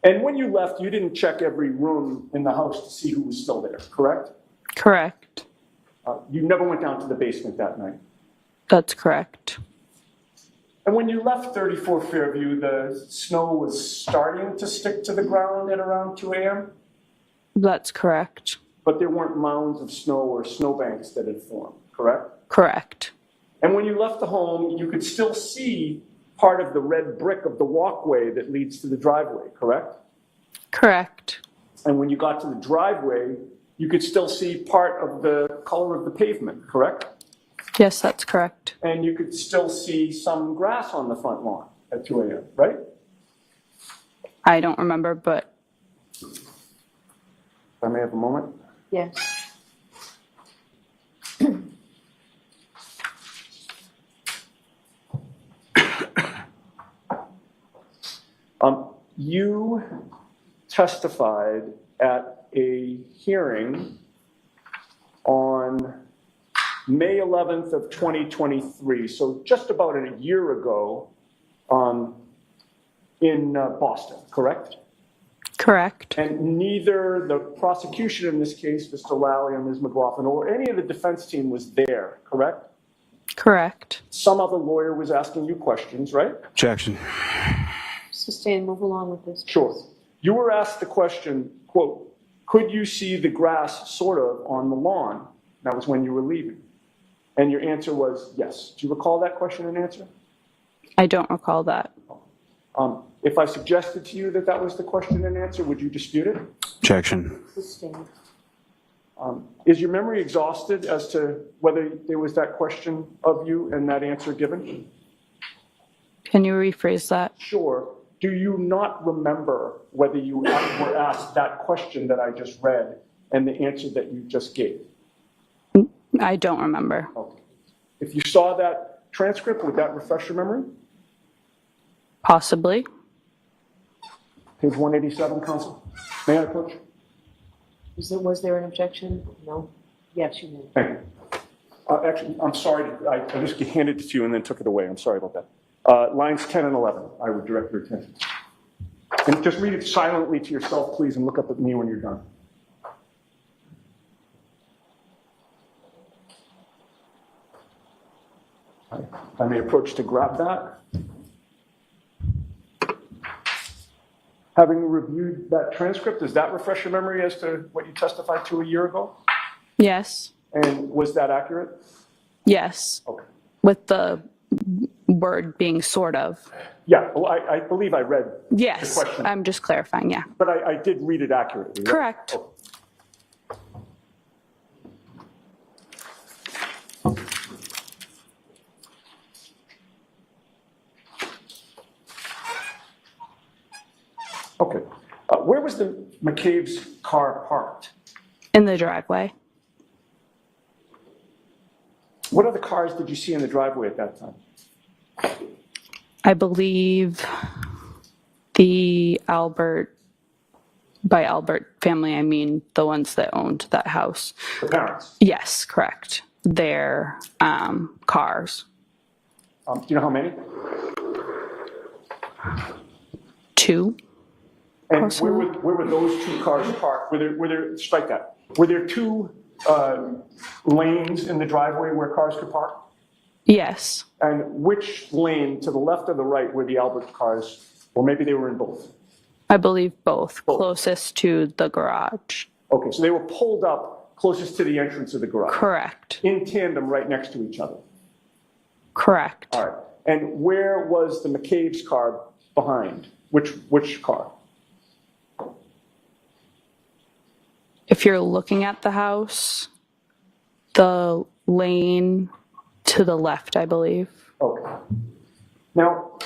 And when you left, you didn't check every room in the house to see who was still there, correct? Correct. You never went down to the basement that night. That's correct. And when you left 34 Fairview, the snow was starting to stick to the ground at around 2 a.m.? That's correct. But there weren't mounds of snow or snowbanks that had formed, correct? Correct. And when you left the home, you could still see part of the red brick of the walkway that leads to the driveway, correct? Correct. And when you got to the driveway, you could still see part of the color of the pavement, correct? Yes, that's correct. And you could still see some grass on the front lawn at 2 a.m., right? I don't remember, but If I may have a moment. Yes. You testified at a hearing on May 11th of 2023, so just about a year ago, in Boston, correct? correct. And neither the prosecution in this case, Mr. Lally and Ms. McLaughlin, or any of the defense team was there, correct? Correct. Some other lawyer was asking you questions, right? Objection. Sustain, move along with this. Sure. You were asked the question, quote, could you see the grass sort of on the lawn? That was when you were leaving. And your answer was yes. Do you recall that question and answer? I don't recall that. If I suggested to you that that was the question and answer, would you dispute it? Objection. Sustain. Is your memory exhausted as to whether there was that question of you and that answer given? Can you rephrase that? Sure. Do you not remember whether you were asked that question that I just read and the answer that you just gave? I don't remember. Okay. If you saw that transcript, would that refresh your memory? Possibly. Page 187, counsel. May I approach? Was there an objection? No? Yes, you may. Thank you. Actually, I'm sorry. I just handed it to you and then took it away. I'm sorry about that. Lines 10 and 11, I would direct your attention. And just read it silently to yourself, please, and look up at me when you're done. I may approach to grab that. Having reviewed that transcript, does that refresh your memory as to what you testified to a year ago? Yes. And was that accurate? Yes. Okay. With the word being sort of. Yeah, well, I believe I read the Yes, question, I'm just clarifying, yeah. but I did read it accurately. Right? Correct. Oh. Okay. Where was the McCabe's car parked? In the driveway. What other cars did you see in the driveway at that time? I believe the by Albert family, I mean the ones that owned that house. The parents. Yes, correct. Their cars. Do you know how many? 2. And Possibly. where were those 2 cars parked? Were there strike that? Were there 2 lanes in the driveway where cars could park? Yes. And which lane, to the left or the right, were the Albert cars? Or maybe they were in both. I believe both, closest to the garage. Okay, so they were pulled up closest to the entrance of the garage. Correct. In tandem, right next to each other. Correct. All right. And where was the McCabe's car behind? Which car? If you're looking at the house, the lane to the left, I believe. Okay. Now,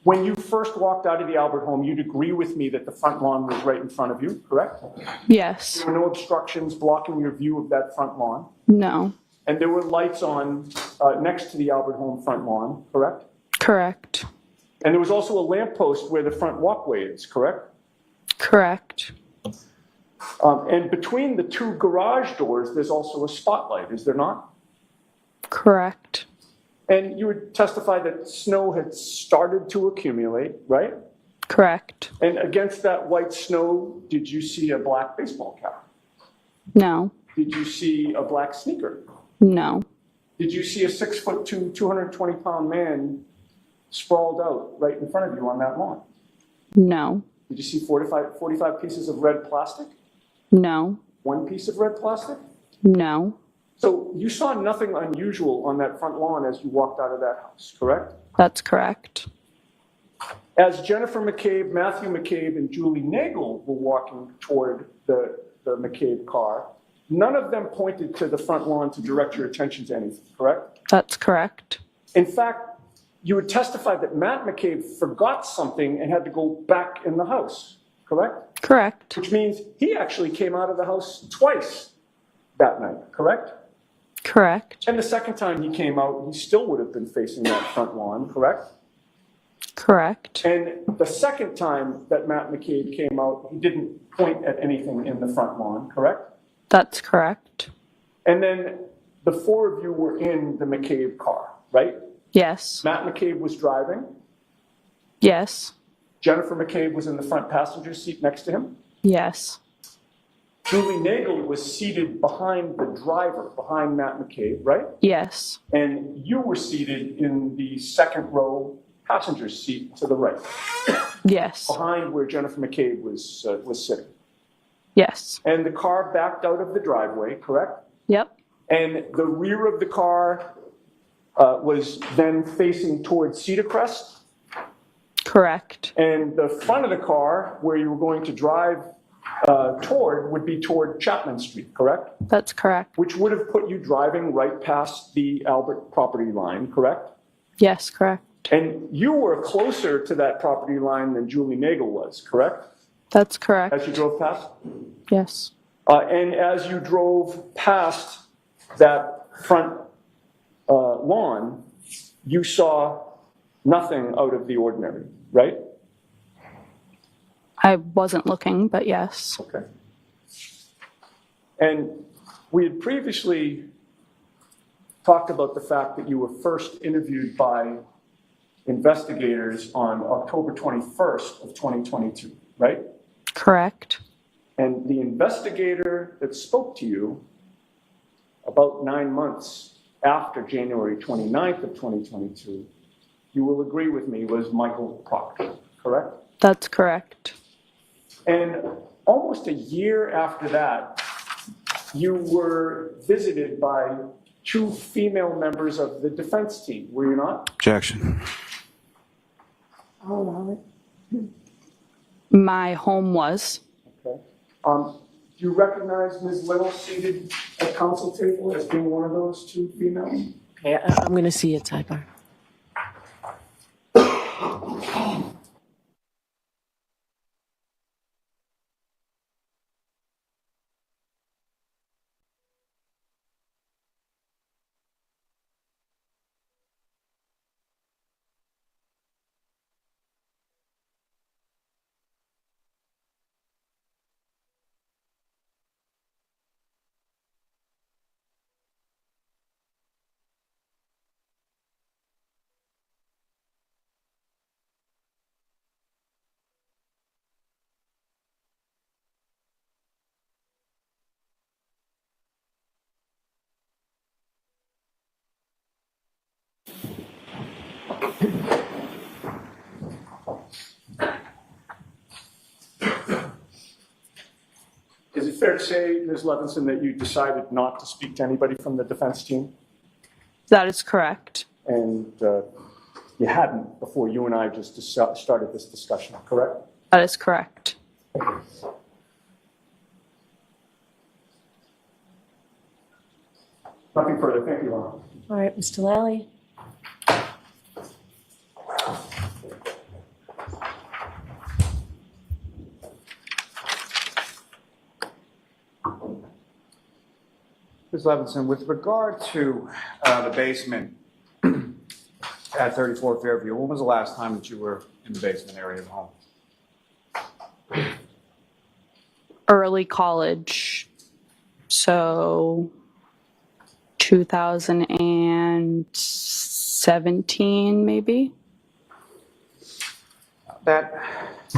when you first walked out of the Albert home, you'd agree with me that the front lawn was right in front of you, correct? Yes. There were no obstructions blocking your view of that front lawn. No. And there were lights on next to the Albert home front lawn, correct? Correct. And there was also a lamppost where the front walkway is, correct? Correct. And between the 2 garage doors, there's also a spotlight, is there not? Correct. And you would testify that snow had started to accumulate, right? Correct. And against that white snow, did you see a black baseball cap? No. Did you see a black sneaker? No. Did you see a 6'2", 220-pound man sprawled out right in front of you on that lawn? No. Did you see 45 pieces of red plastic? No. 1 piece of red plastic? No. So you saw nothing unusual on that front lawn as you walked out of that house, correct? That's correct. As Jennifer McCabe, Matthew McCabe, and Julie Nagel were walking toward the McCabe car, none of them pointed to the front lawn to direct your attention to anything, correct? That's correct. In fact, you would testify that Matt McCabe forgot something and had to go back in the house, correct? Correct. Which means he actually came out of the house twice that night, correct? Correct. And the second time he came out, he still would have been facing that front lawn, correct? Correct. And the second time that Matt McCabe came out, he didn't point at anything in the front lawn, correct? That's correct. And then the 4 of you were in the McCabe car, right? Yes. Matt McCabe was driving. Yes. Jennifer McCabe was in the front passenger seat next to him. Yes. Julie Nagel was seated behind the driver, behind Matt McCabe, right? Yes. And you were seated in the second row passenger seat to the right, Yes. behind where Jennifer McCabe was sitting. Yes. And the car backed out of the driveway, correct? Yep. And the rear of the car was then facing towards Cedar Crest. Correct. And the front of the car, where you were going to drive toward, would be toward Chapman Street, correct? That's correct. Which would have put you driving right past the Albert property line, correct? Yes, correct. And you were closer to that property line than Julie Nagel was, correct? That's correct. As you drove past? Yes. And as you drove past that front lawn, you saw nothing out of the ordinary, right? I wasn't looking, but yes. Okay. And we had previously talked about the fact that you were first interviewed by investigators on October 21st of 2022, right? Correct. And the investigator that spoke to you about 9 months after January 29th of 2022, you will agree with me, was Michael Proctor, correct? That's correct. And almost a year after that, you were visited by two female members of the defense team, were you not? Objection. I'll allow it. My home was. Okay. Do you recognize Ms. Little seated at council table as being one of those two females? Okay, I'm going to see it sidebar. Is it fair to say, Ms. Levinson, that you decided not to speak to anybody from the defense team? That is correct. And you hadn't before you and I just started this discussion, correct? That is correct. Nothing further. Thank you, Ron. All right, Mr. Lally. Ms. Levinson, with regard to the basement at 34 Fairview, when was the last time that you were in the basement area of the home? Early college. So 2017, maybe? That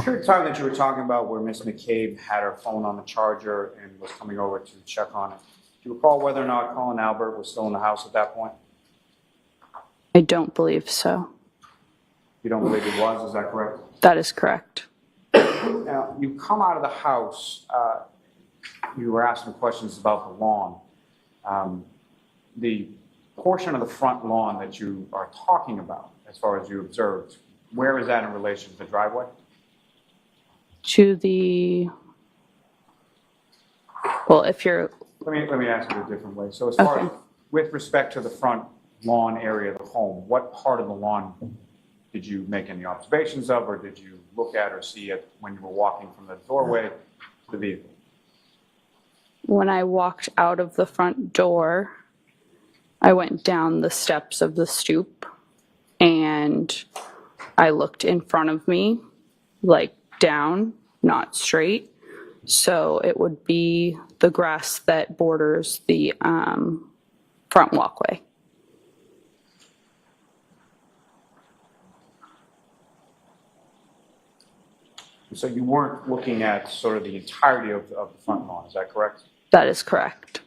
period of time that you were talking about where Ms. McCabe had her phone on the charger and was coming over to check on it, do you recall whether or not Colin Albert was still in the house at that point? I don't believe so. You don't believe he was, is that correct? That is correct. Now, you come out of the house, you were asking questions about the lawn. The portion of the front lawn that you are talking about, as far as you observed, where is that in relation to the driveway? To the, well, if you're, Let me ask you a different way. So as far as, with respect to the front lawn area of the home, what part of the lawn did you make any observations of, or did you look at or see it when you were walking from the doorway to the vehicle? when I walked out of the front door, I went down the steps of the stoop and I looked in front of me, like down, not straight. So it would be the grass that borders the front walkway. So you weren't looking at sort of the entirety of the front lawn, is that correct? That is correct.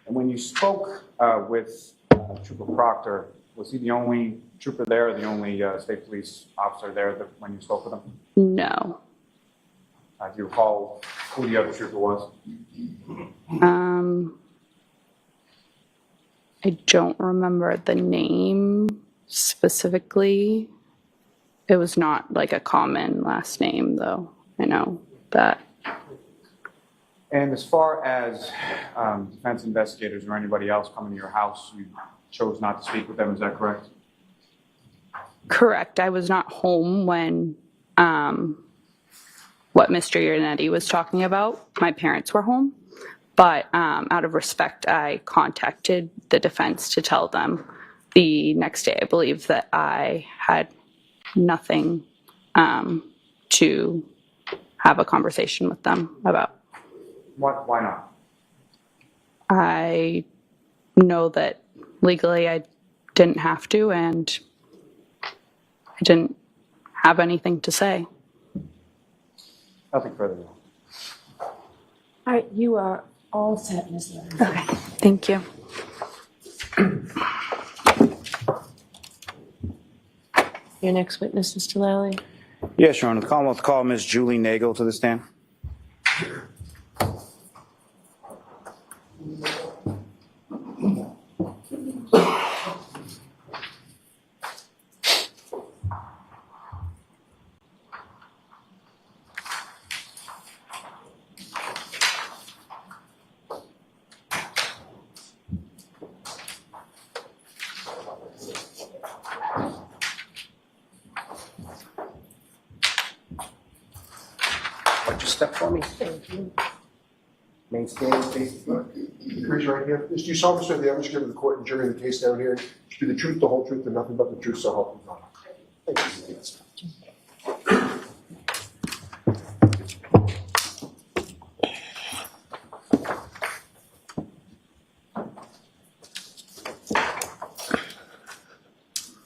And when you spoke with Trooper Proctor, was he the only trooper there, the only state police officer there when you spoke with him? No. Do you recall who the other trooper was? I don't remember the name specifically. It was not like a common last name, though. I know that. And as far as defense investigators or anybody else coming to your house, you chose not to speak with them, is that correct? Correct. I was not home when what Mr. Ionetti was talking about. My parents were home. But out of respect, I contacted the defense to tell them the next day, I believe, that I had nothing to have a conversation with them about. Why not? I know that legally I didn't have to, and I didn't have anything to say. Nothing further. All right, you are all set, Ms. Levin. Okay, thank you. Your next witness, Mr. Lally. Yes, Your Honor. The Commonwealth call Ms. Julie Nagel to the stand. Just step for me. Thank you. Main stand, face the front. Raise your right hand. Do you solemnly swear the evidence given to the court and jury in the case down here to be the truth, the whole truth, and nothing but the truth, so help you God? Thank you.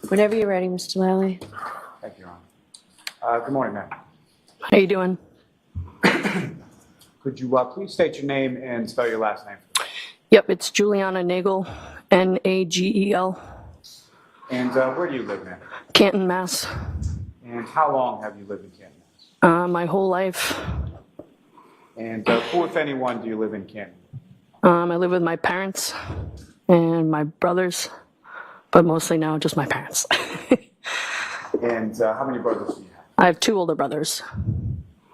Whenever you're ready, Mr. Lally. Thank you, Your Honor. Good morning, ma'am. How you doing? Could you please state your name and spell your last name? Yep, it's Juliana Nagel, Nagel, And where do you live, ma'am? Canton, Mass. And how long have you lived in Canton, Mass? My whole life. And who, if anyone, do you live in Canton? I live with my parents and my brothers, but mostly now just my parents. And how many brothers do you have? I have 2 older brothers.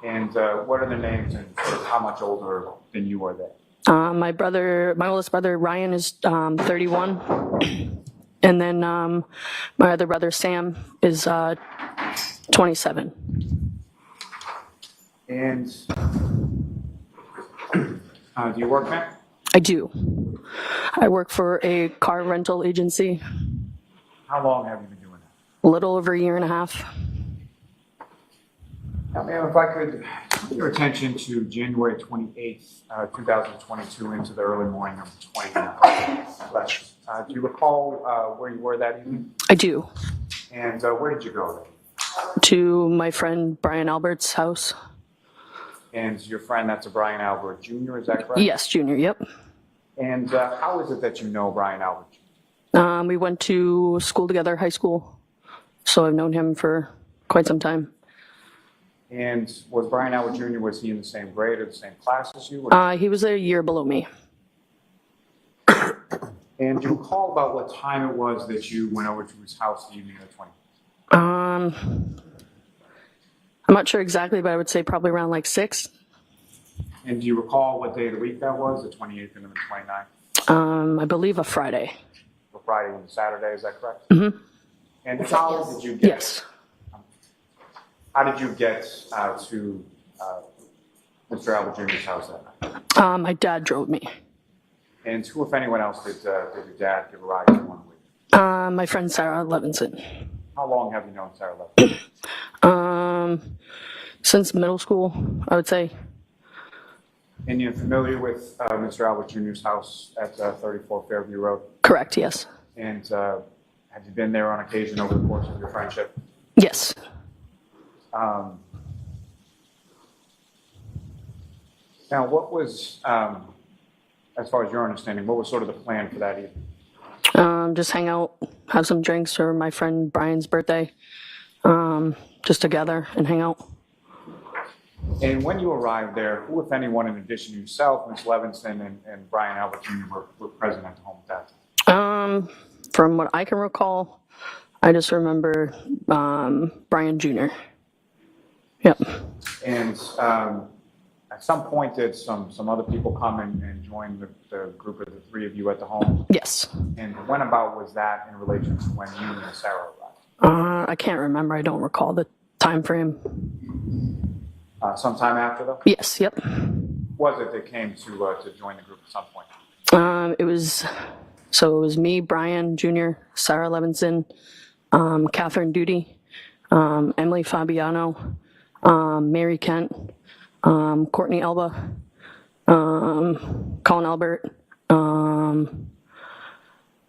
And what are their names and how much older than you are they? My oldest brother Ryan is 31, and then my other brother Sam is 27. And do you work, ma'am? I do. I work for a car rental agency. How long have you been doing that? A little over a year and a half. Now, ma'am, if I could turn your attention to January 28th, 2022 into the early morning of the 29th. Do you recall where you were that evening? I do. And where did you go? To my friend Brian Albert's house. And your friend, that's a Brian Albert Jr., is that correct? Yes, Junior, yep. And how is it that you know Brian Albert Jr.? We went to school together, high school, so I've known him for quite some time. And was Brian Albert Jr., was he in the same grade or the same class as you? He was a year below me. And do you recall about what time it was that you went over to his house the evening of the 20th? I'm not sure exactly, but I would say probably around like 6. And do you recall what day of the week that was, the 28th and the 29th? I believe a Friday. For Friday and Saturday, is that correct? Mm-hmm. And how did you get? Yes. How did you get to Mr. Albert Jr.'s house that night? My dad drove me. And who, if anyone else, did your dad give a ride to one week? My friend Sarah Levinson. How long have you known Sarah Levinson? Since middle school, I would say. And you're familiar with Mr. Albert Jr.'s house at 34 Fairview Road? Correct, yes. And have you been there on occasion over the course of your friendship? Yes. Now, what was, as far as your understanding, what was sort of the plan for that evening? Just hang out, have some drinks for my friend Brian's birthday. Just together and hang out. And when you arrived there, who, if anyone, in addition to yourself, Ms. Levinson and Brian Albert Jr. were present at the home at that time? From what I can recall, I just remember Brian Jr. Yep. And at some point, did some other people come and join the group of the 3 of you at the home? Yes. And when about was that in relation to when you and Sarah arrived? I can't remember. I don't recall the time frame. Sometime after, though? Yes, yep. Was it that came to join the group at some point? It was me, Brian Jr., Sarah Levinson, Catherine Duty, Emily Fabiano, Mary Kent, Courtney Elba, Colin Albert, and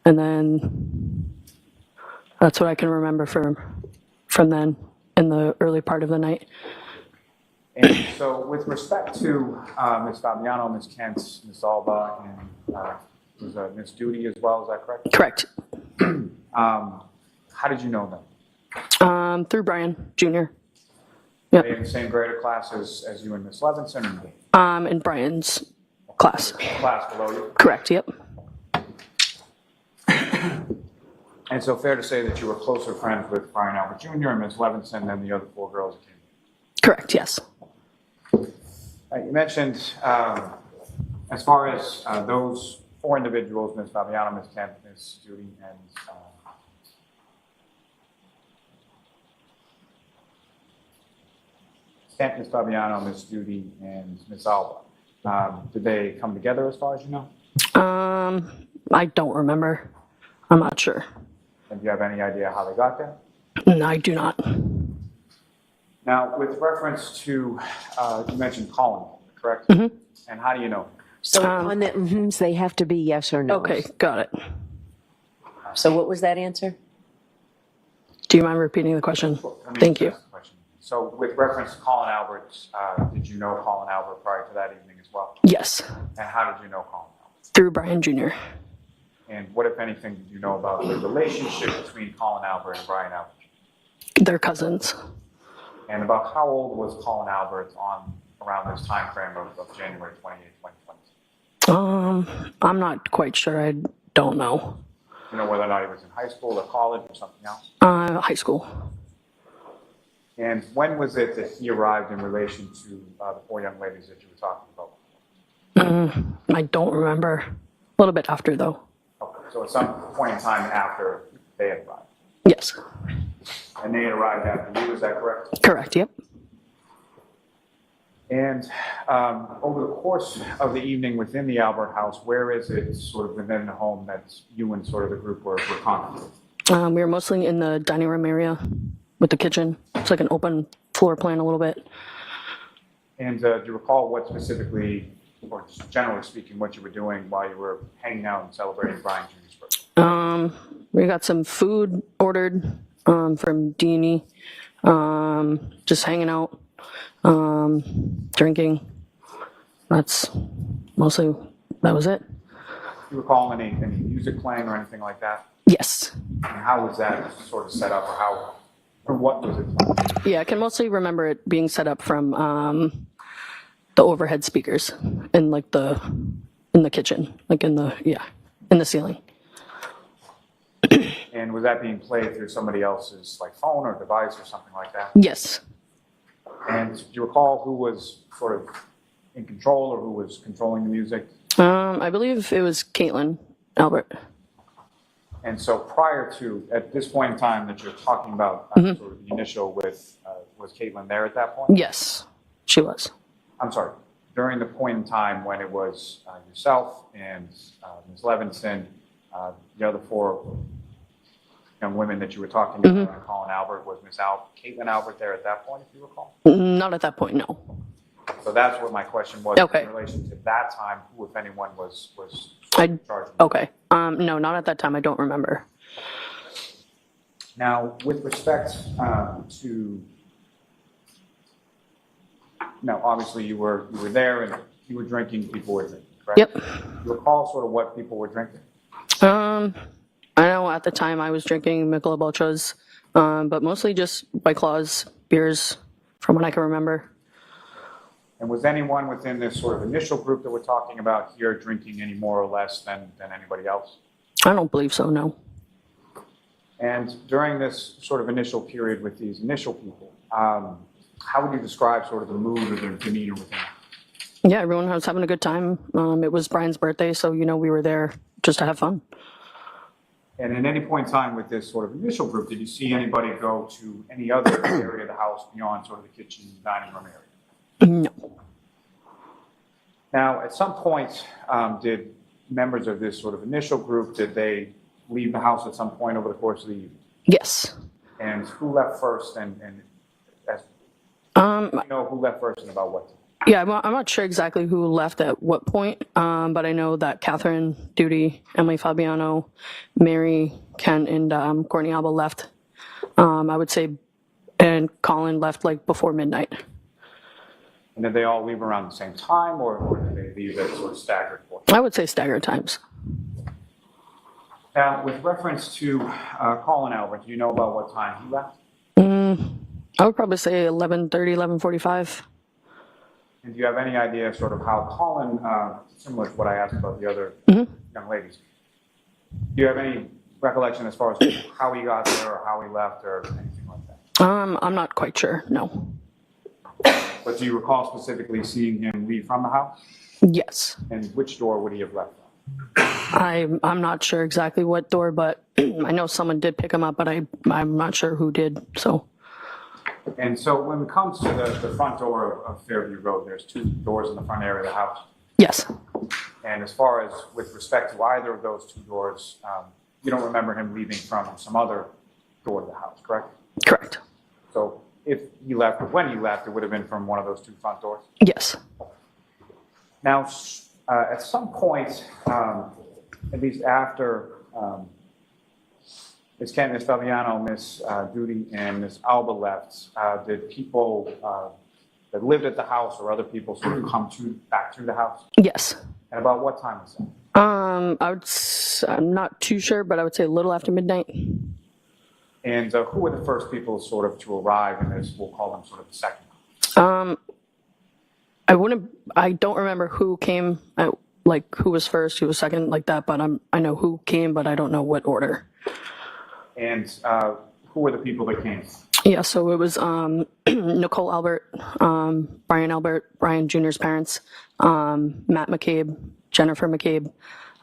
then that's what I can remember from then in the early part of the night. And so with respect to Ms. Fabiano, Ms. Kent, Ms. Alba, and was Ms. Duty as well, is that correct? Correct. How did you know them? Through Brian Jr. Yep. Are they in the same grade or class as you and Ms. Levinson? In Brian's class. Class below you? Correct, yep. And so fair to say that you were closer friends with Brian Albert Jr. and Ms. Levinson than the other 4 girls that came? Correct, yes. You mentioned, as far as those 4 individuals, Ms. Fabiano, Ms. Kent, Ms. Duty, Kent, Ms. Fabiano, Ms. Duty, and Ms. Alba. Did they come together as far as you know? I don't remember. I'm not sure. And do you have any idea how they got there? No, I do not. Now, with reference to, you mentioned Colin, correct? Mm-hmm. And how do you know? So on the mhms, they have to be yes or no. Okay, got it. So what was that answer? Do you mind repeating the question? Thank you. So with reference to Colin Albert, did you know Colin Albert prior to that evening as well? Yes, And how did you know Colin Albert? through Brian Jr. And what, if anything, did you know about the relationship between Colin Albert and Brian Albert? They're cousins. And about how old was Colin Albert around this time frame of January 28, 2020? I'm not quite sure. I don't know. You know whether or not he was in high school or college or something else? High school. And when was it that he arrived in relation to the four young ladies that you were talking about? I don't remember. A little bit after, though. Okay, so at some point in time after they had arrived? Yes. And they had arrived after you, is that correct? Correct, yep. And over the course of the evening within the Albert house, where is it sort of within the home that you and sort of the group were congregating? We were mostly in the dining room area with the kitchen. It's like an open floor plan a little bit. And do you recall what specifically, or just generally speaking, what you were doing while you were hanging out and celebrating Brian Jr.'s birthday? We got some food ordered from Deanie. Just hanging out, drinking. That was it. Do you recall any music playing or anything like that? Yes. And how was that sort of set up, or what was it playing? Yeah, I can mostly remember it being set up from the overhead speakers in the kitchen, like in the ceiling. And was that being played through somebody else's like phone or device or something like that? Yes. And do you recall who was sort of in control or who was controlling the music? I believe it was Caitlin Albert. And so prior to, at this point in time that you're talking about, sort of the initial with, was Caitlin there at that point? Yes, she was. I'm sorry, during the point in time when it was yourself and Ms. Levinson, the other four young women that you were talking about, Colin Albert, was Caitlin Albert there at that point, if you recall? Not at that point, no. So that's what my question was Okay. in relation to that time, who, if anyone, was charged. Okay. No, not at that time. I don't remember. Now, with respect to, now obviously you were there and you were drinking, people were drinking, correct? Yep. Do you recall sort of what people were drinking? I know at the time I was drinking Michelob Ultras, but mostly just White Claws, beers, from what I can remember. And was anyone within this sort of initial group that we're talking about here drinking any more or less than anybody else? I don't believe so, no. And during this sort of initial period with these initial people, how would you describe sort of the mood or their demeanor within it? Yeah, everyone was having a good time. It was Brian's birthday, so, we were there just to have fun. And at any point in time with this sort of initial group, did you see anybody go to any other area of the house beyond sort of the kitchen, dining room area? No. Now, at some point, did members of this sort of initial group, did they leave the house at some point over the course of the evening? Yes. And who left first and you know who left first and about what time? Yeah, I'm not sure exactly who left at what point, but I know that Catherine, Duty, Emily Fabiano, Mary, Ken, and Courtney Alba left. I would say, and Colin left like before midnight. And did they all leave around the same time, or did they leave at sort of staggered points? I would say staggered times. Now, with reference to Colin Albert, do you know about what time he left? I would probably say 11:30, 11:45. And do you have any idea sort of how Colin, similar to what I asked about the other young ladies, do you have any recollection as far as how he got there or how he left or anything like that? I'm not quite sure, no. But do you recall specifically seeing him leave from the house? Yes. And which door would he have left from? I'm not sure exactly what door, but I know someone did pick him up, but I'm not sure who did, so. And so when it comes to the front door of Fairview Road, there's two doors in the front area of the house. Yes. And as far as with respect to either of those two doors, you don't remember him leaving from some other door to the house, correct? Correct. So if he left, or when he left, it would have been from one of those two front doors? Yes. Now, at some point, at least after Ms. Kent, Ms. Fabiano, Ms. Duty, and Ms. Alba left, did people that lived at the house or other people sort of come back to the house? Yes. And about what time was that? I'm not too sure, but I would say a little after midnight. And who were the first people sort of to arrive in this, we'll call them sort of the second? I don't remember who came, like who was first, who was second, like that, but I know who came, but I don't know what order. And who were the people that came? Yeah, so it was Nicole Albert, Brian Albert, Brian Jr.'s parents, Matt McCabe, Jennifer McCabe,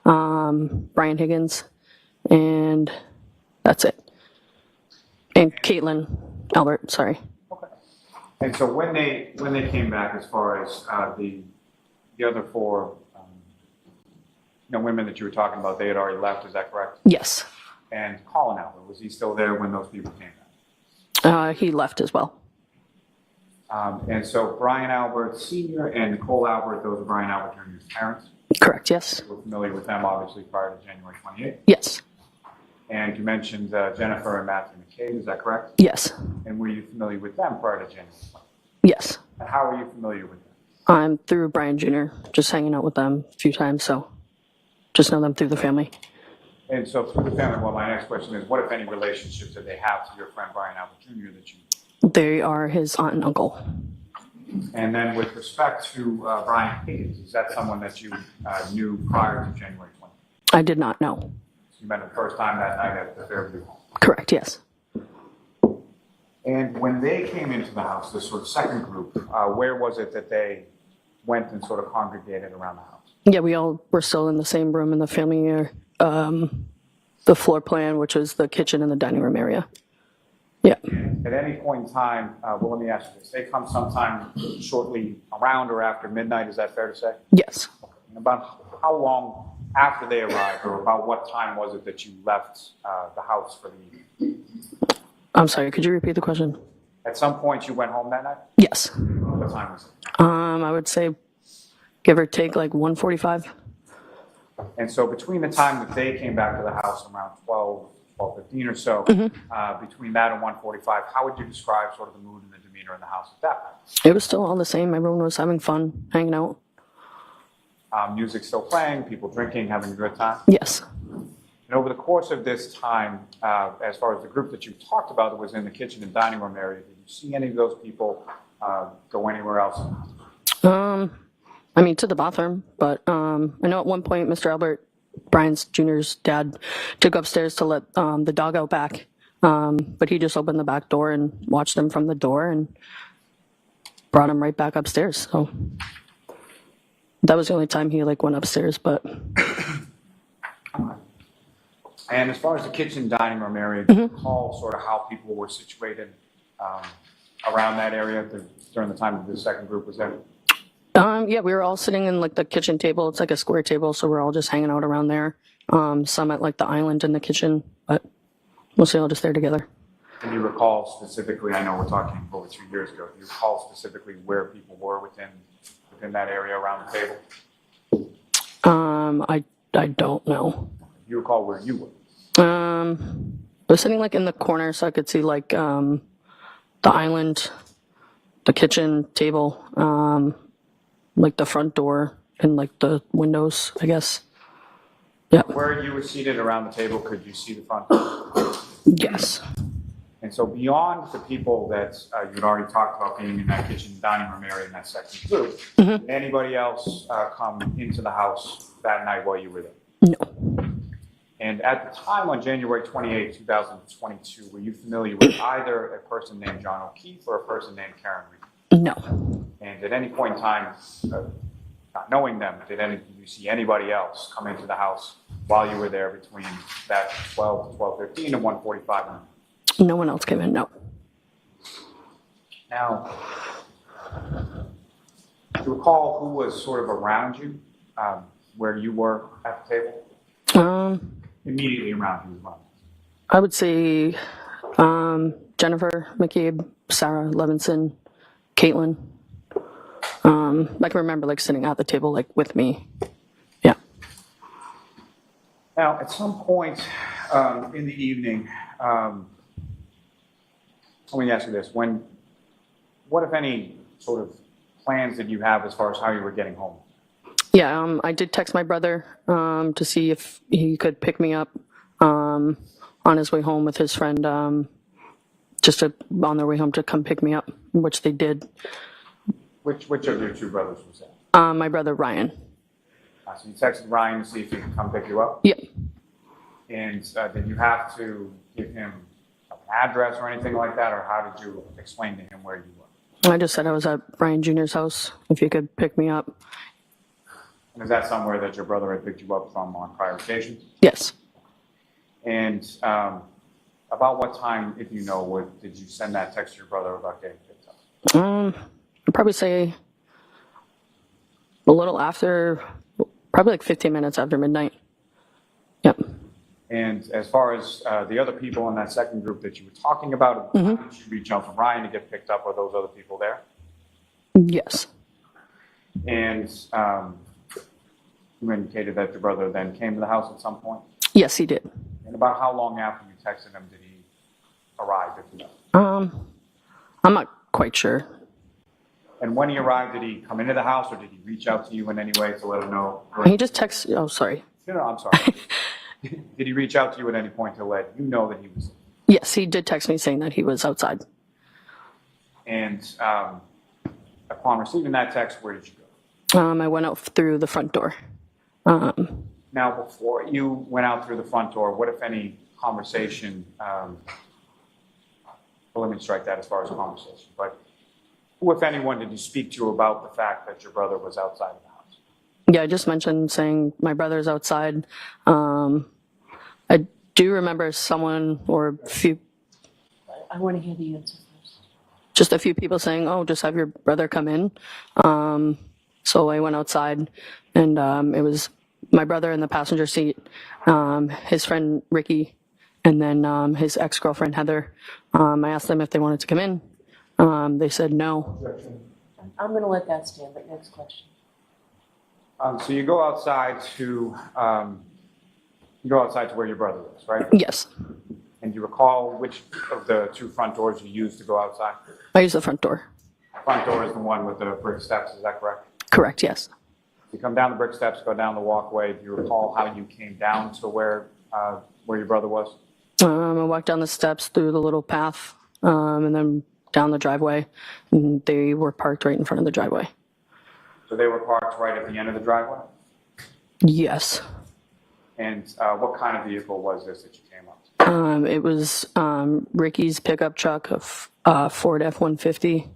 Brian Higgins, and that's it. And Caitlin Albert, sorry. Okay. And so when they came back, as far as the other four women that you were talking about, they had already left, is that correct? Yes. And Colin Albert, was he still there when those people came back? He left as well. And so Brian Albert Sr. and Nicole Albert, those are Brian Albert Jr.'s parents? Correct, yes. You were familiar with them, obviously, prior to January 28th? Yes. And you mentioned Jennifer and Matthew McCabe, is that correct? Yes. And were you familiar with them prior to January 28th? Yes. And how were you familiar with them? I'm through Brian Jr., just hanging out with them a few times, so just know them through the family. And so through the family, well, my next question is, what, if any, relationships did they have to your friend Brian Albert Jr. that you? They are his aunt and uncle. And then with respect to Brian Higgins, is that someone that you knew prior to January 20th? I did not know. You met him the first time that night at the Fairview home? Correct, yes. And when they came into the house, this sort of second group, where was it that they went and sort of congregated around the house? Yeah, we all were still in the same room in the family, the floor plan, which was the kitchen and the dining room area. Yeah. At any point in time, well, let me ask you this. They come sometime shortly around or after midnight, is that fair to say? Yes. And about how long after they arrived, or about what time was it that you left the house for the evening? I'm sorry, could you repeat the question? At some point you went home that night? Yes. What time was it? I would say, give or take, like 1:45. And so between the time that they came back to the house around 12:15 or so, between that and 1:45, how would you describe sort of the mood and the demeanor in the house at that point? It was still all the same. Everyone was having fun, hanging out. Music still playing, people drinking, having a good time? Yes. And over the course of this time, as far as the group that you talked about that was in the kitchen and dining room area, did you see any of those people go anywhere else? I mean, to the bathroom, but I know at one point Mr. Albert, Brian's Jr.'s dad, took upstairs to let the dog out back, but he just opened the back door and watched him from the door and brought him right back upstairs. So that was the only time he went upstairs, but. And as far as the kitchen dining room area, do you recall sort of how people were situated around that area during the time that the second group was there? Yeah, we were all sitting in the kitchen table. It's like a square table, so we're all just hanging out around there. Some at the island in the kitchen, but mostly all just there together. Can you recall specifically, I know we're talking over 2 years ago, do you recall specifically where people were within that area around the table? I don't know. Do you recall where you were? I was sitting in the corner, so I could see the island, the kitchen table, the front door, and the windows, I guess. Yeah. Where you were seated around the table, could you see the front door? Yes. And so beyond the people that you'd already talked about being in that kitchen dining room area in that second group, did anybody else come into the house that night while you were there? No. And at the time on January 28, 2022, were you familiar with either a person named John O'Keefe or a person named Karen Reed? No. And at any point in time, not knowing them, did you see anybody else come into the house while you were there between that 12 to 12:15 and 1:45? No one else came in, no. Now, do you recall who was sort of around you where you were at the table? Immediately around you as well. I would say Jennifer McCabe, Sarah Levinson, Caitlin. I can remember like sitting at the table like with me. Yeah. Now, at some point in the evening, let me ask you this: what if any sort of plans did you have as far as how you were getting home? Yeah, I did text my brother to see if he could pick me up on his way home with his friend, on their way home to come pick me up, which they did. Which of your two brothers was that? My brother Ryan. So you texted Ryan to see if he could come pick you up? Yep. And did you have to give him an address or anything like that, or how did you explain to him where you were? I just said I was at Brian Jr.'s house, if he could pick me up. And is that somewhere that your brother had picked you up from on prior occasions? Yes. And about what time, if you know, did you send that text to your brother about getting picked up? I'd probably say a little after, probably like 15 minutes after midnight. Yep. And as far as the other people in that second group that you were talking about, how did you reach out to Ryan to get picked up? Are those other people there? Yes. And you indicated that your brother then came to the house at some point? Yes, he did. And about how long after you texted him did he arrive, if you know? I'm not quite sure. And when he arrived, did he come into the house or did he reach out to you in any way to let him know? He just texted, oh, sorry. No, I'm sorry. Did he reach out to you at any point to let you know that he was? Yes, he did text me saying that he was outside. And upon receiving that text, where did you go? I went out through the front door. Now, before you went out through the front door, what, if any, conversation, well, let me strike that as far as conversation, but who, if anyone, did you speak to about the fact that your brother was outside of the house? Yeah, I just mentioned saying my brother's outside. I do remember someone or a few. I want to hear the answer first. Just a few people saying, "Oh, just have your brother come in." So I went outside, and it was my brother in the passenger seat, his friend Ricky, and then his ex-girlfriend Heather. I asked them if they wanted to come in. They said no. I'm going to let that stand, but next question. So you go outside to where your brother is, right? Yes. And you recall which of the two front doors you used to go outside? I used the front door. Front door is the one with the brick steps, is that correct? Correct, yes. You come down the brick steps, go down the walkway. Do you recall how you came down to where your brother was? I walked down the steps through the little path, and then down the driveway, and they were parked right in front of the driveway. So they were parked right at the end of the driveway? Yes. And what kind of vehicle was this that you came up to? It was Ricky's pickup truck, a Ford F-150.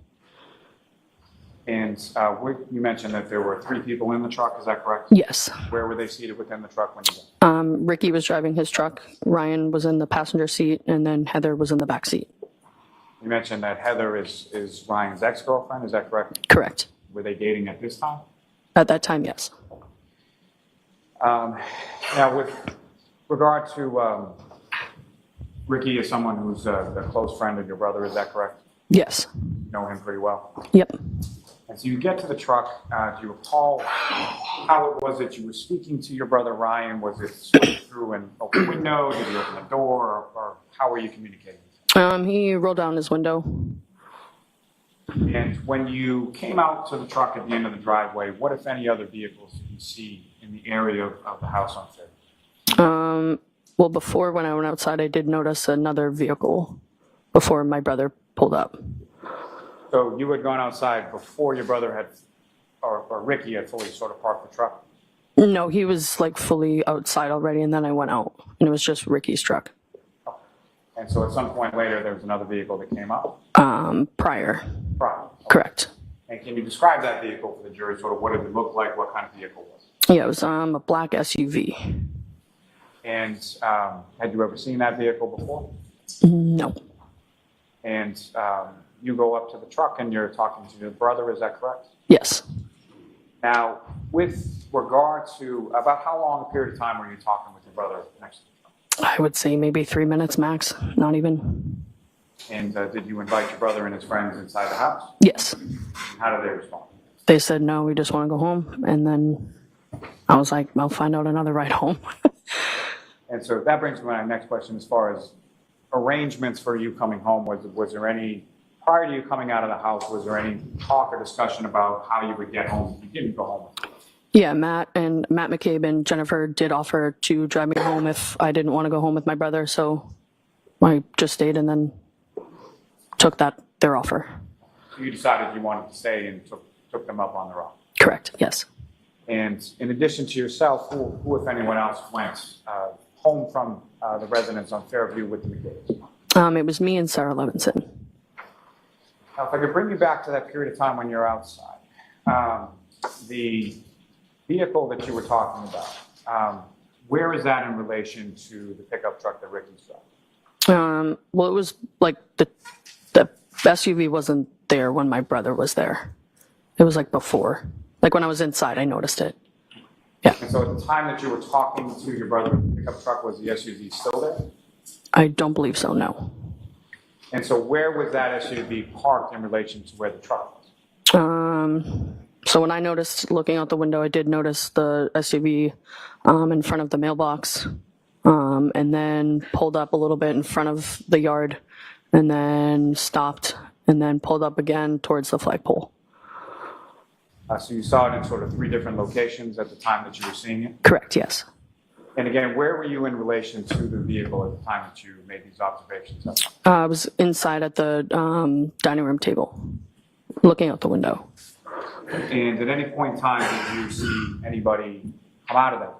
And you mentioned that there were 3 people in the truck, is that correct? Yes. Where were they seated within the truck when you got? Ricky was driving his truck, Ryan was in the passenger seat, and then Heather was in the back seat. You mentioned that Heather is Ryan's ex-girlfriend, is that correct? Correct. Were they dating at this time? At that time, yes. Now, with regard to Ricky is someone who's a close friend of your brother, is that correct? Yes. You know him pretty well? Yep. And so you get to the truck, do you recall how it was that you were speaking to your brother Ryan? Was it sort of through an open window? Did he open the door? Or how were you communicating? He rolled down his window. And when you came out to the truck at the end of the driveway, what, if any, other vehicles did you see in the area of the house on Fairview? Well, before when I went outside, I did notice another vehicle before my brother pulled up. So you had gone outside before your brother had, or Ricky had fully sort of parked the truck? No, he was like fully outside already, and then I went out, and it was just Ricky's truck. And so at some point later, there was another vehicle that came up? Prior. Prior. Correct. And can you describe that vehicle for the jury? Sort of what did it look like? What kind of vehicle was it? Yeah, it was a black SUV. And had you ever seen that vehicle before? No. And you go up to the truck and you're talking to your brother, is that correct? Yes. Now, with regard to, about how long a period of time were you talking with your brother next to the truck? I would say maybe 3 minutes max, not even. And did you invite your brother and his friends inside the house? Yes. How did they respond? They said, no, we just want to go home. And then I was like, I'll find out another ride home. And so that brings me to my next question as far as arrangements for you coming home. Was there any, prior to you coming out of the house, was there any talk or discussion about how you would get home if you didn't go home? Yeah, Matt McCabe and Jennifer did offer to drive me home if I didn't want to go home with my brother. So I just stayed and then took their offer. So you decided you wanted to stay and took them up on their offer? Correct, yes. And in addition to yourself, who if anyone else, went home from the residence on Fairview with the McCabe's? It was me and Sarah Levinson. Now, if I could bring you back to that period of time when you're outside, the vehicle that you were talking about, where is that in relation to the pickup truck that Ricky's driving? Well, it was like the SUV wasn't there when my brother was there. It was like before. Like when I was inside, I noticed it. Yeah. And so at the time that you were talking to your brother in the pickup truck, was the SUV still there? I don't believe so, no. And so where was that SUV parked in relation to where the truck was? So when I noticed, looking out the window, I did notice the SUV in front of the mailbox, and then pulled up a little bit in front of the yard, and then stopped, and then pulled up again towards the flagpole. So you saw it in sort of 3 different locations at the time that you were seeing it? Correct, yes. And again, where were you in relation to the vehicle at the time that you made these observations of it? I was inside at the dining room table, looking out the window. And at any point in time, did you see anybody come out of that?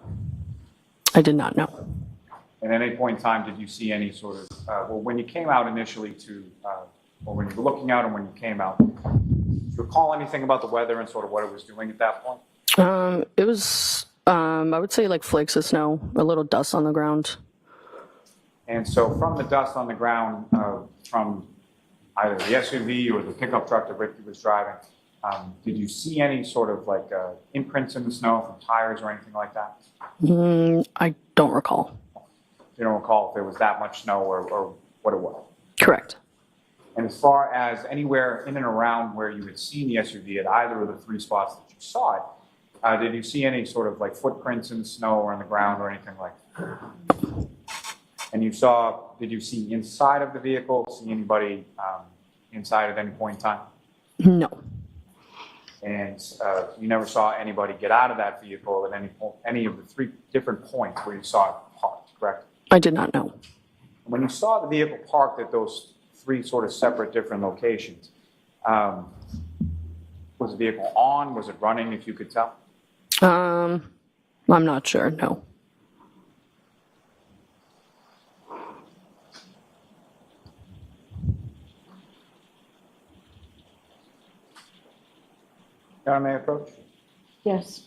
I did not know. And at any point in time, did you see any sort of, well, when you came out initially to, or when you were looking out and when you came out, do you recall anything about the weather and sort of what it was doing at that point? It was, I would say like flakes of snow, a little dust on the ground. And so from the dust on the ground, from either the SUV or the pickup truck that Ricky was driving, did you see any sort of like imprints in the snow from tires or anything like that? I don't recall. You don't recall if there was that much snow or what it was? Correct. And as far as anywhere in and around where you had seen the SUV at either of the 3 spots that you saw it, did you see any sort of like footprints in the snow or on the ground or anything like that? And did you see inside of the vehicle, see anybody inside at any point in time? No. And you never saw anybody get out of that vehicle at any of the 3 different points where you saw it parked, correct? I did not know. When you saw the vehicle parked at those 3 sort of separate different locations, was the vehicle on? Was it running, if you could tell? I'm not sure, no. Your Honor, may I approach? Yes.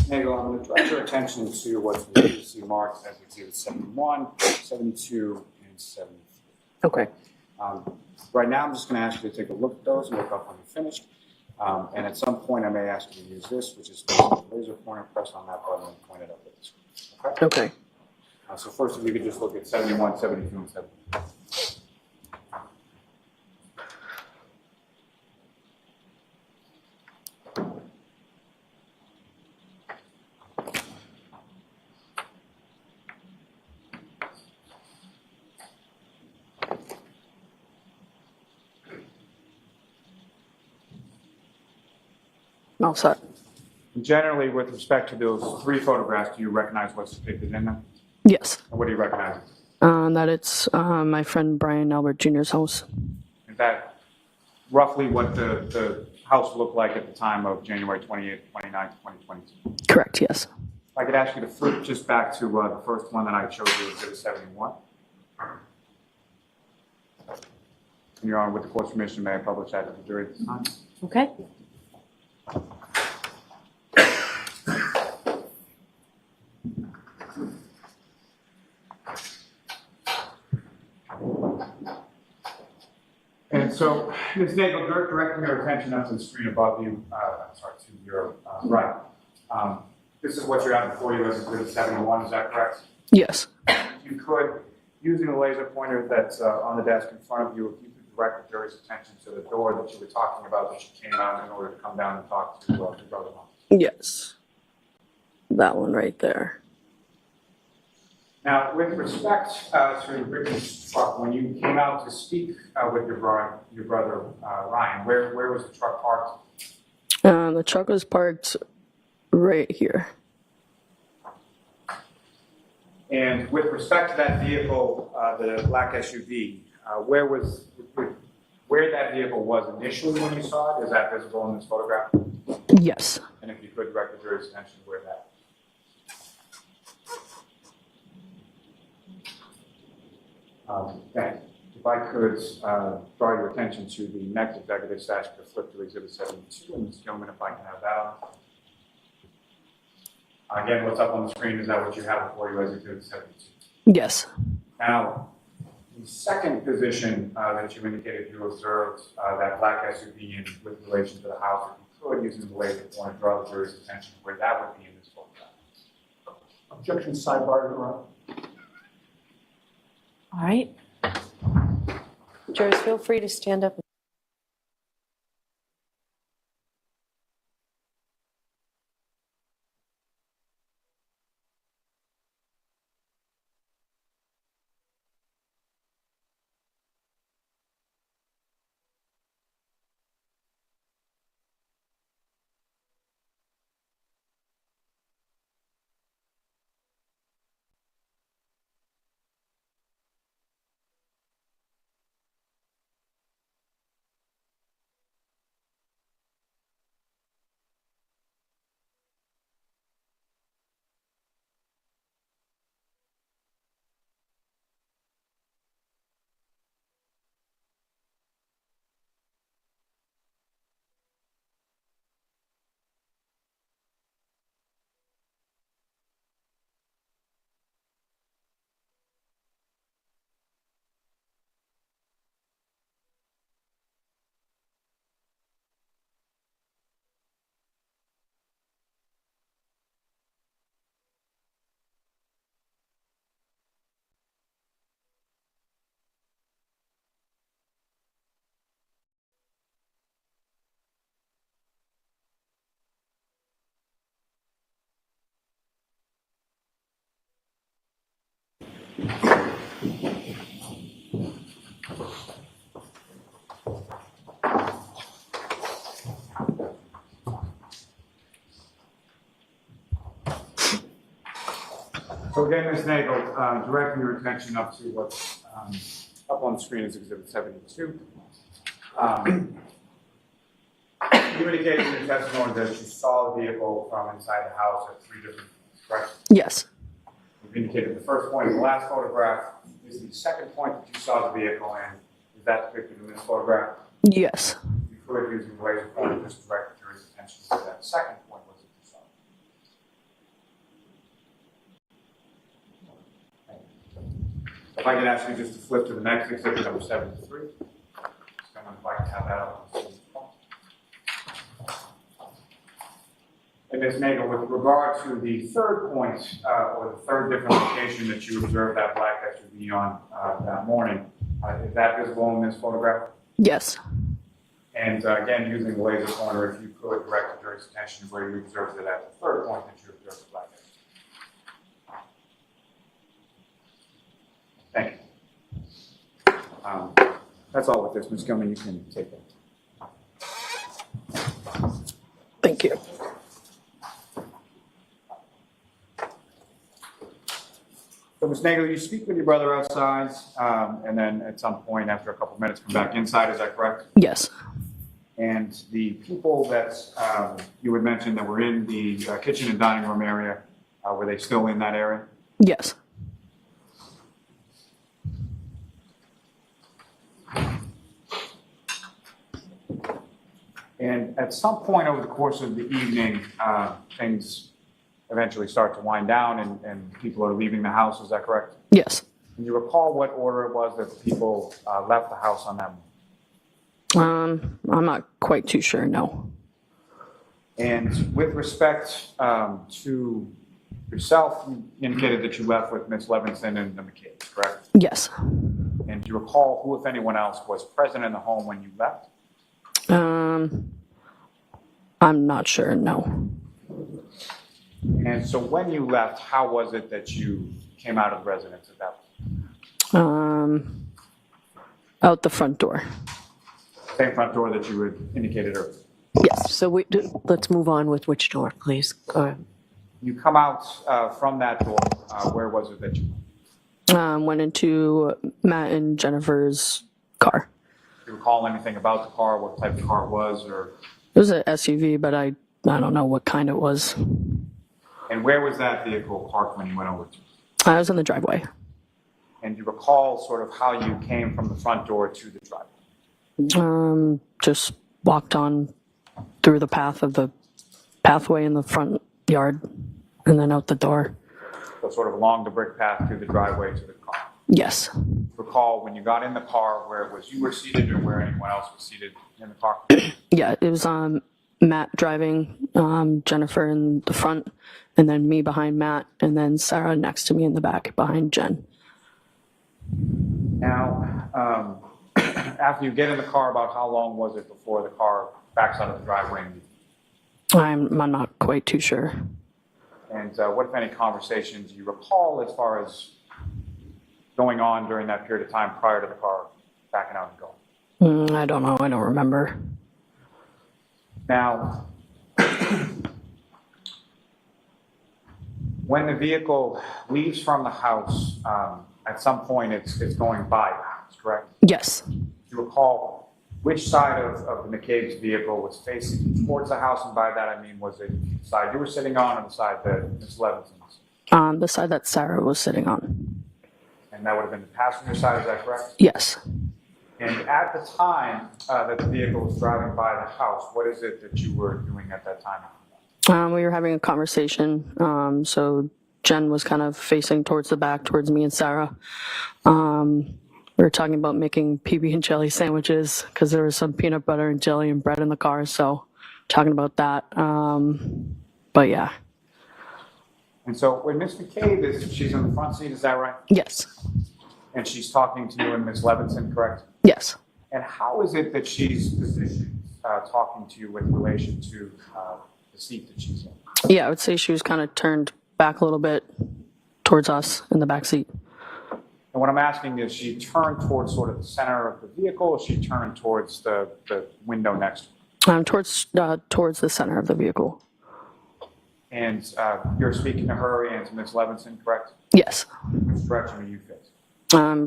Nagel, I'm going to direct your attention to what's previously marked as Exhibit 71, 72, and 73. Okay. Right now, I'm just going to ask you to take a look at those and look up when you're finished. And at some point, I may ask you to use this, which is the laser pointer, press on that button and point it up at the screen. Okay? Okay. So first, if you could just look at 71, 72, and 73. all set. Generally, with respect to those 3 photographs, do you recognize what's depicted in them? Yes. Or what do you recognize? That it's my friend Brian Albert Jr.'s house. Is that roughly what the house looked like at the time of January 28th, 29th, 2022? Correct, yes. If I could ask you to flip just back to the first one that I showed you, Exhibit 71. And Your Honor, with the court's permission, may I publish that to the jury at this time? Okay. And so, Ms. Nagel, directing your attention up to the screen above you, I'm sorry, to your right. This is what you have before you as Exhibit 71, is that correct? Yes. If you could, using the laser pointer that's on the desk in front of you, if you could direct the jury's attention to the door that you were talking about that you came out in order to come down and talk to your brother. Yes. That one right there. Now, with respect to Richard's truck, when you came out to speak with your brother Ryan, where was the truck parked? The truck was parked right here. And with respect to that vehicle, the black SUV, where that vehicle was initially when you saw it, is that visible in this photograph? Yes. And if you could direct the jury's attention where that. Thank you. If I could draw your attention to the next executive session to flip to Exhibit 72, and Ms. Gilman, if I can have that on. Again, what's up on the screen, is that what you have before you as Exhibit 72? Yes. Now, the second position that you indicated you observed that black SUV in with relation to the house, if you could, using the laser pointer, draw the jury's attention to where that would be in this photograph. Objection sidebar, Your Honor. All right. Jurors, feel free to stand up. So again, Ms. Nagel, directing your attention up to what's up on the screen is Exhibit 72. You indicated in your testimony that you saw the vehicle from inside the house at 3 different points, correct? Yes. You've indicated the first point in the last photograph is the second point that you saw the vehicle in. Is that depicted in this photograph? Yes. You could, using the laser pointer, just direct the jury's attention to that second point was that you saw. If I could ask you just to flip to the next exhibit, number 73. Just if I can have that up. And Ms. Nagel, with regard to the third point, or the third different location that you observed that black SUV on that morning, is that visible in this photograph? Yes. And again, using the laser pointer, if you could direct the jury's attention to where you observed it at the third point that you observed the black SUV. Thank you. That's all with this. Ms. Gilman, you can take it. Thank you. So, Ms. Nagel, you speak with your brother outside, and then at some point, after a couple of minutes, come back inside. Is that correct? Yes. And the people that you had mentioned that were in the kitchen and dining room area, were they still in that area? Yes. And at some point over the course of the evening, things eventually start to wind down and people are leaving the house. Is that correct? Yes. Can you recall what order it was that the people left the house on that morning? I'm not quite too sure, no. And with respect to yourself, you indicated that you left with Ms. Levinson and the McCabe's, correct? Yes. And do you recall who, if anyone else, was present in the home when you left? I'm not sure, no. And so when you left, how was it that you came out of the residence at that point? Out the front door. Same front door that you had indicated earlier. Yes. So let's move on with which door, please. Go ahead. You come out from that door. Where was it that you went? Went into Matt and Jennifer's car. Do you recall anything about the car, what type of car it was, or? It was an SUV, but I don't know what kind it was. And where was that vehicle parked when you went over to it? I was in the driveway. And do you recall sort of how you came from the front door to the driveway? Just walked on through the pathway in the front yard and then out the door. So sort of along the brick path through the driveway to the car. Yes. Recall when you got in the car where it was you were seated or where anyone else was seated in the car? Yeah, it was Matt driving, Jennifer in the front, and then me behind Matt, and then Sarah next to me in the back behind Jen. Now, after you get in the car, about how long was it before the car backs out of the driveway? I'm not quite too sure. And what, if any, conversations you recall as far as going on during that period of time prior to the car backing out and going? I don't know. I don't remember. Now, when the vehicle leaves from the house, at some point it's going by the house, correct? Yes. Do you recall which side of the McCabe's vehicle was facing towards the house? And by that I mean, was it the side you were sitting on or the side that Ms. Levinson was? The side that Sarah was sitting on. And that would have been the passenger side, is that correct? Yes. And at the time that the vehicle was driving by the house, what is it that you were doing at that time? We were having a conversation. So Jen was kind of facing towards the back, towards me and Sarah. We were talking about making PB and jelly sandwiches because there was some peanut butter and jelly and bread in the car. So talking about that. But yeah. And so when Ms. McCabe she's in the front seat, is that right? Yes. And she's talking to you and Ms. Levinson, correct? Yes. And how is it that she's positioned talking to you in relation to the seat that she's in? Yeah, I would say she was kind of turned back a little bit towards us in the back seat. And what I'm asking is, she turned towards sort of the center of the vehicle, or she turned towards the window next to her? Towards the center of the vehicle. And you're speaking to her and to Ms. Levinson, correct? Yes. Which direction are you facing?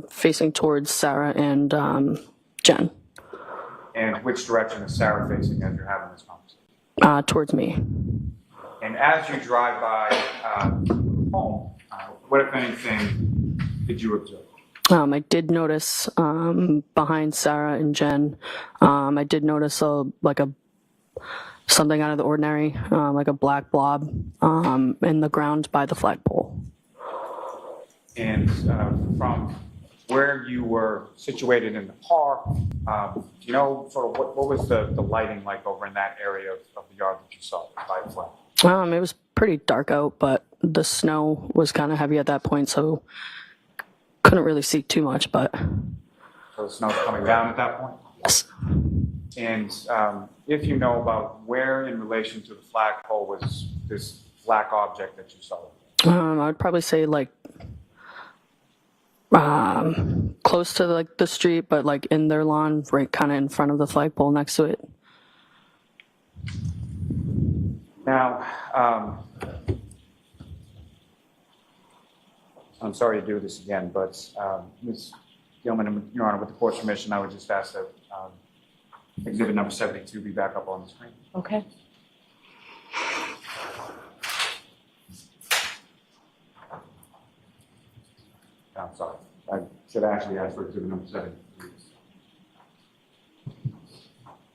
Facing towards Sarah and Jen. And which direction is Sarah facing as you're having this conversation? Towards me. And as you drive by home, what, if anything, did you observe? I did notice behind Sarah and Jen, I did notice something out of the ordinary, like a black blob in the ground by the flagpole. And from where you were situated in the car, do you know sort of what was the lighting like over in that area of the yard that you saw by the flag? It was pretty dark out, but the snow was kind of heavy at that point, so couldn't really see too much. But so the snow's coming down at that point? Yes. And if you know about where in relation to the flagpole was this black object that you saw? I would probably say close to the street, but in their lawn, right kind of in front of the flagpole next to it. Now, I'm sorry to do this again, but Ms. Gilman, Your Honor, with the court's permission, I would just ask that exhibit number 72 be back up on the screen. Okay. I'm sorry. I should actually ask for exhibit number 73.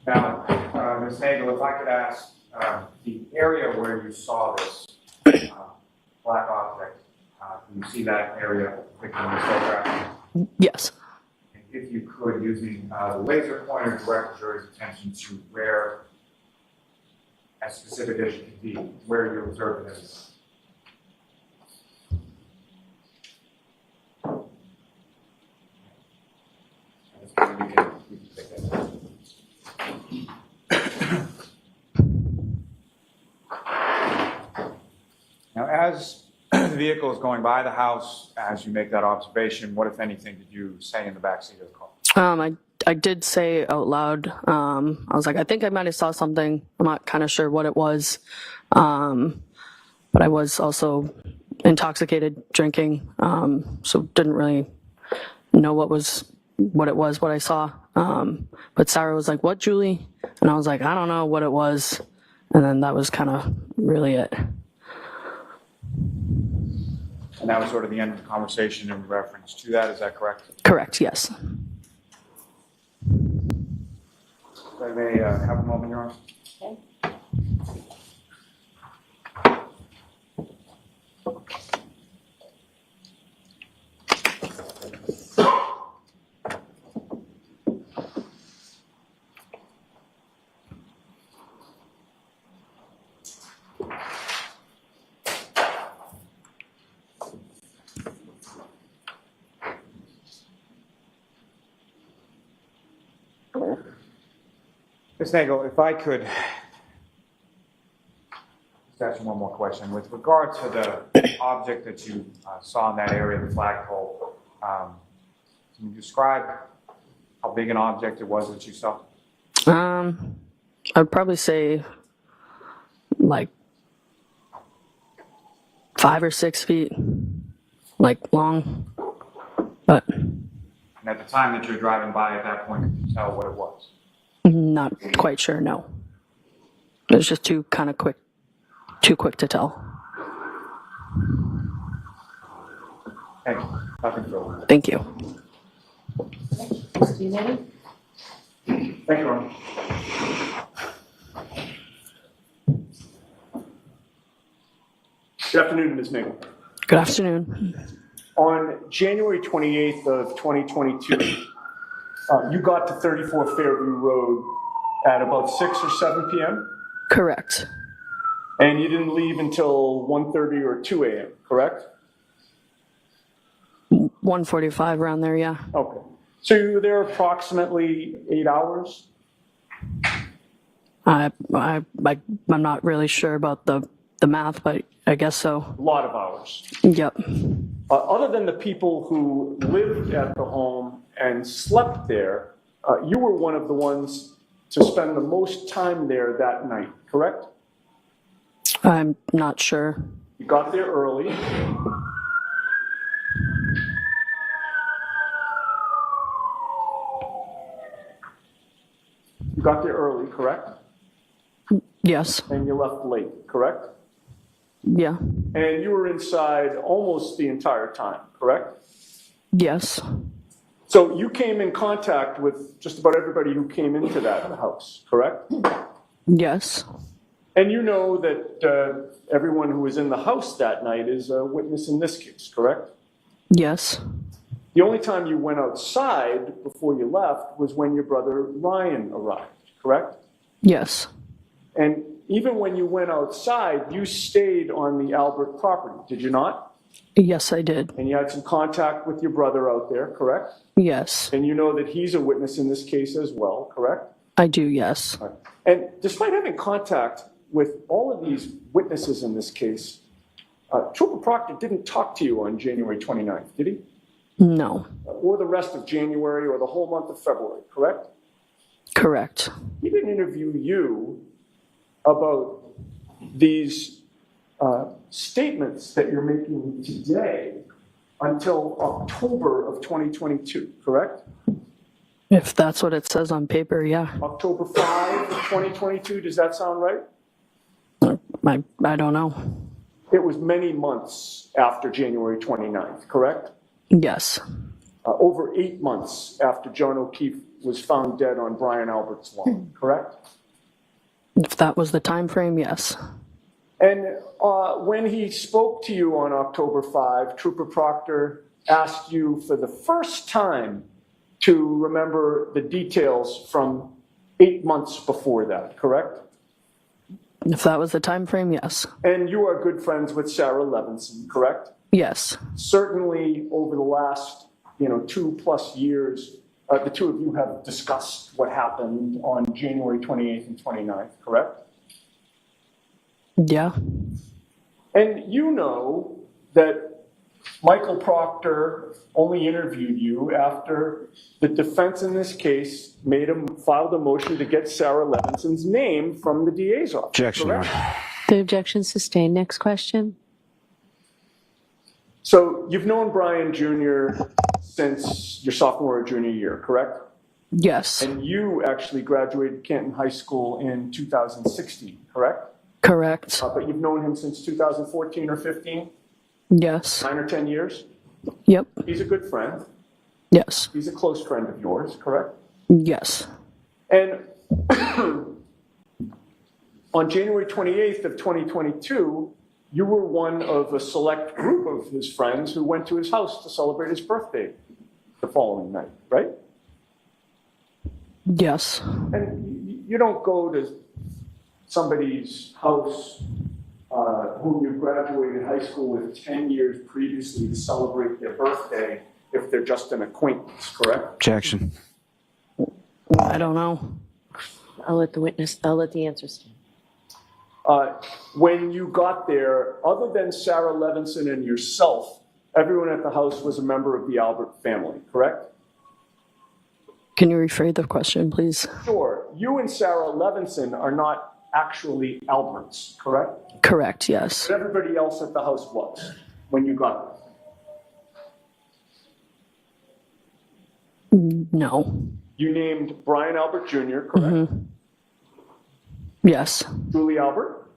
Now, Ms. Nagel, if I could ask, the area where you saw this black object, can you see that area depicted in the photograph? Yes. If you could, using the laser pointer, direct the jury's attention to where, as specific as you can be, where you observed it is. We can take that. Now, as the vehicle is going by the house, as you make that observation, what, if anything, did you say in the backseat of the car? I did say out loud, I was like, I think I might have saw something. I'm not kind of sure what it was. But I was also intoxicated drinking, so didn't really know what I saw. But Sarah was like, what, Julie? And I was like, I don't know what it was. And then that was kind of really it. And that was sort of the end of the conversation in reference to that, is that correct? Correct, yes. If I may have a moment, Your Honor. Okay. Ms. Nagel, if I could just ask you one more question. With regard to the object that you saw in that area, the flagpole, can you describe how big an object it was that you saw? I'd probably say like 5 or 6 feet, like long, but. And at the time that you were driving by at that point, could you tell what it was? Not quite sure, no. It was just too quick to tell. Thank you. Nothing further. Thank you. Mr. Unity? Thank you, Your Honor. Good afternoon, Ms. Nagel. Good afternoon. On January 28th of 2022, you got to 34 Fairview Road at about 6 or 7 p.m.? Correct. And you didn't leave until 1:30 or 2 a.m., correct? 1:45 around there, yeah. Okay. So you were there approximately 8 hours? I'm not really sure about the math, but I guess so. A lot of hours. Yep. Other than the people who lived at the home and slept there, you were one of the ones to spend the most time there that night, correct? I'm not sure. You got there early. You got there early, correct? Yes. And you left late, correct? Yeah. And you were inside almost the entire time, correct? Yes. So you came in contact with just about everybody who came into that house, correct? Yes. And you know that everyone who was in the house that night is a witness in this case, correct? Yes. The only time you went outside before you left was when your brother Ryan arrived, correct? Yes. And even when you went outside, you stayed on the Albert property, did you not? Yes, I did. And you had some contact with your brother out there, correct? Yes. And you know that he's a witness in this case as well, correct? I do, yes. Right. And despite having contact with all of these witnesses in this case, Trooper Proctor didn't talk to you on January 29th, did he? No. Or the rest of January or the whole month of February, correct? Correct. He didn't interview you about these statements that you're making today until October of 2022, correct? If that's what it says on paper, yeah. October 5 of 2022, does that sound right? I don't know. It was many months after January 29th, correct? Yes. Over 8 months after John O'Keefe was found dead on Brian Albert's lawn, correct? If that was the time frame, yes. And when he spoke to you on October 5, Trooper Proctor asked you for the first time to remember the details from 8 months before that, correct? If that was the time frame, yes. And you are good friends with Sarah Levinson, correct? Yes. Certainly over the last 2+ years, the two of you have discussed what happened on January 28th and 29th, correct? Yeah. And you know that Michael Proctor only interviewed you after the defense in this case filed a motion to get Sarah Levinson's name from the DA's office. Objection, Your Honor. The objection sustained. Next question. So you've known Brian Jr. since your sophomore or junior year, correct? Yes. And you actually graduated Canton High School in 2016, correct? Correct. But you've known him since 2014 or 15? Yes. 9 or 10 years? Yep. He's a good friend. Yes. He's a close friend of yours, correct? Yes. And on January 28th of 2022, you were one of a select group of his friends who went to his house to celebrate his birthday the following night, right? Yes. And you don't go to somebody's house whom you graduated high school with 10 years previously to celebrate their birthday if they're just an acquaintance, correct? Objection. I don't know. I'll let the answer stand. When you got there, other than Sarah Levinson and yourself, everyone at the house was a member of the Albert family, correct? Can you rephrase the question, please? Sure. You and Sarah Levinson are not actually Alberts, correct? Correct, yes. But everybody else at the house was when you got there. No. You named Brian Albert Jr., correct? Mm-hmm. Yes. Julie Albert?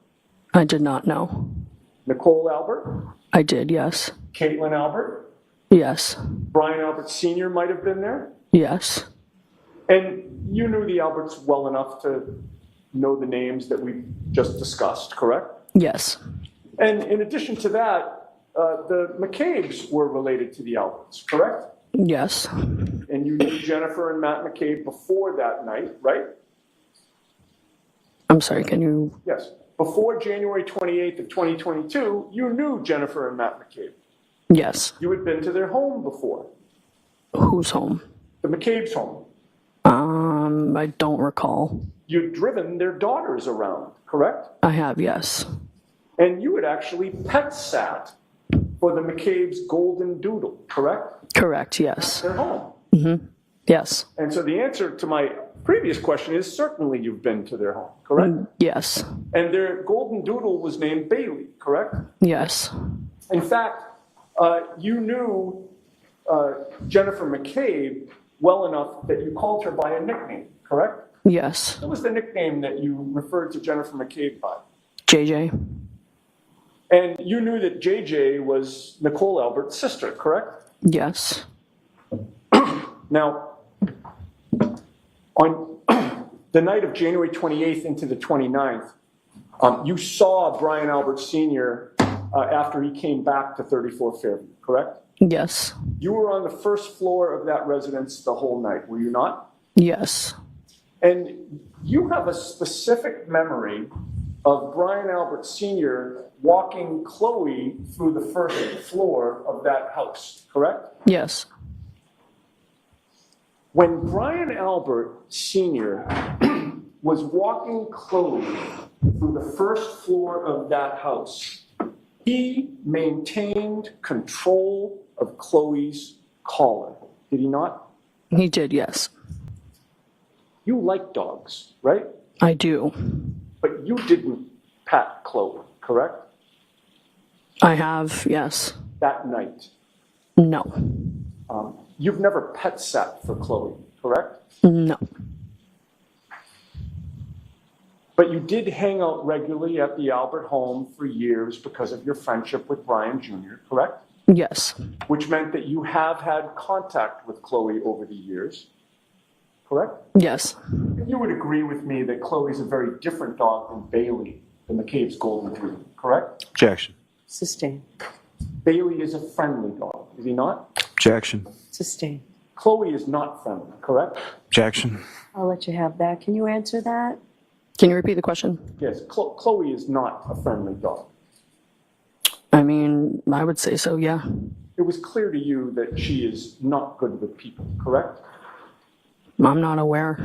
I did not know. Nicole Albert? I did, yes. Caitlin Albert? Yes. Brian Albert Sr. might have been there? Yes. And you knew the Alberts well enough to know the names that we just discussed, correct? Yes. And in addition to that, the McCabe's were related to the Alberts, correct? Yes. And you knew Jennifer and Matt McCabe before that night, right? I'm sorry, can you? Yes. Before January 28th of 2022, you knew Jennifer and Matt McCabe. Yes. You had been to their home before. Whose home? The McCabe's home. I don't recall. You'd driven their daughters around, correct? I have, yes. And you had actually pet sat for the McCabe's golden doodle, correct? Correct, yes. Their home. Mm-hmm. Yes. And so the answer to my previous question is certainly you've been to their home, correct? Yes. And their golden doodle was named Bailey, correct? Yes. In fact, you knew Jennifer McCabe well enough that you called her by a nickname, correct? Yes. What was the nickname that you referred to Jennifer McCabe by? JJ. And you knew that JJ was Nicole Albert's sister, correct? Yes. Now, on the night of January 28th into the 29th, you saw Brian Albert Sr. After he came back to 34 Fairview, correct? Yes. You were on the first floor of that residence the whole night, were you not? Yes. And you have a specific memory of Brian Albert Sr. walking Chloe through the first floor of that house, correct? Yes. When Brian Albert Sr. was walking Chloe through the first floor of that house, he maintained control of Chloe's collar, did he not? He did, yes. You like dogs, right? I do. But you didn't pet Chloe, correct? I have, yes. That night. No. You've never pet sat for Chloe, correct? No. But you did hang out regularly at the Albert home for years because of your friendship with Brian Jr., correct? Yes. Which meant that you have had contact with Chloe over the years, correct? Yes. And you would agree with me that Chloe's a very different dog than Bailey, the McCabe's Golden Retriever, correct? Objection. Sustain. Bailey is a friendly dog, is he not? Objection. Sustain. Chloe is not friendly, correct? Objection. I'll let you have that. Can you answer that? Can you repeat the question? Yes, Chloe is not a friendly dog. I mean, I would say so, yeah. It was clear to you that she is not good with people, correct? I'm not aware.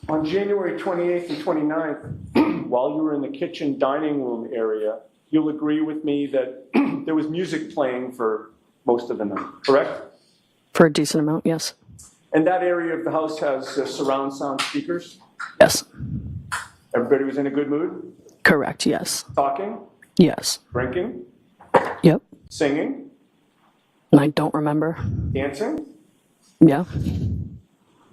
On January 28th and 29th, while you were in the kitchen dining room area, you'll agree with me that there was music playing for most of the night, correct? For a decent amount, yes. And that area of the house has surround sound speakers? Yes. Everybody was in a good mood? Correct, yes. Talking? Yes. Drinking? Yep. Singing? I don't remember. Dancing? Yeah.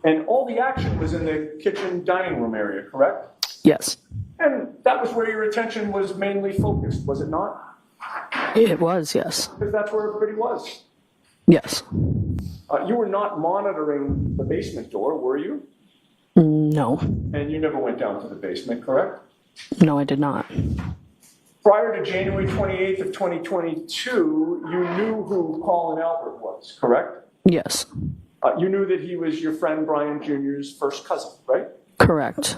And all the action was in the kitchen dining room area, correct? Yes. And that was where your attention was mainly focused, was it not? It was, yes. Because that's where everybody was. Yes. You were not monitoring the basement door, were you? No. And you never went down to the basement, correct? No, I did not. Prior to January 28th of 2022, you knew who Colin Albert was, correct? Yes. You knew that he was your friend Brian Jr.'s first cousin, right? Correct.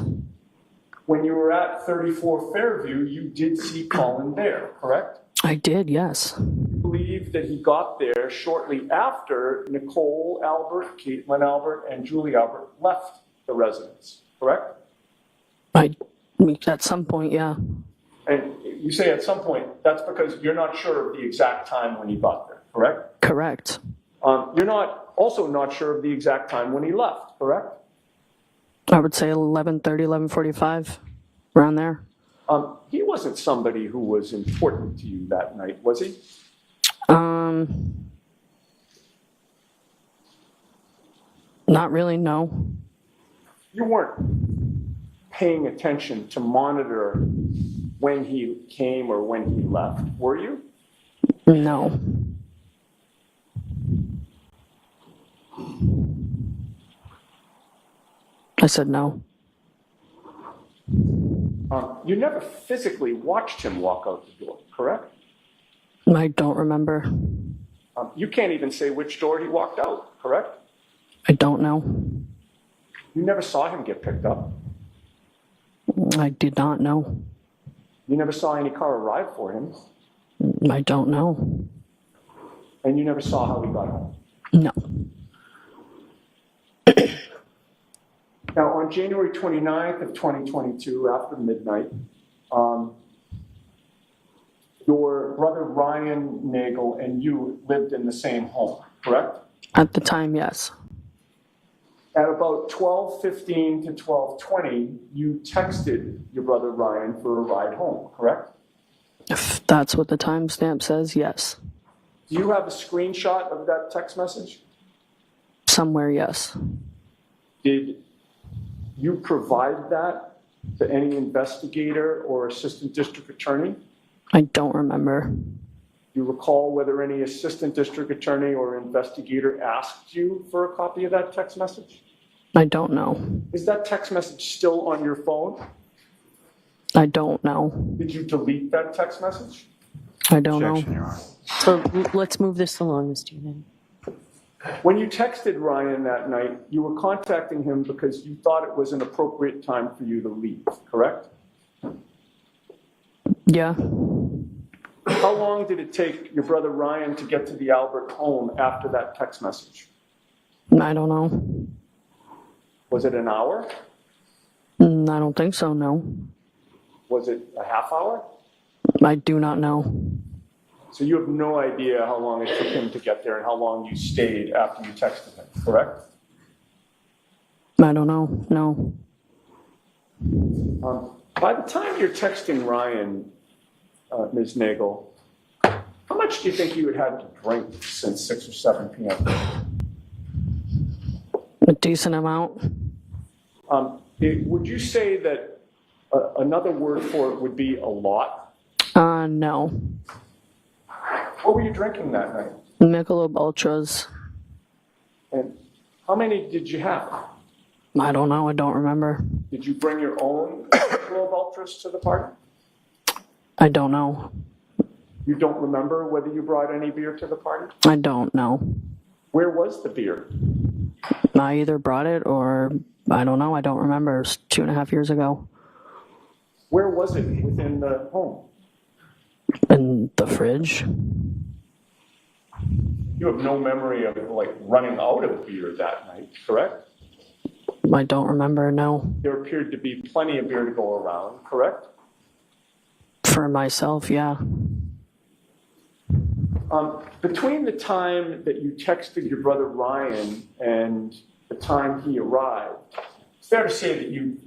When you were at 34 Fairview, you did see Colin there, correct? I did, yes. You believe that he got there shortly after Nicole Albert, Caitlin Albert, and Julie Albert left the residence, correct? At some point, yeah. And you say at some point, that's because you're not sure of the exact time when he got there, correct? Correct. You're also not sure of the exact time when he left, correct? I would say 11:30, 11:45, around there. He wasn't somebody who was important to you that night, was he? Not really, no. You weren't paying attention to monitor when he came or when he left, were you? No. I said no. You never physically watched him walk out the door, correct? I don't remember. You can't even say which door he walked out, correct? I don't know. You never saw him get picked up. I did not know. You never saw any car arrive for him. I don't know. And you never saw how he got home. No. Now, on January 29th of 2022, after midnight, your brother Ryan Nagel and you lived in the same home, correct? At the time, yes. At about 12:15 to 12:20, you texted your brother Ryan for a ride home, correct? If that's what the timestamp says, yes. Do you have a screenshot of that text message? Somewhere, yes. Did you provide that to any investigator or assistant district attorney? I don't remember. Do you recall whether any assistant district attorney or investigator asked you for a copy of that text message? I don't know. Is that text message still on your phone? I don't know. Did you delete that text message? I don't know. So let's move this along, Mr. Unity. When you texted Ryan that night, you were contacting him because you thought it was an appropriate time for you to leave, correct? Yeah. How long did it take your brother Ryan to get to the Albert home after that text message? I don't know. Was it an hour? I don't think so, no. Was it a half hour? I do not know. So you have no idea how long it took him to get there and how long you stayed after you texted him, correct? I don't know, no. By the time you're texting Ryan, Ms. Nagel, how much do you think you had had to drink since 6 or 7 p.m.? A decent amount. Would you say that another word for it would be a lot? No. What were you drinking that night? Michelob Ultras. And how many did you have? I don't know. I don't remember. Did you bring your own Michelob Ultras to the party? I don't know. You don't remember whether you brought any beer to the party? I don't know. Where was the beer? I either brought it or I don't know. I don't remember. It was 2.5 years ago. Where was it within the home? In the fridge. You have no memory of like running out of beer that night, correct? I don't remember, no. There appeared to be plenty of beer to go around, correct? For myself, yeah. Between the time that you texted your brother Ryan and the time he arrived, it's fair to say that you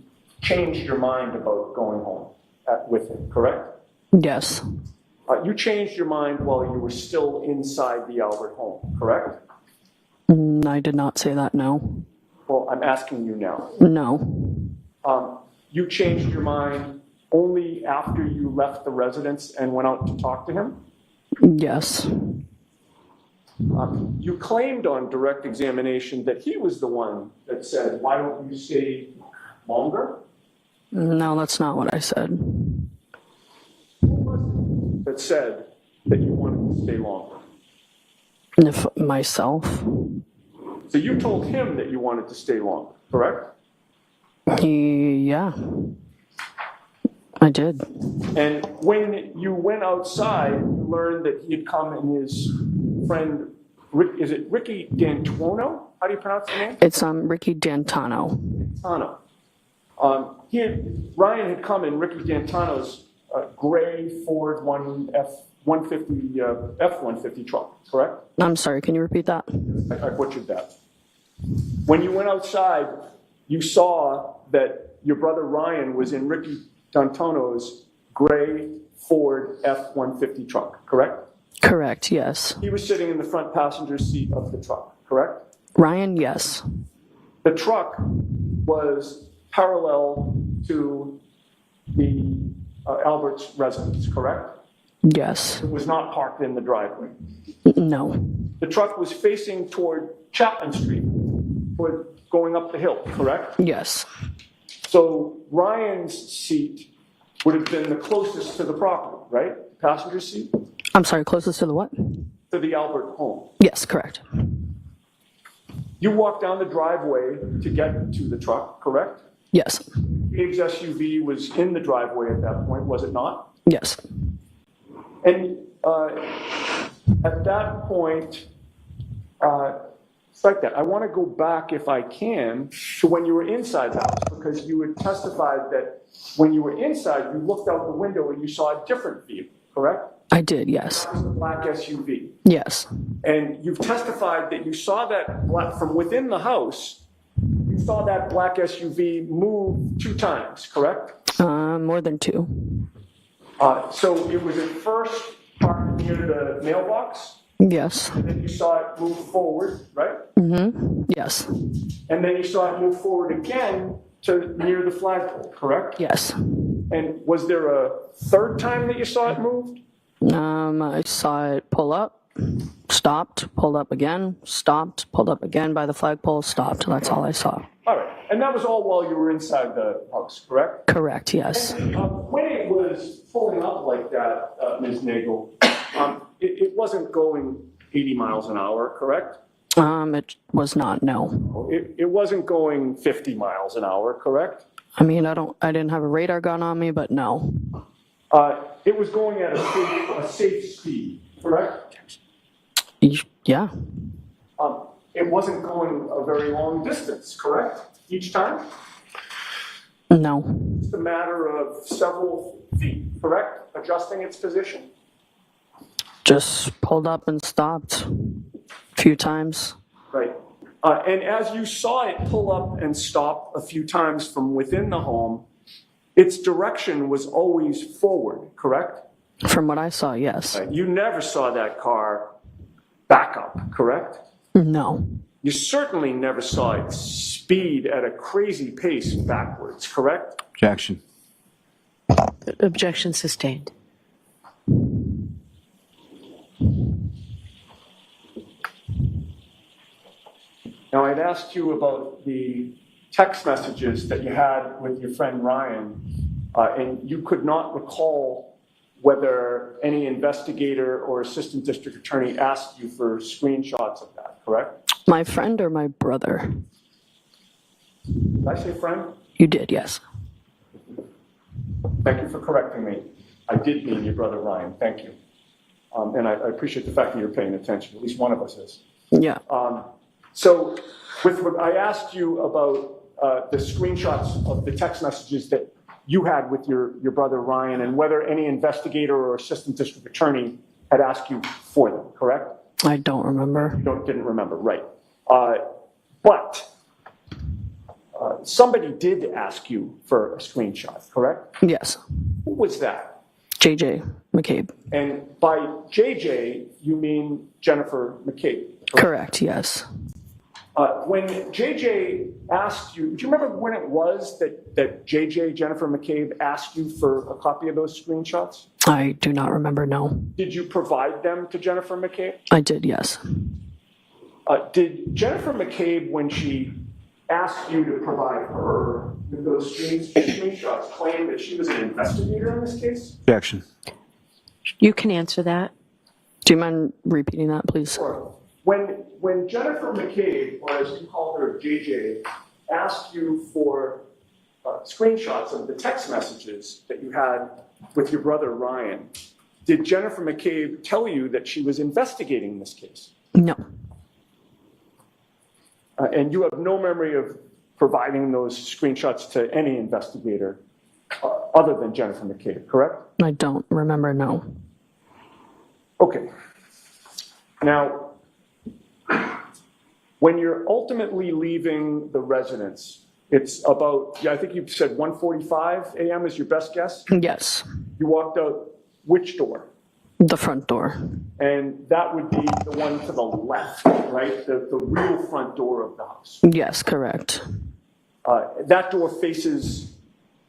changed your mind about going home with him, correct? Yes. You changed your mind while you were still inside the Albert home, correct? I did not say that, no. Well, I'm asking you now. No. You changed your mind only after you left the residence and went out to talk to him? Yes. You claimed on direct examination that he was the one that said, "Why don't you stay longer?" No, that's not what I said. Who was it that said that you wanted to stay longer? If myself. So you told him that you wanted to stay longer, correct? Yeah. I did. And when you went outside, you learned that he had come and his friend, is it Ricky D'Antuono? How do you pronounce the name? It's Ricky D'Antano. Ryan had come in Ricky D'Antano's gray Ford F-150 truck, correct? I'm sorry, can you repeat that? I butchered that. When you went outside, you saw that your brother Ryan was in Ricky D'Antano's gray Ford F-150 truck, correct? Correct, yes. He was sitting in the front passenger seat of the truck, correct? Ryan, yes. The truck was parallel to the Albert's residence, correct? Yes. It was not parked in the driveway. No. The truck was facing toward Chapman Street, toward going up the hill, correct? Yes. So Ryan's seat would have been the closest to the property, right? Passenger seat? I'm sorry, closest to the what? To the Albert home. Yes, correct. You walked down the driveway to get to the truck, correct? Yes. Dave's SUV was in the driveway at that point, was it not? Yes. And at that point, it's like that. I want to go back, if I can, to when you were inside the house, because you had testified that when you were inside, you looked out the window and you saw a different vehicle, correct? I did, yes. That was the black SUV. Yes. And you've testified that you saw that from within the house, you saw that black SUV move 2 times, correct? More than 2. So it was at first parked near the mailbox? Yes. And then you saw it move forward, right? Mm-hmm. Yes. And then you saw it move forward again to near the flagpole, correct? Yes. And was there a third time that you saw it move? I saw it pull up, stopped, pulled up again, stopped, pulled up again by the flagpole, stopped. That's all I saw. All right. And that was all while you were inside the house, correct? Correct, yes. And, when it was pulling up like that, Ms. Nagel, it wasn't going 80 miles an hour, correct? It was not, no. It wasn't going 50 miles an hour, correct? I mean, I didn't have a radar gun on me, but no. It was going at a safe speed, correct? Yeah. It wasn't going a very long distance, correct? Each time? No. It's a matter of several feet, correct? Adjusting its position? Just pulled up and stopped a few times. Right. And as you saw it pull up and stop a few times from within the home, its direction was always forward, correct? From what I saw, yes. You never saw that car back up, correct? No. You certainly never saw it speed at a crazy pace backwards, correct? Objection. Objection sustained. Now, I'd asked you about the text messages that you had with your friend Ryan, and you could not recall whether any investigator or assistant district attorney asked you for screenshots of that, correct? My friend or my brother? Did I say friend? You did, yes. Thank you for correcting me. I did mean your brother Ryan, thank you. And I appreciate the fact that you're paying attention, at least one of us is. Yeah. So I asked you about the screenshots of the text messages that you had with your brother Ryan and whether any investigator or assistant district attorney had asked you for them, correct? I don't remember. You didn't remember, right. But somebody did ask you for a screenshot, correct? Yes. Who was that? JJ McCabe. And by JJ, you mean Jennifer McCabe, Correct, yes. When JJ asked you, do you remember when it was that JJ, Jennifer McCabe, asked you for a copy of those screenshots? I do not remember, no. Did you provide them to Jennifer McCabe? I did, yes. Did Jennifer McCabe, when she asked you to provide her with those screenshots, claim that she was an investigator in this case? Objection. You can answer that. Do you mind repeating that, please? Sure. When Jennifer McCabe, or as you call her, JJ, asked you for screenshots of the text messages that you had with your brother Ryan, did Jennifer McCabe tell you that she was investigating this case? No. And you have no memory of providing those screenshots to any investigator other than Jennifer McCabe, correct? I don't remember, no. Okay. Now, when you're ultimately leaving the residence, it's about, I think you said 1:45 a.m. is your best guess? Yes. You walked out which door? The front door. And that would be the one to the left, right? The real front door of the house. Yes, correct. That door faces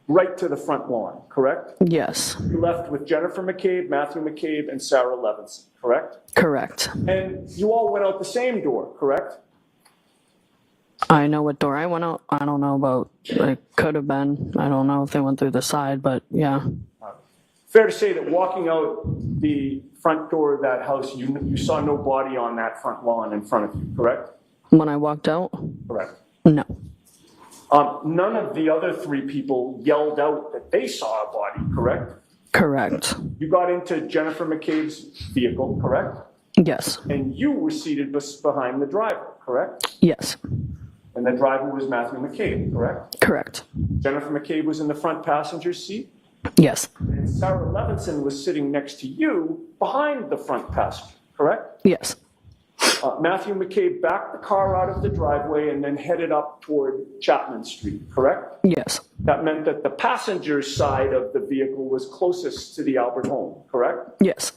right to the front lawn, correct? Yes. You left with Jennifer McCabe, Matthew McCabe, and Sarah Levinson, correct? Correct. And you all went out the same door, correct? I know what door I went out. I don't know about, it could have been. I don't know if they went through the side, but yeah. Fair to say that walking out the front door of that house, you saw no body on that front lawn in front of you, correct? When I walked out? Correct. No. None of the other three people yelled out that they saw a body, correct? Correct. You got into Jennifer McCabe's vehicle, correct? Yes. And you were seated behind the driver, correct? Yes. And the driver was Matthew McCabe, correct? Correct. Jennifer McCabe was in the front passenger seat? Yes. And Sarah Levinson was sitting next to you behind the front passenger, correct? Yes. Matthew McCabe backed the car out of the driveway and then headed up toward Chapman Street, correct? Yes. That meant that the passenger side of the vehicle was closest to the Albert home, correct? Yes.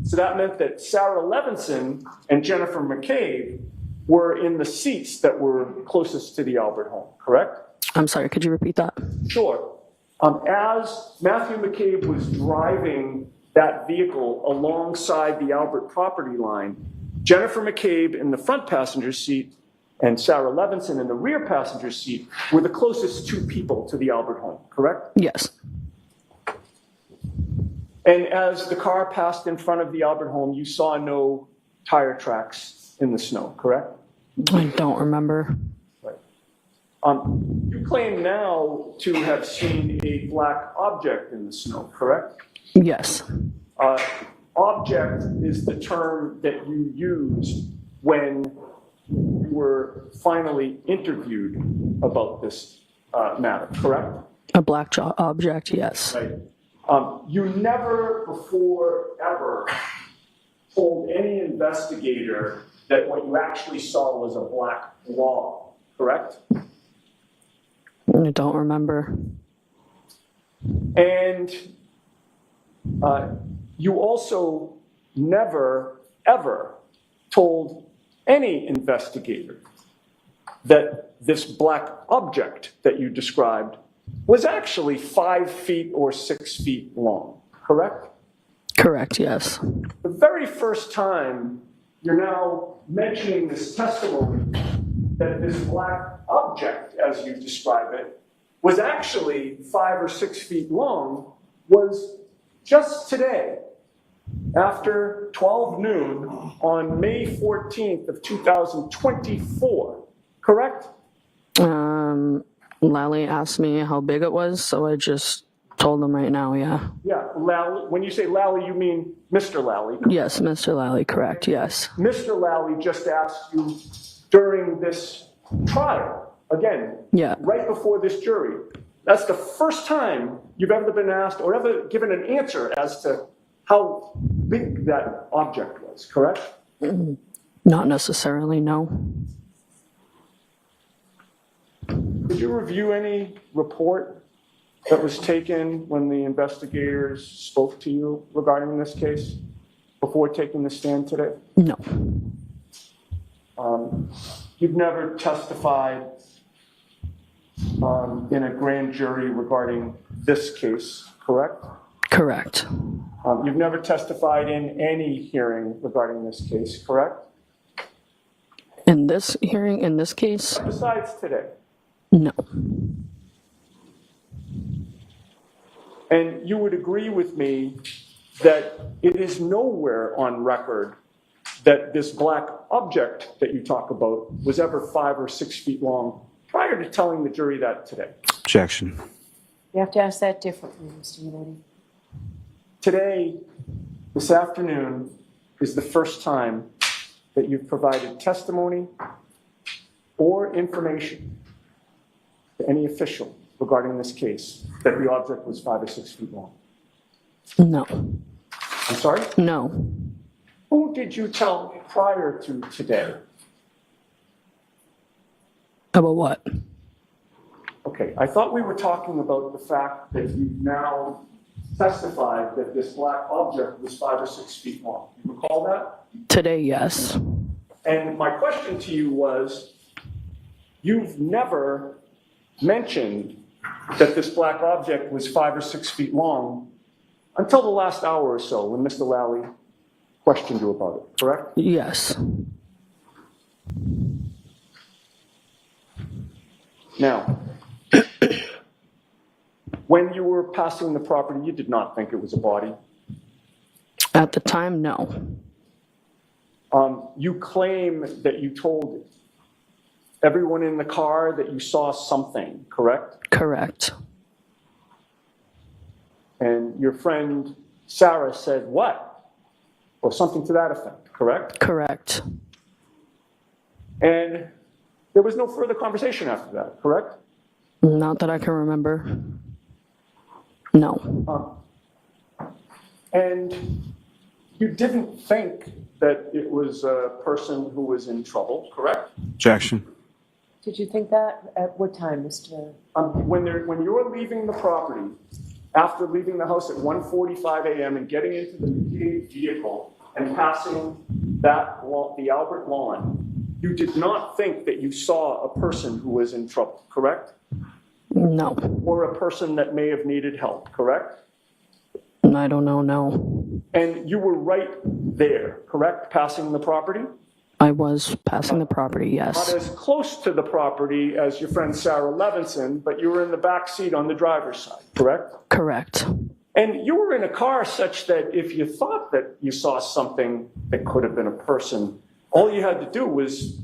So that meant that Sarah Levinson and Jennifer McCabe were in the seats that were closest to the Albert home, correct? I'm sorry, could you repeat that? Sure. As Matthew McCabe was driving that vehicle alongside the Albert property line, Jennifer McCabe in the front passenger seat and Sarah Levinson in the rear passenger seat were the closest two people to the Albert home, correct? Yes. And as the car passed in front of the Albert home, you saw no tire tracks in the snow, correct? I don't remember. Right. You claim now to have seen a black object in the snow, correct? Yes. Object is the term that you used when you were finally interviewed about this matter, correct? A black object, yes. Right. You never before ever told any investigator that what you actually saw was a black blob, correct? I don't remember. And you also never, ever told any investigator that this black object that you described was actually 5 feet or 6 feet long, correct? Correct, yes. The very first time you're now mentioning this testimony that this black object, as you describe it, was actually 5 or 6 feet long was just today, after 12 noon on May 14th of 2024, correct? Lally asked me how big it was, so I just told him right now, yeah. Yeah, Lally, when you say Lally, you mean Mr. Lally. Yes, Mr. Lally, correct, yes. Mr. Lally just asked you during this trial, again, Yeah. right before this jury. That's the first time you've ever been asked or ever given an answer as to how big that object was, correct? Not necessarily, no. Did you review any report that was taken when the investigators spoke to you regarding this case before taking the stand today? No. You've never testified in a grand jury regarding this case, correct? Correct. You've never testified in any hearing regarding this case, correct? In this hearing, in this case? Besides today. No. And you would agree with me that it is nowhere on record that this black object that you talk about was ever 5 or 6 feet long prior to telling the jury that today. Objection. You have to ask that differently, Mr. Unity. Today, this afternoon, is the first time that you've provided testimony or information to any official regarding this case that the object was 5 or 6 feet long. No. I'm sorry? No. Who did you tell prior to today? About what? Okay, I thought we were talking about the fact that you've now testified that this black object was 5 or 6 feet long. You recall that? Today, yes. And my question to you was, you've never mentioned that this black object was 5 or 6 feet long until the last hour or so when Mr. Lally questioned you about it, correct? Yes. Now, when you were passing the property, you did not think it was a body. At the time, no. You claim that you told everyone in the car that you saw something, correct? Correct. And your friend Sarah said what? Or something to that effect, correct? Correct. And there was no further conversation after that, correct? Not that I can remember. No. And you didn't think that it was a person who was in trouble, correct? Objection. Did you think that? At what time, Mr.? When you're leaving the property, after leaving the house at 1:45 a.m. and getting into the vehicle and passing the Albert lawn, you did not think that you saw a person who was in trouble, correct? No. Or a person that may have needed help, correct? I don't know, no. And you were right there, correct, passing the property? I was passing the property, Not yes. as close to the property as your friend Sarah Levinson, but you were in the back seat on the driver's side, correct? Correct. And you were in a car such that if you thought that you saw something that could have been a person, all you had to do was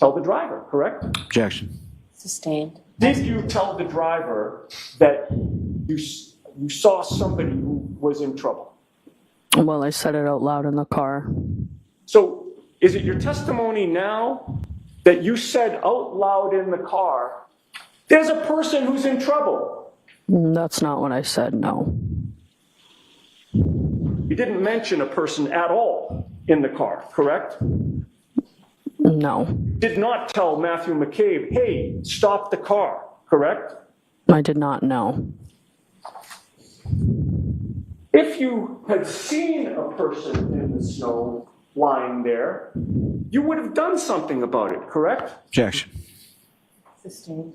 tell the driver, correct? Objection. Sustained. Did you tell the driver that you saw somebody who was in trouble? Well, I said it out loud in the car. So is it your testimony now that you said out loud in the car, there's a person who's in trouble? That's not what I said, no. You didn't mention a person at all in the car, correct? No. Did not tell Matthew McCabe, hey, stop the car, correct? I did not know. If you had seen a person in the snow lying there, you would have done something about it, correct? Objection. Sustained.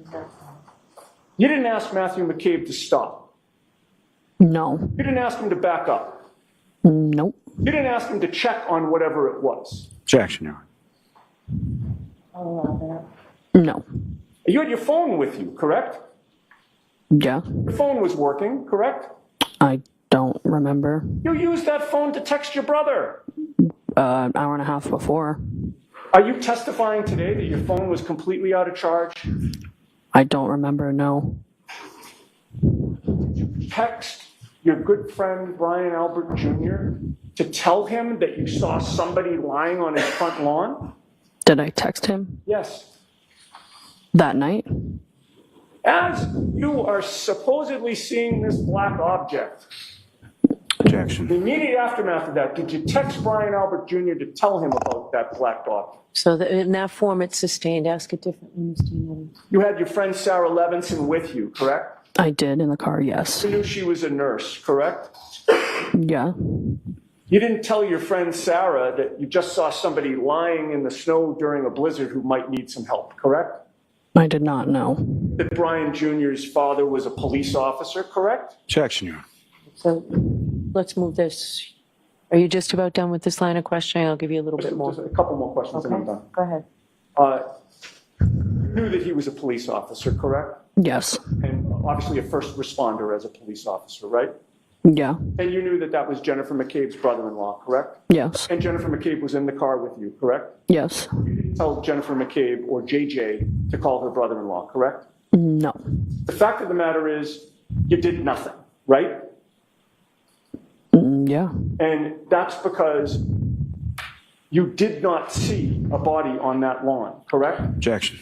You didn't ask Matthew McCabe to stop. No. You didn't ask him to back up. Nope. You didn't ask him to check on whatever it was. Objection, Your Honor. I'll allow that. No. You had your phone with you, correct? Yeah. Your phone was working, correct? I don't remember. You used that phone to text your brother. An hour and a half before. Are you testifying today that your phone was completely out of charge? I don't remember, no. Text your good friend Brian Albert Jr. to tell him that you saw somebody lying on his front lawn? Did I text him Yes. that night? As you are supposedly seeing this black object, Objection. the immediate aftermath of that, did you text Brian Albert Jr. to tell him about that black object? So in that form, it's sustained. Ask it differently, Mr. Newman. You had your friend Sarah Levinson with you, correct? I did in the car, yes. You knew she was a nurse, correct? Yeah. You didn't tell your friend Sarah that you just saw somebody lying in the snow during a blizzard who might need some help, correct? I did not know. That Brian Jr.'s father was a police officer, correct? Objection, Your Honor. So let's move this. Are you just about done with this line of questioning? I'll give you a little bit more. Just a couple more questions and I'm Okay, done. go ahead. You knew that he was a police officer, correct? Yes. And obviously a first responder as a police officer, right? Yeah. And you knew that that was Jennifer McCabe's brother-in-law, correct? Yes. And Jennifer McCabe was in the car with you, correct? Yes. You didn't tell Jennifer McCabe or JJ to call her brother-in-law, correct? No. The fact of the matter is, you did nothing, right? Yeah. And that's because you did not see a body on that lawn, correct? Objection.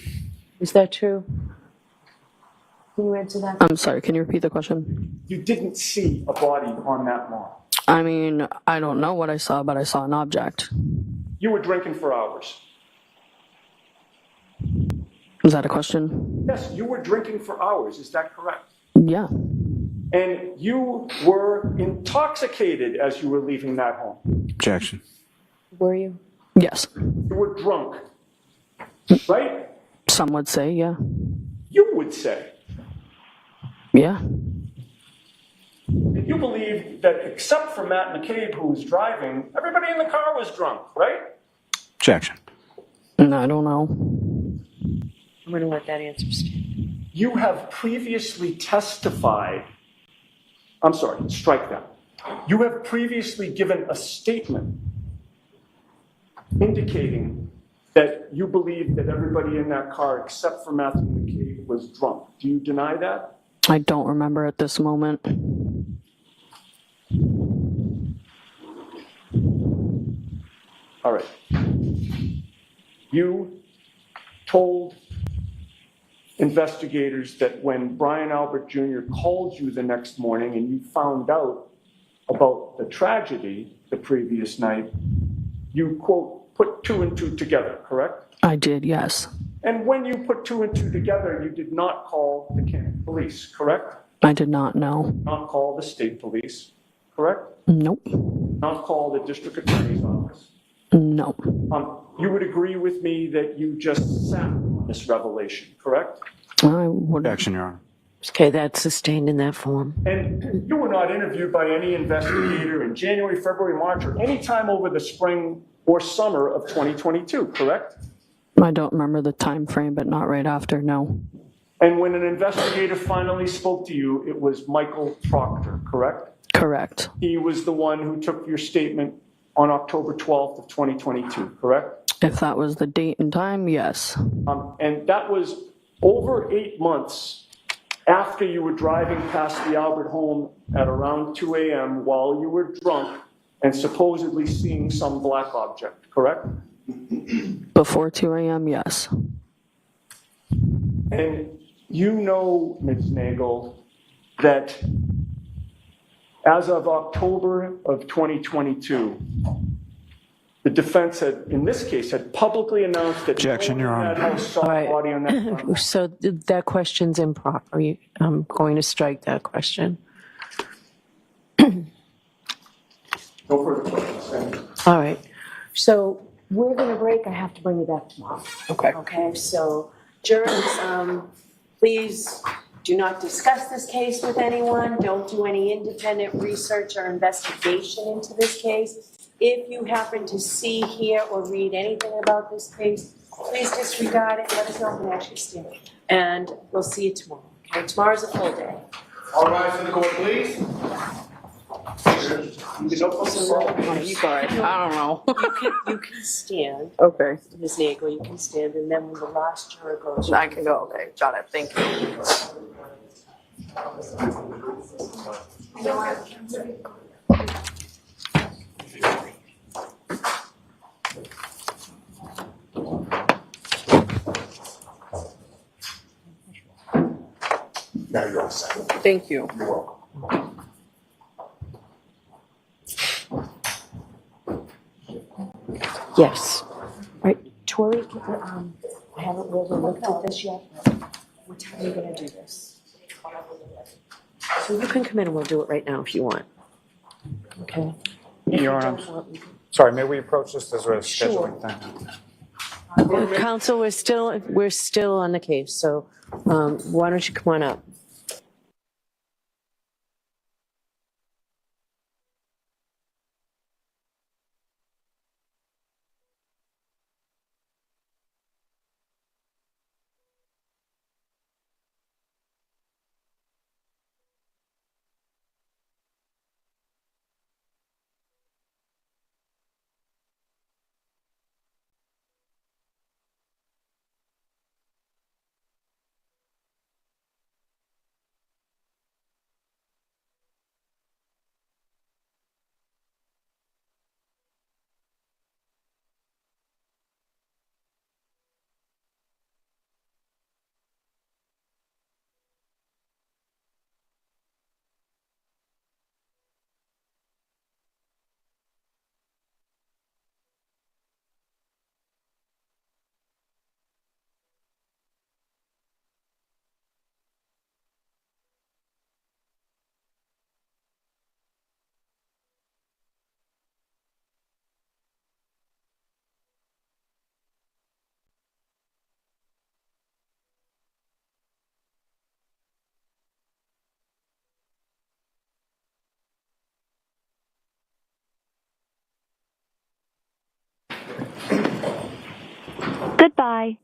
Is that true? Can you answer that? I'm sorry, can you repeat the question? You didn't see a body on that lawn. I mean, I don't know what I saw, but I saw an object. You were drinking for hours. Is that a question? Yes, you were drinking for hours. Is that correct? Yeah. And you were intoxicated as you were leaving that home. Objection. Were you? Yes. You were drunk, right? Some would say, yeah. You would say. Yeah. And you believe that except for Matt McCabe, who was driving, everybody in the car was drunk, right? Objection. No, I don't know. I'm going to let that answer stand. You have previously testified. I'm sorry, strike that. You have previously given a statement indicating that you believe that everybody in that car except for Matthew McCabe was drunk. Do you deny that? I don't remember at this moment. All right. You told investigators that when Brian Albert Jr. called you the next morning and you found out about the tragedy the previous night, you, quote, put two and two together, correct? I did, yes. And when you put two and two together, you did not call the Canton police, correct? I did not know. Not call the state police, correct? Nope. Not call the district attorney's office. No. You would agree with me that you just sat on this revelation, correct? I would. Objection, Your Honor. Okay, that's sustained in that form. And you were not interviewed by any investigator in January, February, March, or any time over the spring or summer of 2022, correct? I don't remember the time frame, but not right after, no. And when an investigator finally spoke to you, it was Michael Proctor, correct? Correct. He was the one who took your statement on October 12th of 2022, correct? If that was the date and time, yes. And that was over 8 months after you were driving past the Albert home at around 2 a.m. while you were drunk and supposedly seeing some black object, correct? Before 2 a.m., yes. And you know, Ms. Nagel, that as of October of 2022, the defense had, in this case, had publicly announced that Objection, Your Honor. had saw a body on that. So that question's improper. I'm going to strike that question. No further questions. Thank you. All right. So we're going to break. I have to bring you back tomorrow. Okay, so jurors, please do not discuss this case with anyone. Don't do any independent research or investigation into this case. If you happen to see, hear, or read anything about this case, please disregard it. Let us know if we actually stand. And we'll see you tomorrow. Okay, tomorrow's a full day. All rise to the court, please. You guys, I don't know. You can stand, Okay. Ms. Nagel, you can stand, and then when the last juror goes. I can go. Okay. Got it. Thank you. Now you're all set. Thank you. You're welcome. Yes. All right, Tori, I haven't really looked at this yet. What time are you gonna do this? So you can come in and we'll do it right now if you want. Okay? If you Your don't Honor, want, we can- sorry, may we approach this as a Sure. scheduling thing? Counsel, we're still on the case. So why don't you come on up? Goodbye.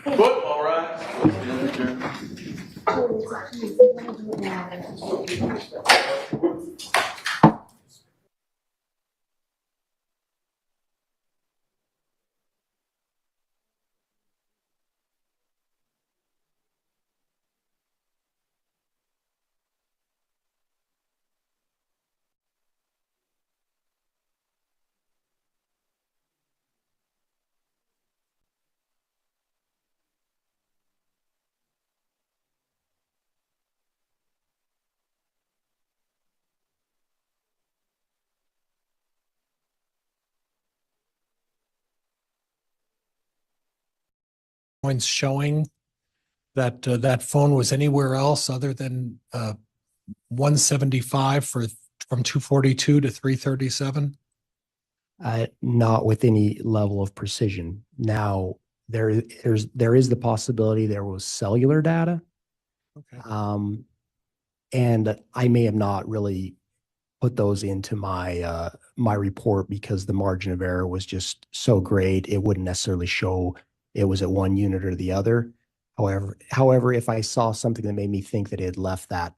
Football, right? Points showing that that phone was anywhere else other than 175 from 242 to 337? Not with any level of precision. Now, there is the possibility there was cellular data. Okay. And I may have not really put those into my my report because the margin of error was just so great. It wouldn't necessarily show it was at one unit or the other. However, if I saw something that made me think that it had left that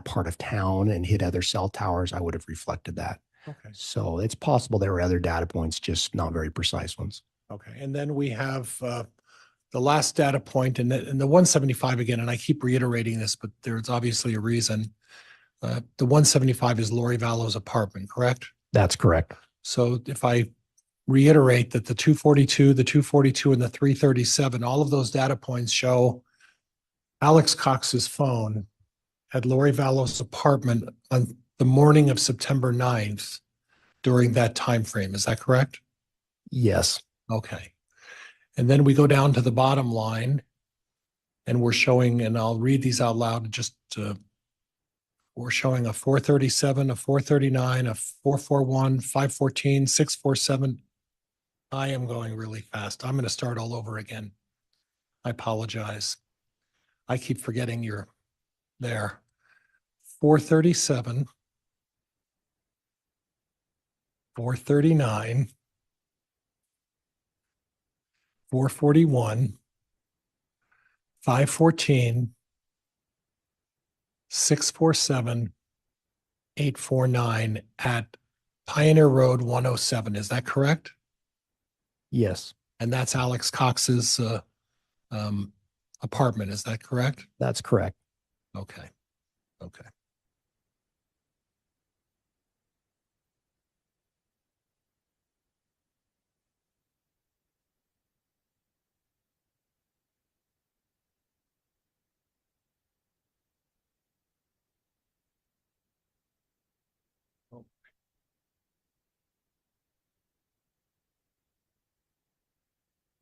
part of town and hit other cell towers, I would have reflected that. Okay. So it's possible there were other data points, just not very precise ones. Okay. And then we have the last data point and the 175 again, and I keep reiterating this, but there's obviously a reason. The 175 is Lori Vallow's apartment, correct? That's correct. So if I reiterate that the 242, and the 337, all of those data points show Alex Cox's phone at Lori Vallow's apartment on the morning of September 9th during that time frame. Is that correct? Yes. Okay. And then we go down to the bottom line and we're showing, and I'll read these out loud just to we're showing a 437, a 439, a 441, 514, 647. I am going really fast. I'm going to start all over again. I apologize. I keep forgetting you're there. 437, 439, 441, 514, 647, 849 at Pioneer Road 107. Is that correct? Yes, And that's Alex Cox's apartment. Is that correct? that's correct. Okay. Okay.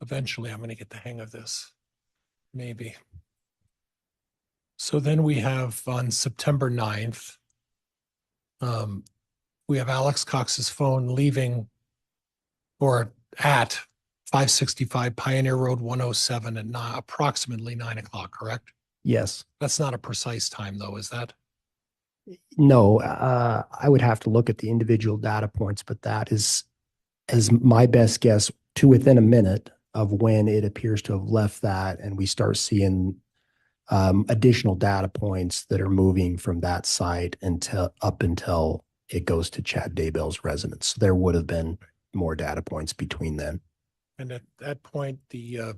Eventually, I'm going to get the hang of this. Maybe. So then we have on September 9th, we have Alex Cox's phone leaving or at 565 Pioneer Road 107 at approximately 9 o'clock, correct? Yes. That's not a precise time though, is that? No, I would have to look at the individual data points, but that is as my best guess to within a minute of when it appears to have left that, and we start seeing additional data points that are moving from that site until it goes to Chad Daybell's residence. So there would have been more data points between then. And at that point, you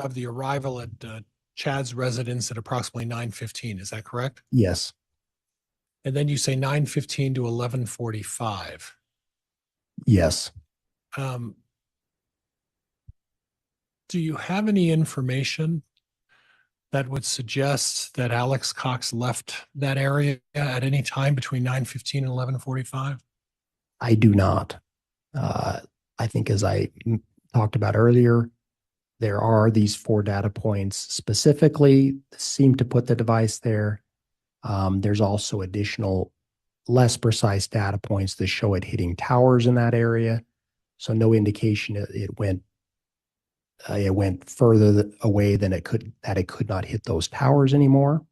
have the arrival at Chad's residence at approximately 9:15. Is that correct? Yes. And then you say 9:15 to 11:45. Yes. Do you have any information that would suggest that Alex Cox left that area at any time between 9:15 and 11:45? I do not. I think as I talked about earlier, there are these 4 data points specifically that seem to put the device there. There's also additional less precise data points that show it hitting towers in that area. So no indication it went further away than it could not hit those towers anymore.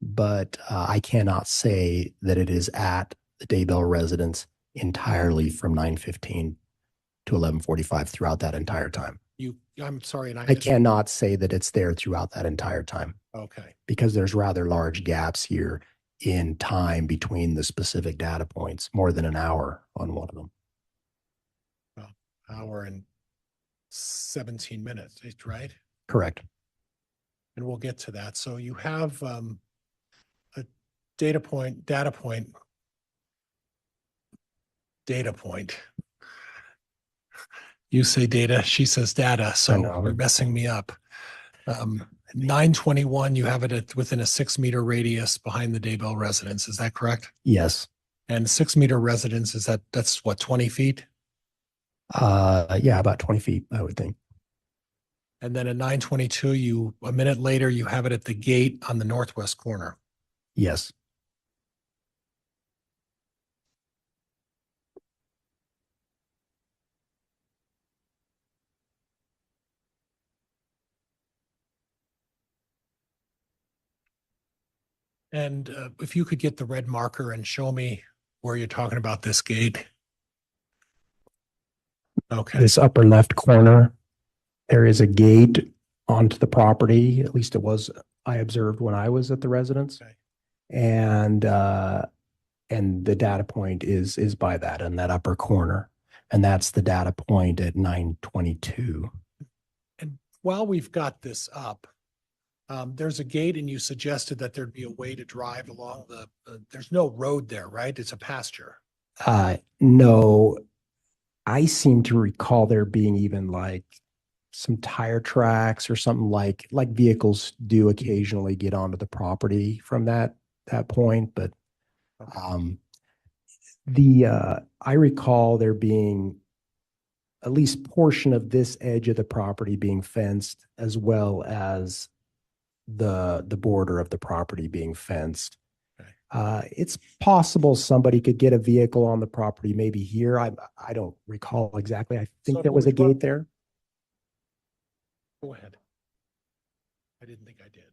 But I cannot say that it is at the Daybell residence entirely from 9:15 to 11:45 throughout that entire time. I'm sorry, and I cannot say that it's there throughout that entire time. Okay. Because there's rather large gaps here in time between the specific data points, more than an hour on one of them. Well, hour and 17 minutes, right? Correct. And we'll get to that. So you have a data point. You say data, she says data, so you're messing me up. 9:21, you have it within a 6-meter radius behind the Daybell residence. Is that correct? Yes. And 6-meter residence, that's what, 20 feet? Yeah, about 20 feet, I would think. And then at 9:22, a minute later, you have it at the gate on the northwest corner. Yes. And if you could get the red marker and show me where you're talking about this gate. Okay. This upper left corner, there is a gate onto the property. At least it was, I observed when I was at the residence. Okay. And the data point is by that in that upper corner. And that's the data point at 9:22. And while we've got this up, there's a gate and you suggested that there'd be a way to drive along there's no road there, right? It's a pasture. No, I seem to recall there being even like some tire tracks or something like vehicles do occasionally get onto the property from that point. But I recall there being at least portion of this edge of the property being fenced, as well as the border of the property being fenced. Okay. It's possible somebody could get a vehicle on the property, maybe here. I don't recall exactly. I think So there was a gate there. Go ahead. I didn't think I did.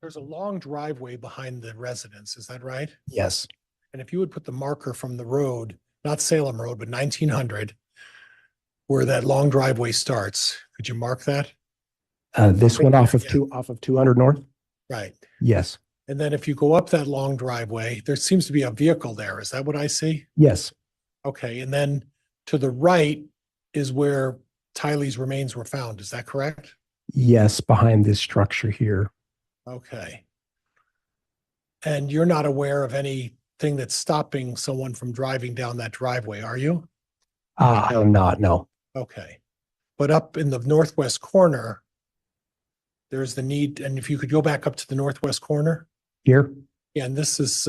There's a long driveway behind the residence, is that right? Yes. And if you would put the marker from the road, not Salem Road, but 1900, where that long driveway starts, could you mark that? This one off of Yeah. off of 200 North? Right. Yes. And then if you go up that long driveway, there seems to be a vehicle there. Is that what I see? Yes. Okay. And then to the right is where Tylee's remains were found. Is that correct? Yes, behind this structure here. Okay. And you're not aware of anything that's stopping someone from driving down that driveway, are you? I am not, no. Okay. But up in the northwest corner, there's the need, and if you could go back up to the northwest corner. Here? Yeah, and this is,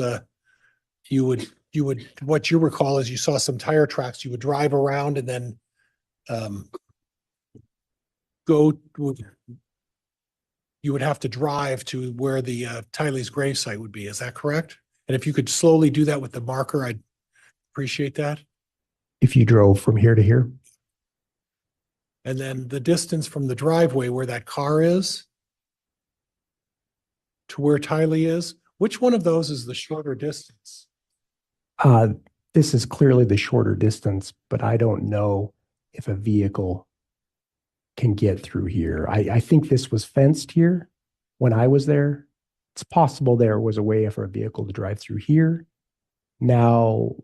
you would, what you recall is you saw some tire tracks, you would drive around and then you would have to drive to where the Tylee's gravesite would be. Is that correct? And if you could slowly do that with the marker, I'd appreciate that. If you drove from here to here? And then the distance from the driveway where that car is to where Tylee is, which one of those is the shorter distance? This is clearly the shorter distance, but I don't know if a vehicle can get through here. I think this was fenced here when I was there. It's possible there was a way for a vehicle to drive through here. Now,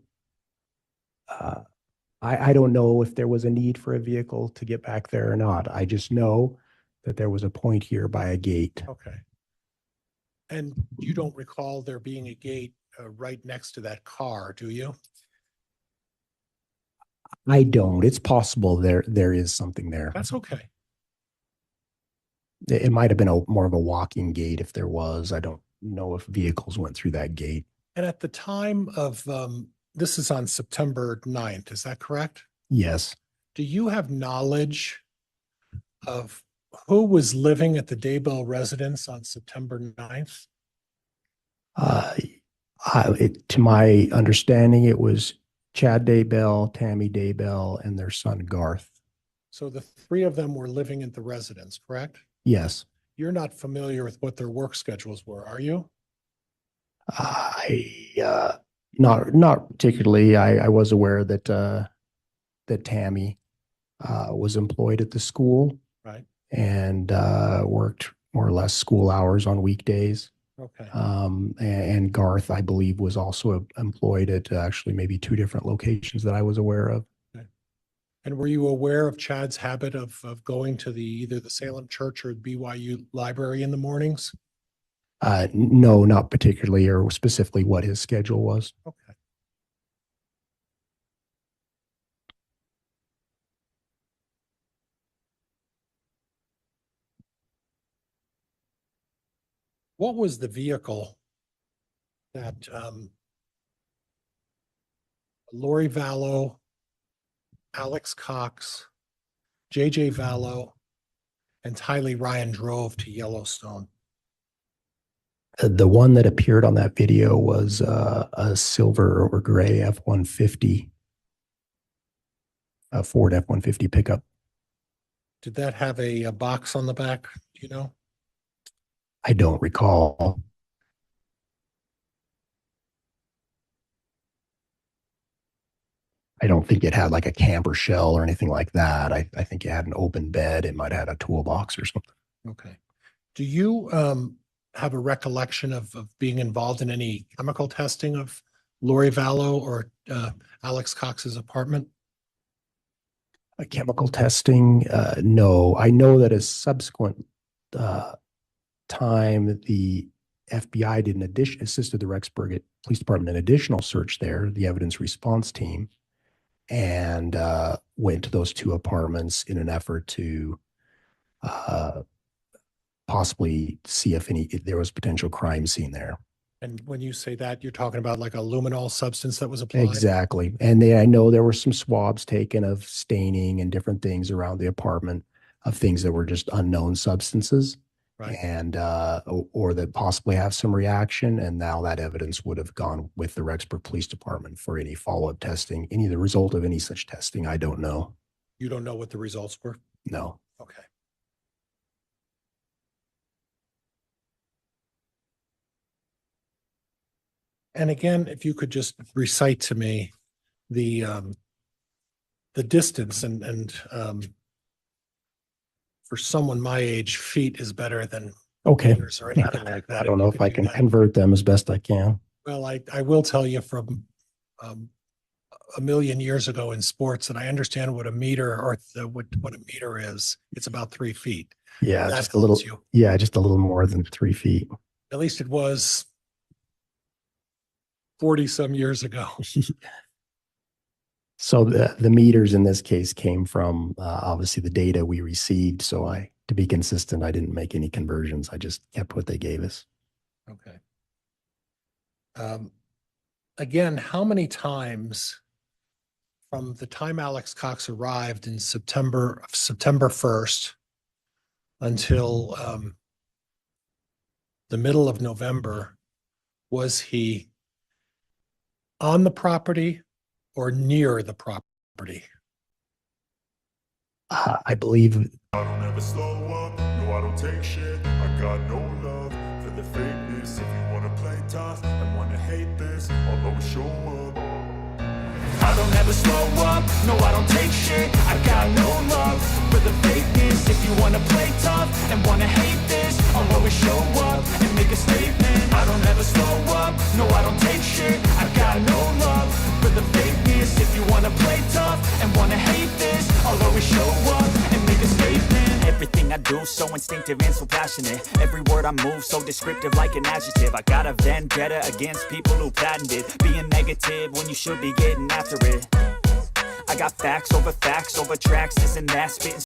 I don't know if there was a need for a vehicle to get back there or not. I just know that there was a point here by a gate. Okay. And you don't recall there being a gate right next to that car, do you? I don't. It's possible there is something there. That's okay. It might have been more of a walking gate if there was. I don't know if vehicles went through that gate. And at the time of, this is on September 9th, is that correct? Yes. Do you have knowledge of who was living at the Daybell residence on September 9th? To my understanding, it was Chad Daybell, Tammy Daybell, and their son Garth. So the three of them were living at the residence, correct? Yes. You're not familiar with what their work schedules were, are you? Not particularly. I was aware that that Tammy was employed at the school. Right. And worked more or less school hours on weekdays. Okay. And Garth, I believe, was also employed at actually maybe two different locations that I was aware of. Okay. And were you aware of Chad's habit of going to either the Salem Church or BYU library in the mornings? No, not particularly, or specifically what his schedule was. Okay. What was the vehicle that Lori Vallow, Alex Cox, JJ Vallow, and Tylee Ryan drove to Yellowstone? The one that appeared on that video was a silver or gray F-150, a Ford F-150 pickup. Did that have a box on the back? Do you know? I don't recall. I don't think it had like a camper shell or anything like that. I think it had an open bed. It might have had a toolbox or something. Okay. Do you have a recollection of being involved in any chemical testing of Lori Vallow or Alex Cox's apartment? Chemical testing? No. I know that a subsequent time, the FBI did assisted the Rexburg Police Department in additional search there, the evidence response team, and went to those two apartments in an effort to possibly see if there was potential crime scene there. And when you say that, you're talking about like a luminol substance that was applied? Exactly. And I know there were some swabs taken of staining and different things around the apartment of things that were just unknown substances. Right. and or that possibly have some reaction. And now that evidence would have gone with the Rexburg Police Department for any follow-up testing, any of the result of any such testing. I don't know. You don't know what the results were? No. Okay. And again, if you could just recite to me the distance and for someone my age, feet is better than Okay. meters or anything like that. I don't know if I can convert them as best I can. Well, I will tell you from a million years ago in sports, and I understand what a meter or what a meter is. It's about 3 feet. Yeah, That just a little. helps you. Yeah, just a little more than 3 feet. At least it was 40 some years ago. So the meters in this case came from obviously the data we received. So to be consistent, I didn't make any conversions. I just kept what they gave us. Okay. Again, how many times from the time Alex Cox arrived in September 1st until the middle of November, was he on the property or near the property? I believe. I don't ever slow up, no I don't take shit. I got no love for the fakeness. If you wanna play tough and wanna hate this, I'll always show up. I don't ever slow up, no I don't take shit. I got no love for the fakeness. If you wanna play tough and wanna hate this, I'll always show up and make a statement. I don't ever slow up, no I don't take shit. I got no love for the fakeness. If you wanna play tough and wanna hate this, I'll always show up and make a statement. Everything I do so instinctive and so passionate. Every word I move so descriptive like an adjective. I got a vendetta against people who patented being negative when you should be getting after it. I got facts over tracks, this and that, spitting